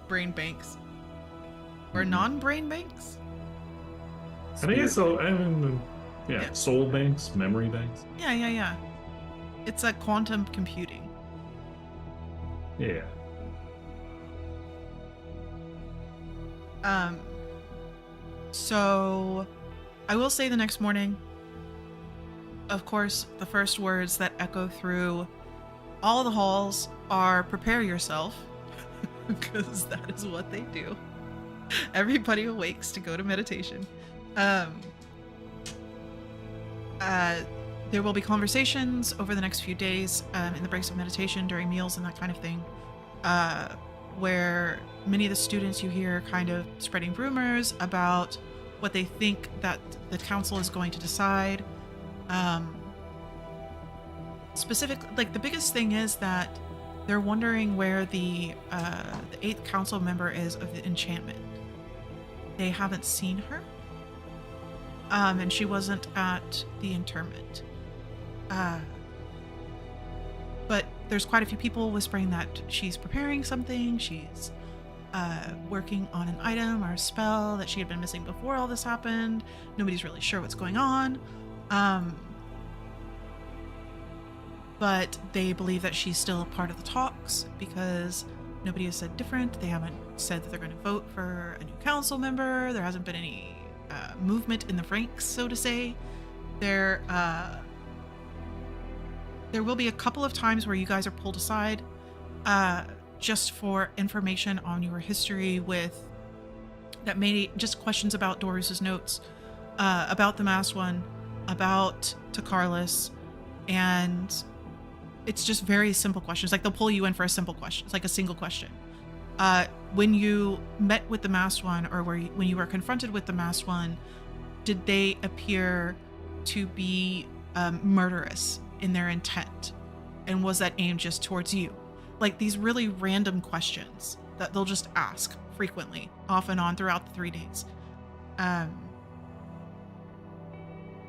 Brain banks. Or Mhm. non-brain banks? I think it's so. I mean, Yeah, soul banks, memory banks. Yeah. It's a quantum computing. Yeah. So I will say the next morning, of course, the first words that echo through all the halls are prepare yourself, because that is what they do. Everybody awakes to go to meditation. There will be conversations over the next few days in the breaks of meditation, during meals and that kind of thing, where many of the students you hear kind of spreading rumors about what they think that the council is going to decide. Specifically, like the biggest thing is that they're wondering where the 8th council member is of the enchantment. They haven't seen her, and she wasn't at the interment. But there's quite a few people whispering that she's preparing something. She's working on an item or a spell that she had been missing before all this happened. Nobody's really sure what's going on. But they believe that she's still a part of the talks because nobody has said different. They haven't said that they're going to vote for a new council member. There hasn't been any movement in the ranks, so to say. There will be a couple of times where you guys are pulled aside just for information on your history with that, maybe just questions about Doris's notes, about the masked one, about Takarlis, and it's just very simple questions. Like they'll pull you in for a simple question. It's like a single question. When you met with the masked one, or when you were confronted with the masked one, did they appear to be murderous in their intent? And was that aimed just towards you? Like these really random questions that they'll just ask frequently, off and on throughout the 3 days.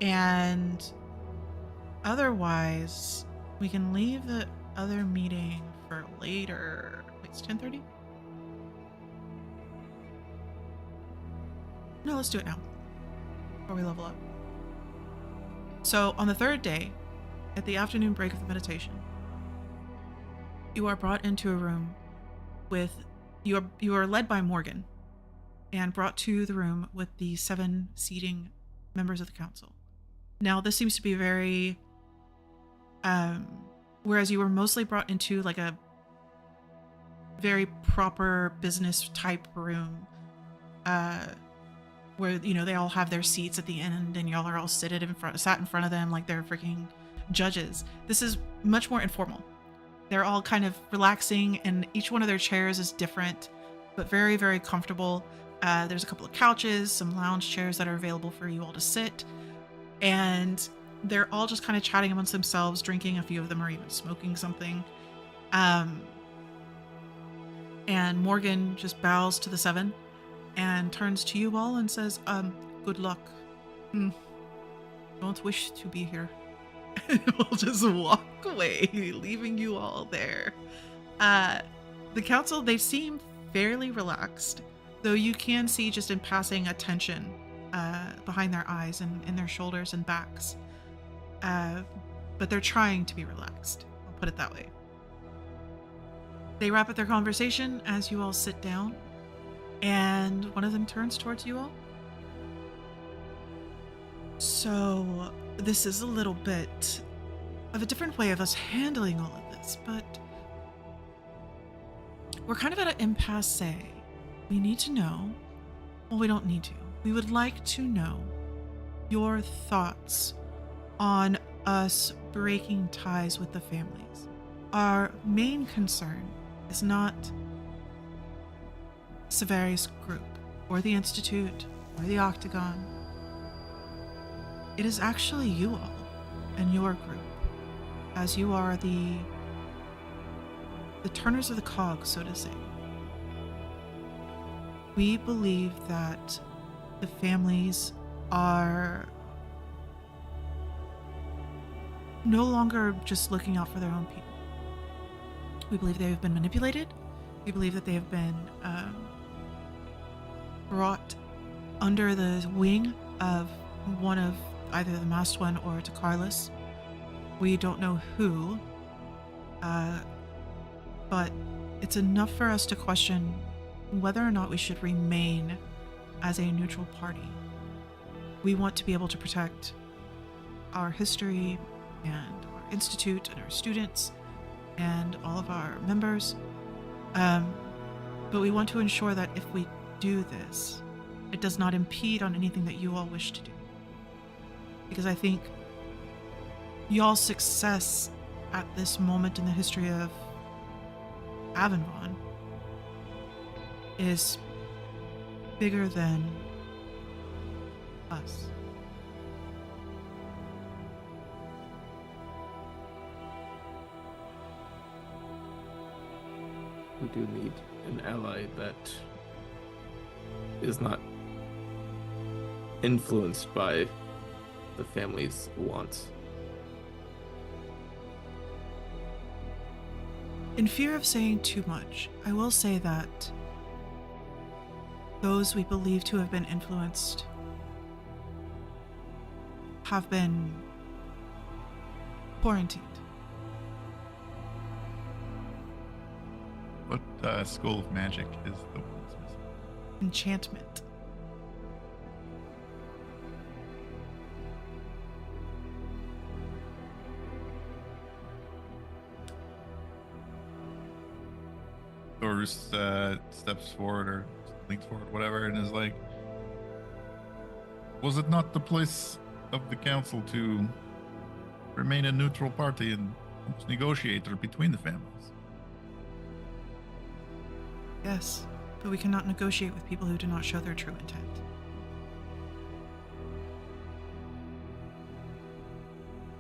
And otherwise, we can leave the other meeting for later. Wait, it's 10:30? No, let's do it now, before we level up. So on the 3rd day, at the afternoon break of the meditation, you are brought into a room with, you are led by Morgan and brought to the room with the 7 seating members of the council. Now, this seems to be very, whereas you were mostly brought into like a very proper business type room, where, you know, they all have their seats at the end and y'all are all sat in front of them like they're freaking judges. This is much more informal. They're all kind of relaxing, and each one of their chairs is different, but very, very comfortable. There's a couple of couches, some lounge chairs that are available for you all to sit, and they're all just kind of chatting amongst themselves, drinking. A few of them are even smoking something. And Morgan just bows to the 7 and turns to you all and says, good luck. Don't wish to be here. And we'll just walk away, leaving you all there. The council, they seem fairly relaxed, though you can see just in passing a tension behind their eyes and in their shoulders and backs. But they're trying to be relaxed. I'll put it that way. They wrap up their conversation as you all sit down, and one of them turns towards you all. So, this is a little bit of a different way of us handling all of this, but we're kind of at an impasse. We need to know, well, we don't need to. We would like to know your thoughts on us breaking ties with the families. Our main concern is not Severi's group, or the Institute, or the Octagon. It is actually you all and your group, as you are the turners of the cog, so to say. We believe that the families are no longer just looking out for their own people. We believe they have been manipulated. We believe that they have been brought under the wing of one of either the Masked One or to Carlos. We don't know who, but it's enough for us to question whether or not we should remain as a neutral party. We want to be able to protect our history and our institute and our students and all of our members. But we want to ensure that if we do this, it does not impede on anything that you all wish to do. Because I think y'all's success at this moment in the history of Avonvon is bigger than us. We do need an ally that is not influenced by the family's wants. In fear of saying too much, I will say that those we believe to have been influenced have been quarantined. What school of magic is the one that's missing? Enchantment. Or steps forward or leans forward, whatever, and is like, was it not the place of the council to remain a neutral party and negotiator between the families? Yes, but we cannot negotiate with people who do not show their true intent.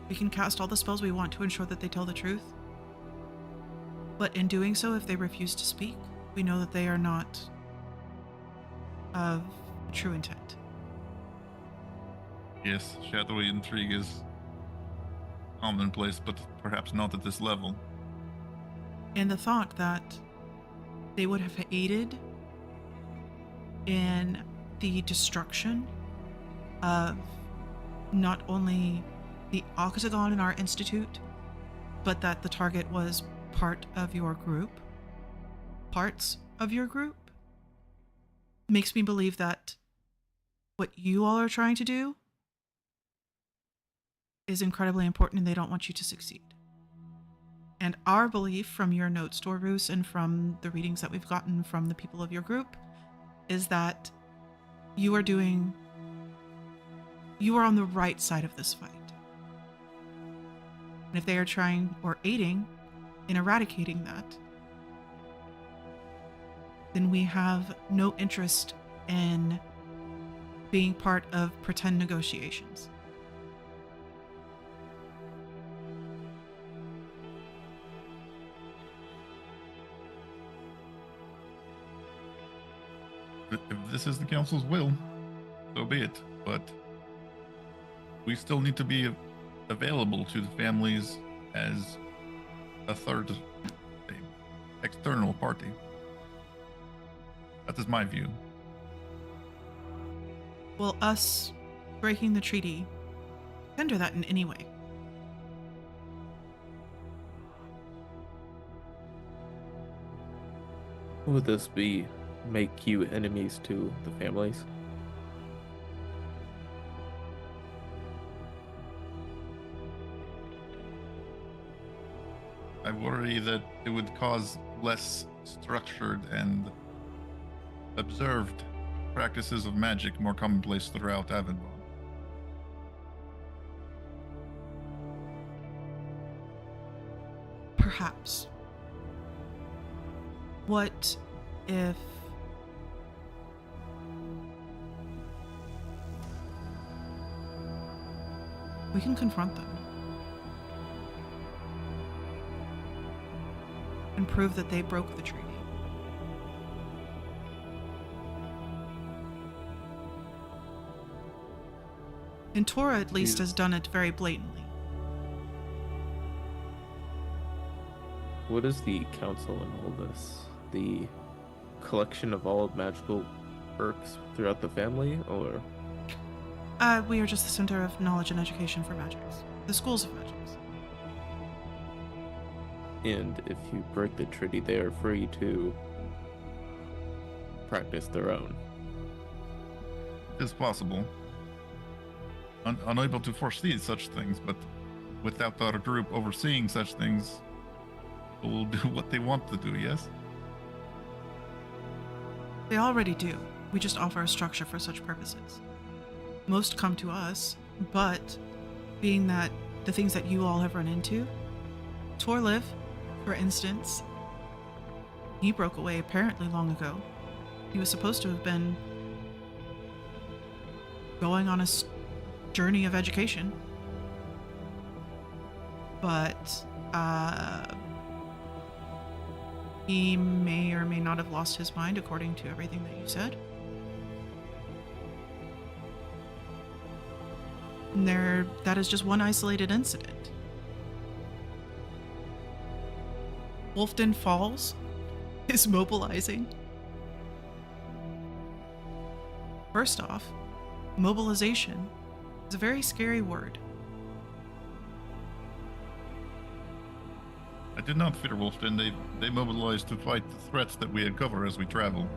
We can cast all the spells we want to ensure that they tell the truth. But in doing so, if they refuse to speak, we know that they are not of true intent. Yes, shadowy intrigue is commonplace, but perhaps not at this level. And the thought that they would have aided in the destruction of not only the Octagon in our institute, but that the target was parts of your group, makes me believe that what you all are trying to do is incredibly important and they don't want you to succeed. And our belief from your notes, Dorus, and from the readings that we've gotten from the people of your group is that you are on the right side of this fight. And if they are trying or aiding in eradicating that, then we have no interest in being part of pretend negotiations. If this is the council's will, so be it. But we still need to be available to the families as a third external party. That is my view. Will us breaking the treaty hinder that in any way? Would this make you enemies to the families? I worry that it would cause less structured and observed practices of magic more commonplace throughout Avonvon. Perhaps. What if we can confront them and prove that they broke the treaty? And Tora at least has done it very blatantly. What is the council in all this? The collection of all magical perks throughout the family, or We are just the center of knowledge and education for magics. The schools of magics. And if you break the treaty, they are free to practice their own. It's possible. Unable to foresee such things, but without our group overseeing such things, people will do what they want to do, yes? They already do. We just offer a structure for such purposes. Most come to us, but being that the things that you all have run into, Torliv, for instance, he broke away apparently long ago. He was supposed to have been going on a journey of education, but he may or may not have lost his mind according to everything that you said. And that is just one isolated incident. Wolfden Falls is mobilizing. First off, mobilization is a very scary word. I did not fear Wolfden. They mobilized to fight the threats that we uncover as we travel.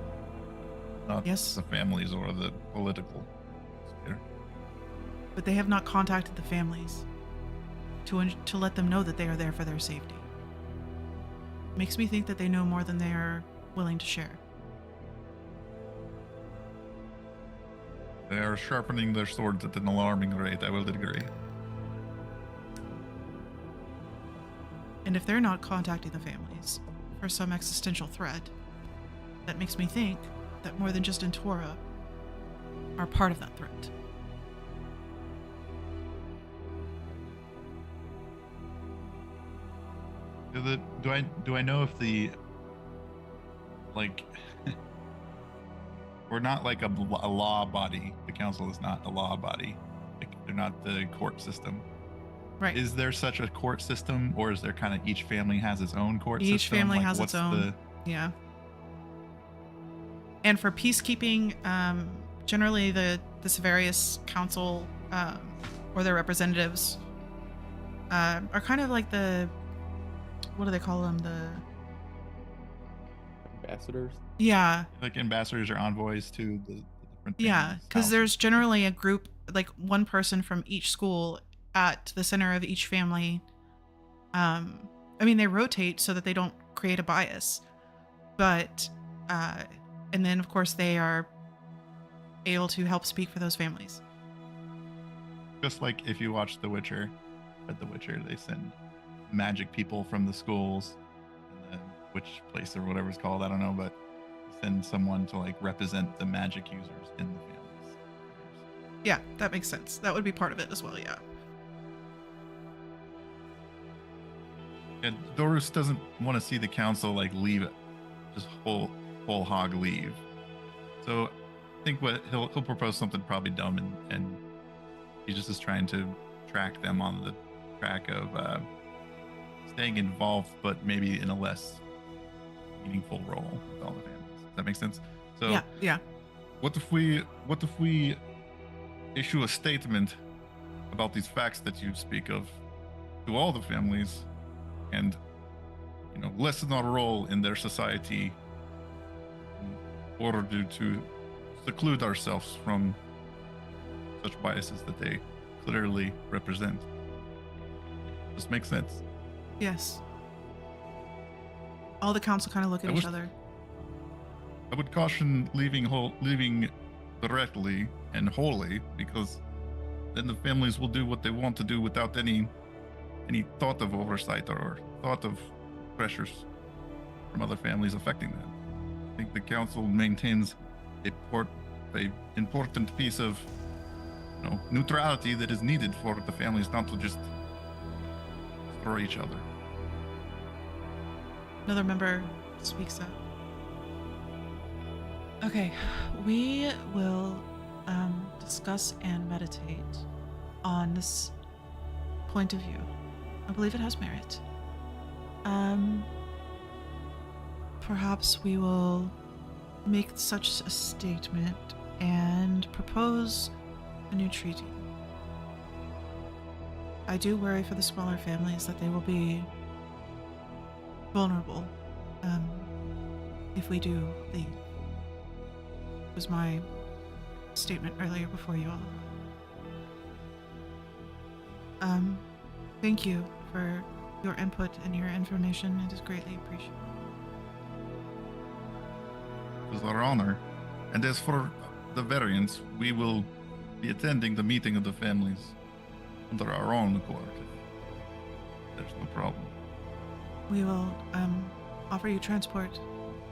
Not Yes. the families or the political sphere. But they have not contacted the families to let them know that they are there for their safety. Makes me think that they know more than they are willing to share. They are sharpening their swords at an alarming rate, I will agree. And if they're not contacting the families for some existential threat, that makes me think that more than just Entora are part of that threat. Do I know if the, like, we're not like a law body. The council is not a law body. Like, they're not the court system. Right. Is there such a court system, or is there kind of each family has its own court system? Each family Like, has what's its own. Yeah. And for peacekeeping, generally the various council or their representatives are kind of like the, what do they call them? The Ambassadors? yeah. like ambassadors or envoys to the different Yeah, families' because houses? there's generally a group, like one person from each school at the center of each family. I mean, they rotate so that they don't create a bias, but and then of course they are able to help speak for those families. Just like if you watch The Witcher, they send magic people from the schools, and then which place or whatever it's called, I don't know, but send someone to like represent the magic users in the families. Yeah, that makes sense. That would be part of it as well. Yeah. And Dorus doesn't want to see the council like leave it, just whole hog leave. So I think what he'll propose something probably dumb, and he just is trying to track them on the track of staying involved, but maybe in a less meaningful role with all the families. Does that make sense? So Yeah. what if we issue a statement about these facts that you speak of to all the families, and lessen our role in their society in order to seclude ourselves from such biases that they clearly represent. This makes sense. Yes. All the council kind of look at each other. I would caution leaving directly and wholly, because then the families will do what they want to do without any thought of oversight or thought of pressures from other families affecting them. I think the council maintains a important piece of neutrality that is needed for the families not to just destroy each other. Another member speaks up. Okay, we will discuss and meditate on this point of view. I believe it has merit. Perhaps we will make such a statement and propose a new treaty. I do worry for the smaller families that they will be vulnerable if we do leave. Was my statement earlier before you all. Thank you for your input and your information. It is greatly appreciated. It was our honor. And as for the variants, we will be attending the meeting of the families under our own accord. There's no problem. We will offer you transport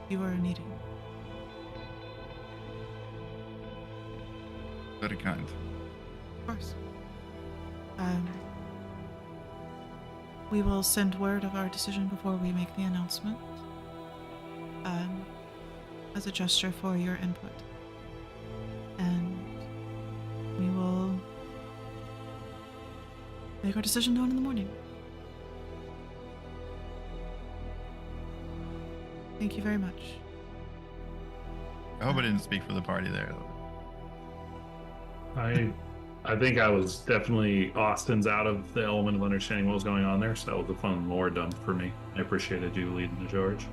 if you are needing. Very kind. Of course. We will send word of our decision before we make the announcement. As a gesture for your input. And we will make our decision known in the morning. Thank you very much. I hope I didn't speak for the party there. I think I was definitely Austin's out of the element of understanding what was going on there, so that was a fun lore dump for me. I appreciated you leading the charge.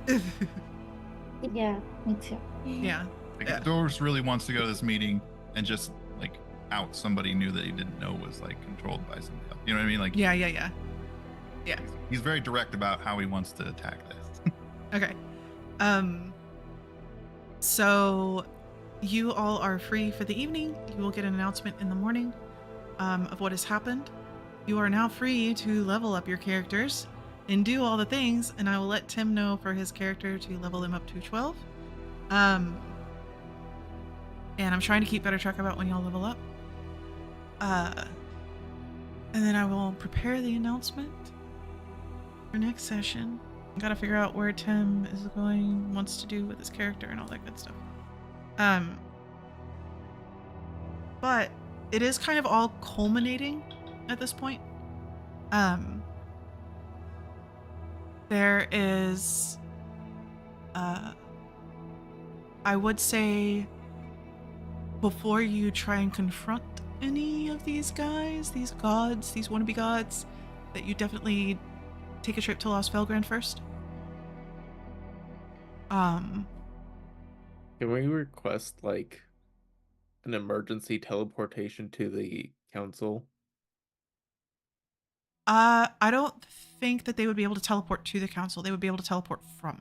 Yeah, me too. Yeah. Like, if Doris really wants to go to this meeting and just like out somebody new that he didn't know was like controlled by somebody else. You know what I mean? Like Yeah. he's very direct about how he wants to attack this. Okay. So you all are free for the evening. You will get an announcement in the morning of what has happened. You are now free to level up your characters and do all the things, and I will let Tim know for his character to level him up to 12. And I'm trying to keep better track about when y'all level up. And then I will prepare the announcement for next session. Gotta figure out where Tim is going, wants to do with his character and all that good stuff. But it is kind of all culminating at this point. There is, I would say, before you try and confront any of these guys, these gods, these wannabe gods, that you definitely take a trip to Lost Felgrand first. Can we request like an emergency teleportation to the council? I don't think that they would be able to teleport to the council. They would be able to teleport from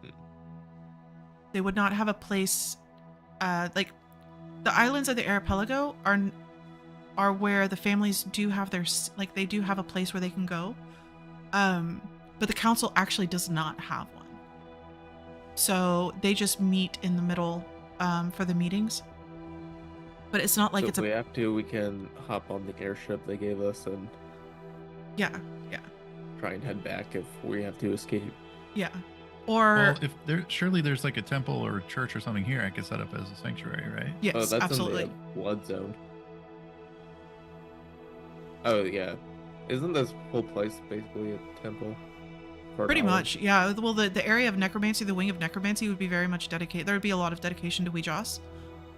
it. They would not have a place, like the islands of the archipelago are where the families do have their, like they do have a place where they can go. But the council actually does not have one. So they just meet in the middle for the meetings. But it's not like so it's if we have to, we can hop on the airship they gave us and yeah. try and head back if we have to escape. Yeah. Or Well, if there surely there's like a temple or church or something here I could set up as a sanctuary, right? yes, Oh, that's absolutely. in the blood zone. Oh yeah, isn't this whole place basically a temple? Pretty much, yeah. Well, the area of necromancy, the wing of necromancy, would be very much dedicated. There would be a lot of dedication to Weejas,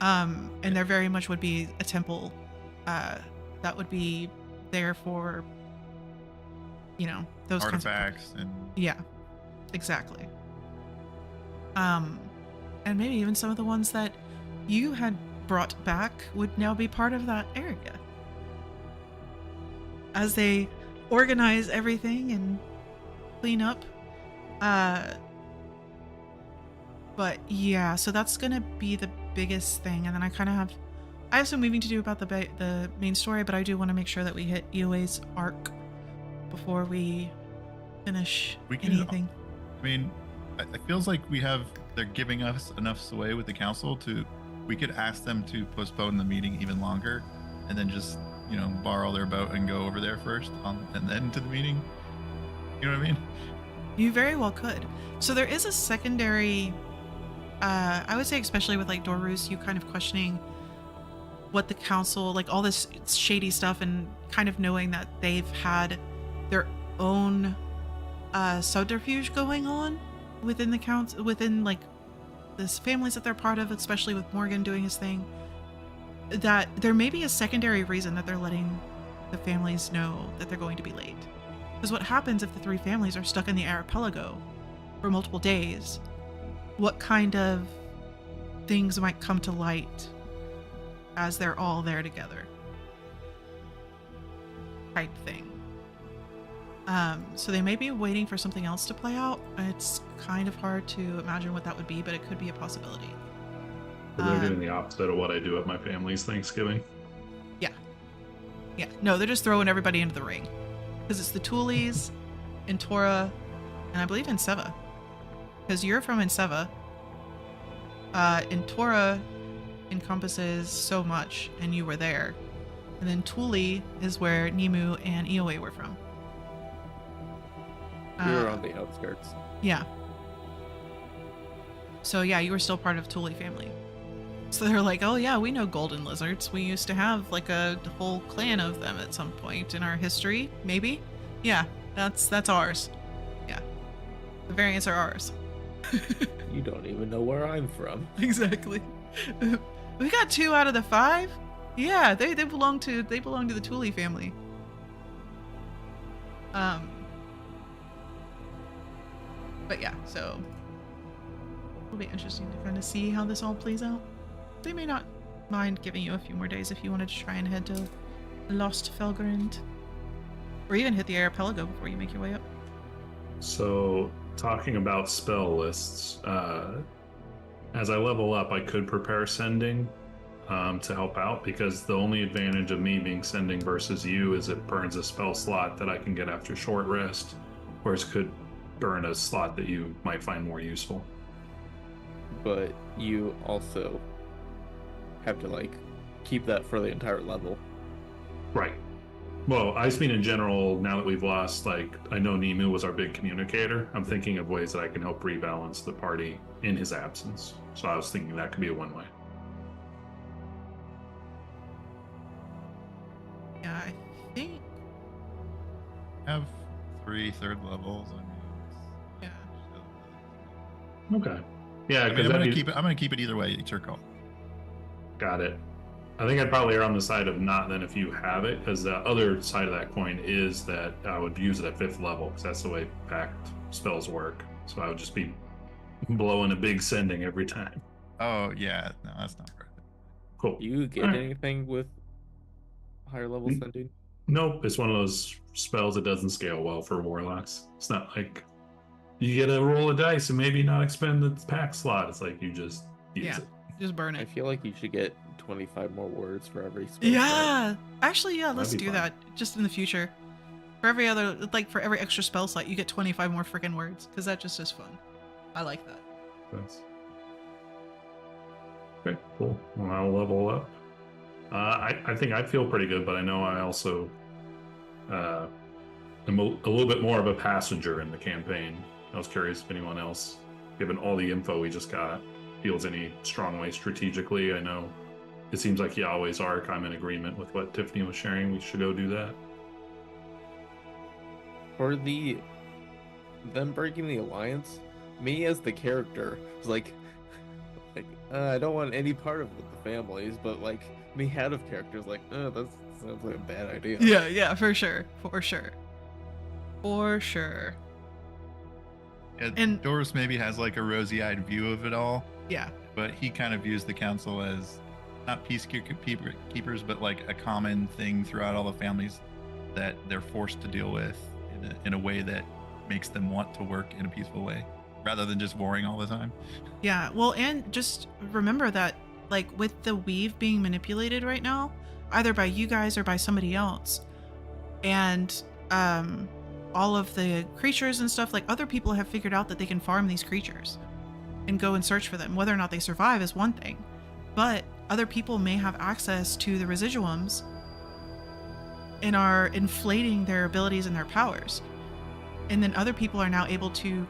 and there very much would be a temple that would be there for, you know, those Artifacts and yeah, exactly. And maybe even some of the ones that you had brought back would now be part of that area as they organize everything and clean up. But yeah, so that's gonna be the biggest thing. And then I have some moving to do about the main story, but I do want to make sure that we hit EOA's arc before we finish anything. I mean, it feels like they're giving us enough sway with the council we could ask them to postpone the meeting even longer and then just, you know, borrow their boat and go over there first and then to the meeting. You know what I mean? You very well could. So there is a secondary, I would say, especially with like Dorus, you kind of questioning what the council, like all this shady stuff, and kind of knowing that they've had their own subterfuge going on within the council, within like this families that they're part of, especially with Morgan doing his thing. that there may be a secondary reason that they're letting the families know that they're going to be late. Because what happens if the 3 families are stuck in the archipelago for multiple days? What kind of things might come to light as they're all there together? Type thing. So they may be waiting for something else to play out. It's kind of hard to imagine what that would be, but it could be a possibility. So they're doing the opposite of what I do at my family's Thanksgiving. Yeah. No, they're just throwing everybody into the ring. Because it's the Tulis, Intora, and I believe Inseva. Because you're from Inseva. Intora encompasses so much, and you were there. And then Tuli is where Nimu and Ioe were from. We were on the outskirts. Yeah. So yeah, you were still part of Tuli family. So they're like, oh yeah, we know golden lizards. We used to have like a whole clan of them at some point in our history, maybe? Yeah, that's ours. Yeah. The variants are ours. You don't even know where I'm from. Exactly. We got 2 out of the 5? Yeah, they belong to the Tuli family. But yeah, so it'll be interesting to kind of see how this all plays out. They may not mind giving you a few more days if you wanted to try and head to Lost Felgrind. Or even hit the archipelago before you make your way up. So, talking about spell lists, as I level up, I could prepare sending to help out, because the only advantage of me being sending versus you is it burns a spell slot that I can get after short rest, whereas could burn a slot that you might find more useful. But you also have to like keep that for the entire level. Right. Well, I just mean in general, now that we've lost, like, I know Nimu was our big communicator. I'm thinking of ways that I can help rebalance the party in his absence. So I was thinking that could be a one way. Yeah, I think. Have 3 third levels. I mean, Yeah. Okay. Yeah, I'm because gonna keep it either way. It's your call. Got it. I think I'd probably err on the side of not then if you have it, because the other side of that coin is that I would use it at 5th level, because that's the way packed spells work. So I would just be blowing a big sending every time. Oh yeah, no, that's not worth it. Cool. Do you get Alright. anything with higher level sending? Nope, it's one of those spells that doesn't scale well for warlocks. It's not like you get a roll of dice and maybe not expend the pack slot. It's like you just use it. Just burn I it. feel like you should get 25 more words for every spell. Yeah. Actually, yeah, let's That'd be do fun. that just in the future. For every other, like for every extra spell slot, you get 25 more freaking words, because that just is fun. I like that. That's... Okay, cool. Well, I'll level up. I think I feel pretty good, but I know I also am a little bit more of a passenger in the campaign. I was curious if anyone else, given all the info we just got, feels any strong way strategically. I know it seems like Yahweh's arc, I'm in agreement with what Tiffany was sharing. We should go do that. For them breaking the alliance, me as the character was like I don't want any part of it with the families, but like me head of characters like, that sounds like a bad idea. Yeah, for sure. Yeah, And- Doris maybe has like a rosy-eyed view of it all, Yeah. but he kind of views the council as not peacekeepers, but like a common thing throughout all the families that they're forced to deal with in a way that makes them want to work in a peaceful way, rather than just warring all the time. Yeah, well, and just remember that, like, with the weave being manipulated right now, either by you guys or by somebody else, and all of the creatures and stuff, like, other people have figured out that they can farm these creatures and go and search for them. Whether or not they survive is one thing, but other people may have access to the residuums and are inflating their abilities and their powers. And then other people are now able to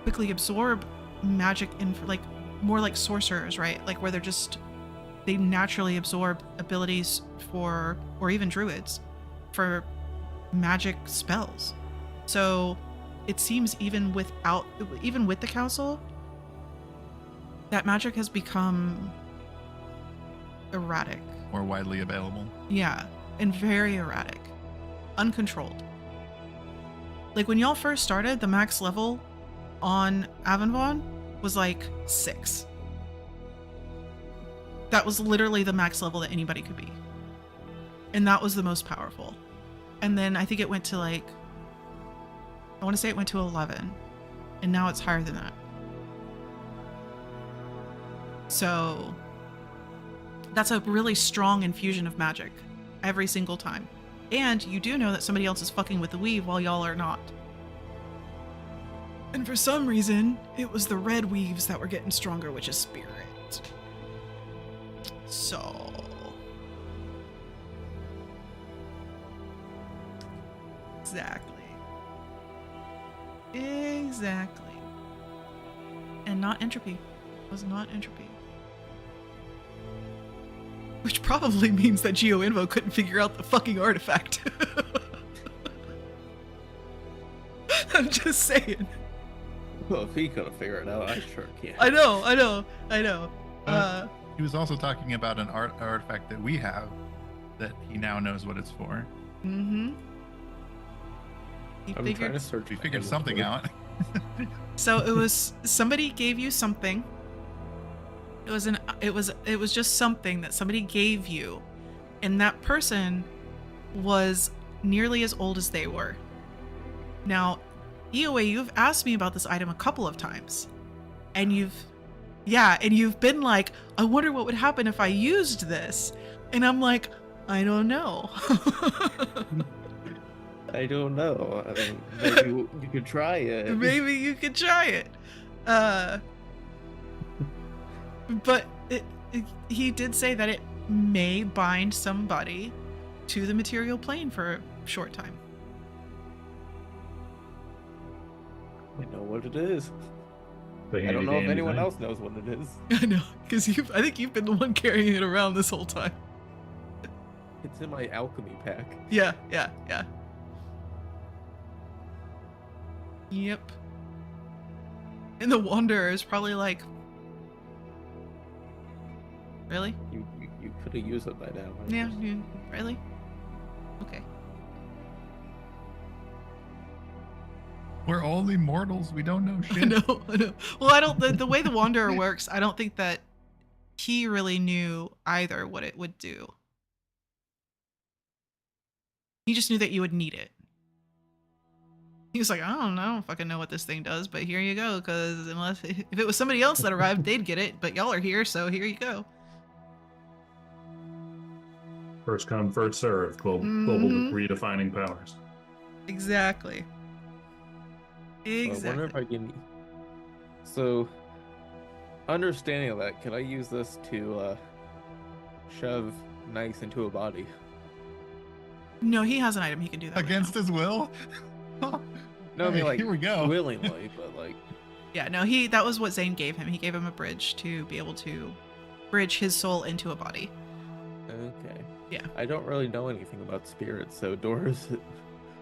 quickly absorb magic in, like, more like sorcerers, right? Like, where they naturally absorb abilities for, or even druids, for magic spells. So it seems even with the council, that magic has become erratic more widely available. Yeah, and very erratic. Uncontrolled. Like when y'all first started, the max level on Avonvon was like 6. That was literally the max level that anybody could be. And that was the most powerful. And then I think it went to like, I want to say it went to 11. And now it's higher than that. So that's a really strong infusion of magic every single time. And you do know that somebody else is fucking with the weave while y'all are not. And for some reason, it was the red weaves that were getting stronger, which is spirit. So... Exactly. And not entropy. It was not entropy. Which probably means that GeoInvo couldn't figure out the fucking artifact. I'm just saying. Well, if he couldn't figure it out, I sure can. I know. He was also talking about an artifact that we have that he now knows what it's for. Mm-hmm. I'm trying to search. We figured something out. So it was somebody gave you something. It was just something that somebody gave you, and that person was nearly as old as they were. Now, EOA, you've asked me about this item a couple of times, and you've been like, I wonder what would happen if I used this, and I'm like, I don't know. I don't know. I mean, maybe you could try it. Maybe you could try it. But he did say that it may bind somebody to the material plane for a short time. I know what it is. The I don't know if handy-dandy anyone thing. else knows what it is. I know, because I think you've been the one carrying it around this whole time. It's in my alchemy pack. Yeah. Yep. And the Wanderer is probably like, really? You could have used it by now. Yeah, really? Okay. We're only mortals. We don't know shit. I know. Well, the way the Wanderer works, I don't think that he really knew either what it would do. He just knew that you would need it. He was like, I don't fucking know what this thing does, but here you go, because if it was somebody else that arrived, they'd get it, but y'all are here, so here you go. First come, first serve. Global redefining powers. Exactly. I wonder if I can. So, understanding of that, can I use this to shove Nice into a body? No, he has an item he can do that with Against now. his will? No, I mean, like, here we go. willingly, but like. Yeah, no, that was what Zane gave him. He gave him a bridge to be able to bridge his soul into a body. Okay. Yeah. I don't really know anything about spirits, so Doris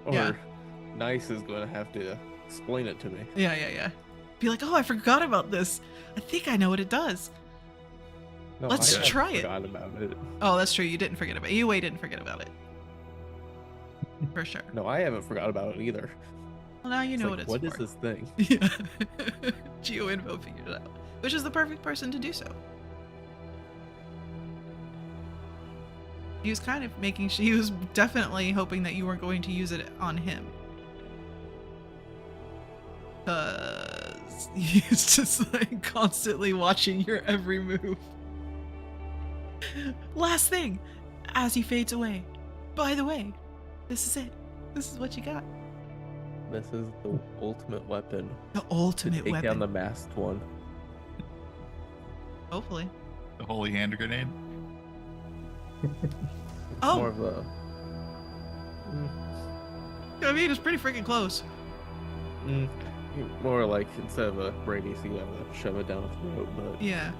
or Nice is going to have to explain it to me. Yeah. Be like, oh, I forgot about this. I think I know what it does. No, Let's I try it. forgot about it. Oh, that's true. You didn't forget about it. You didn't forget about it. For sure. No, I haven't forgot about it either. Well, now you It's know like, what it's what for. is this thing? Yeah. GeoInvo figured it out, which is the perfect person to do so. He was kind of he was definitely hoping that you weren't going to use it on him. Because he's just like constantly watching your every move. Last thing, as he fades away. By the way, this is it. This is what you got. This is the ultimate weapon. The To ultimate take weapon. down the masked one. Hopefully. The holy hand grenade. It's Oh. more of a. I mean, it's pretty freaking close. More like instead of a radius, you have to shove it down a throat. But Yeah.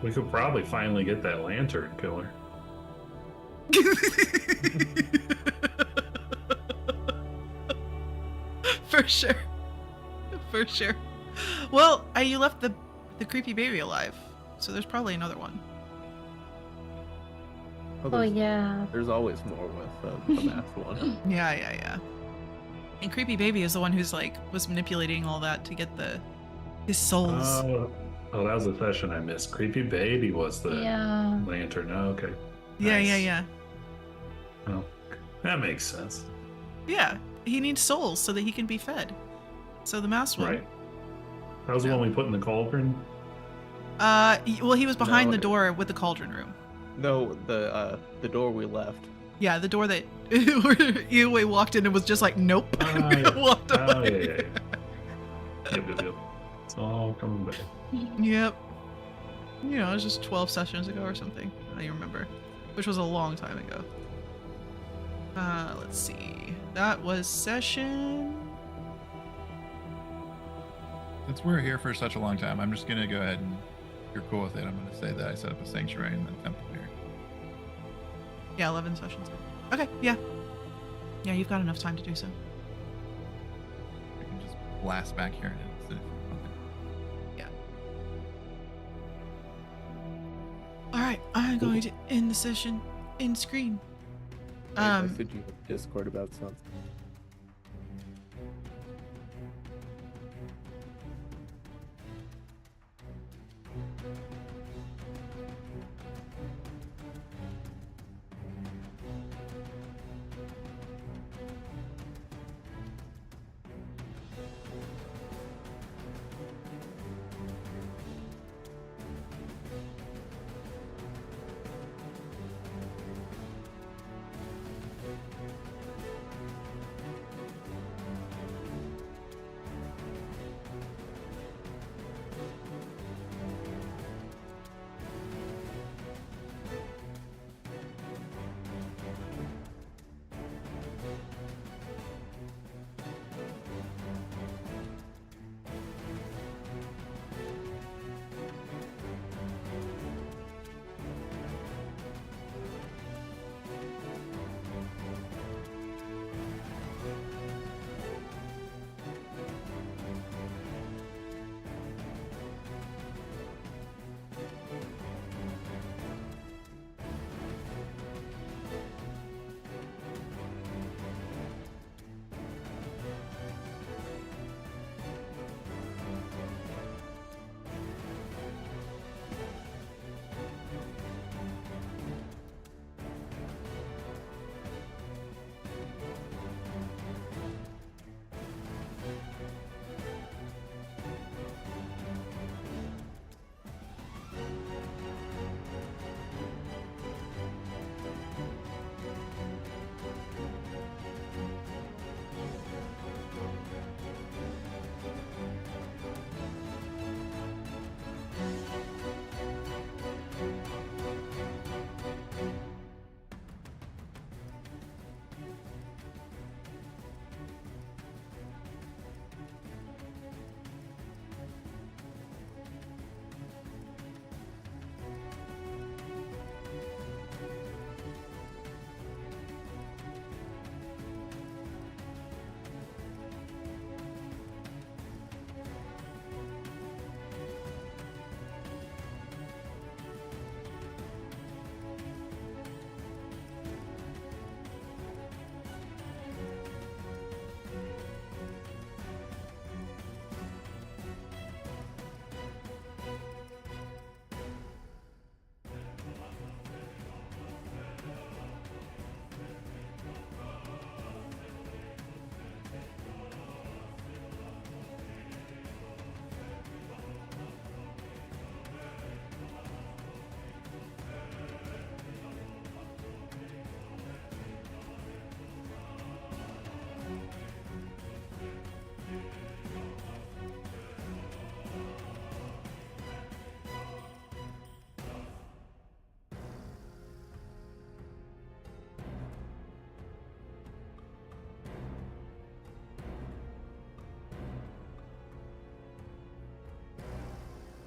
We could probably finally get that lantern killer. For sure. Well, you left the creepy baby alive, so there's probably another one. Oh there's, yeah. there's always more with the masked one. Yeah. And Creepy Baby is the one who's like was manipulating all that to get his souls. Oh, that was the session I missed. Creepy Baby was the Yeah. lantern. Oh, okay. Yeah, Nice. yeah. Well, that makes sense. Yeah, he needs souls so that he can be fed. So the masked one. Right. That was the one we put in the cauldron. Well, he was behind No, the door with the cauldron room. No, the door we left. Yeah, the door that Iue walked in and was just like, nope. Yeah. Walked Oh, away. yeah. Yep. It's all coming back. Yep. You know, it was just 12 sessions ago or something. I don't even remember. Which was a long time ago. Let's see. That was session... Since we're here for such a long time, I'm just gonna go ahead and, if you're cool with it, I'm gonna say that I set up a sanctuary in the temple here. Yeah, 11 sessions ago. Okay, yeah. Yeah, you've got enough time to do so. I can just blast back here and instead Yeah. Alright, I'm going to end the session in screen. I messaged you on Discord about something.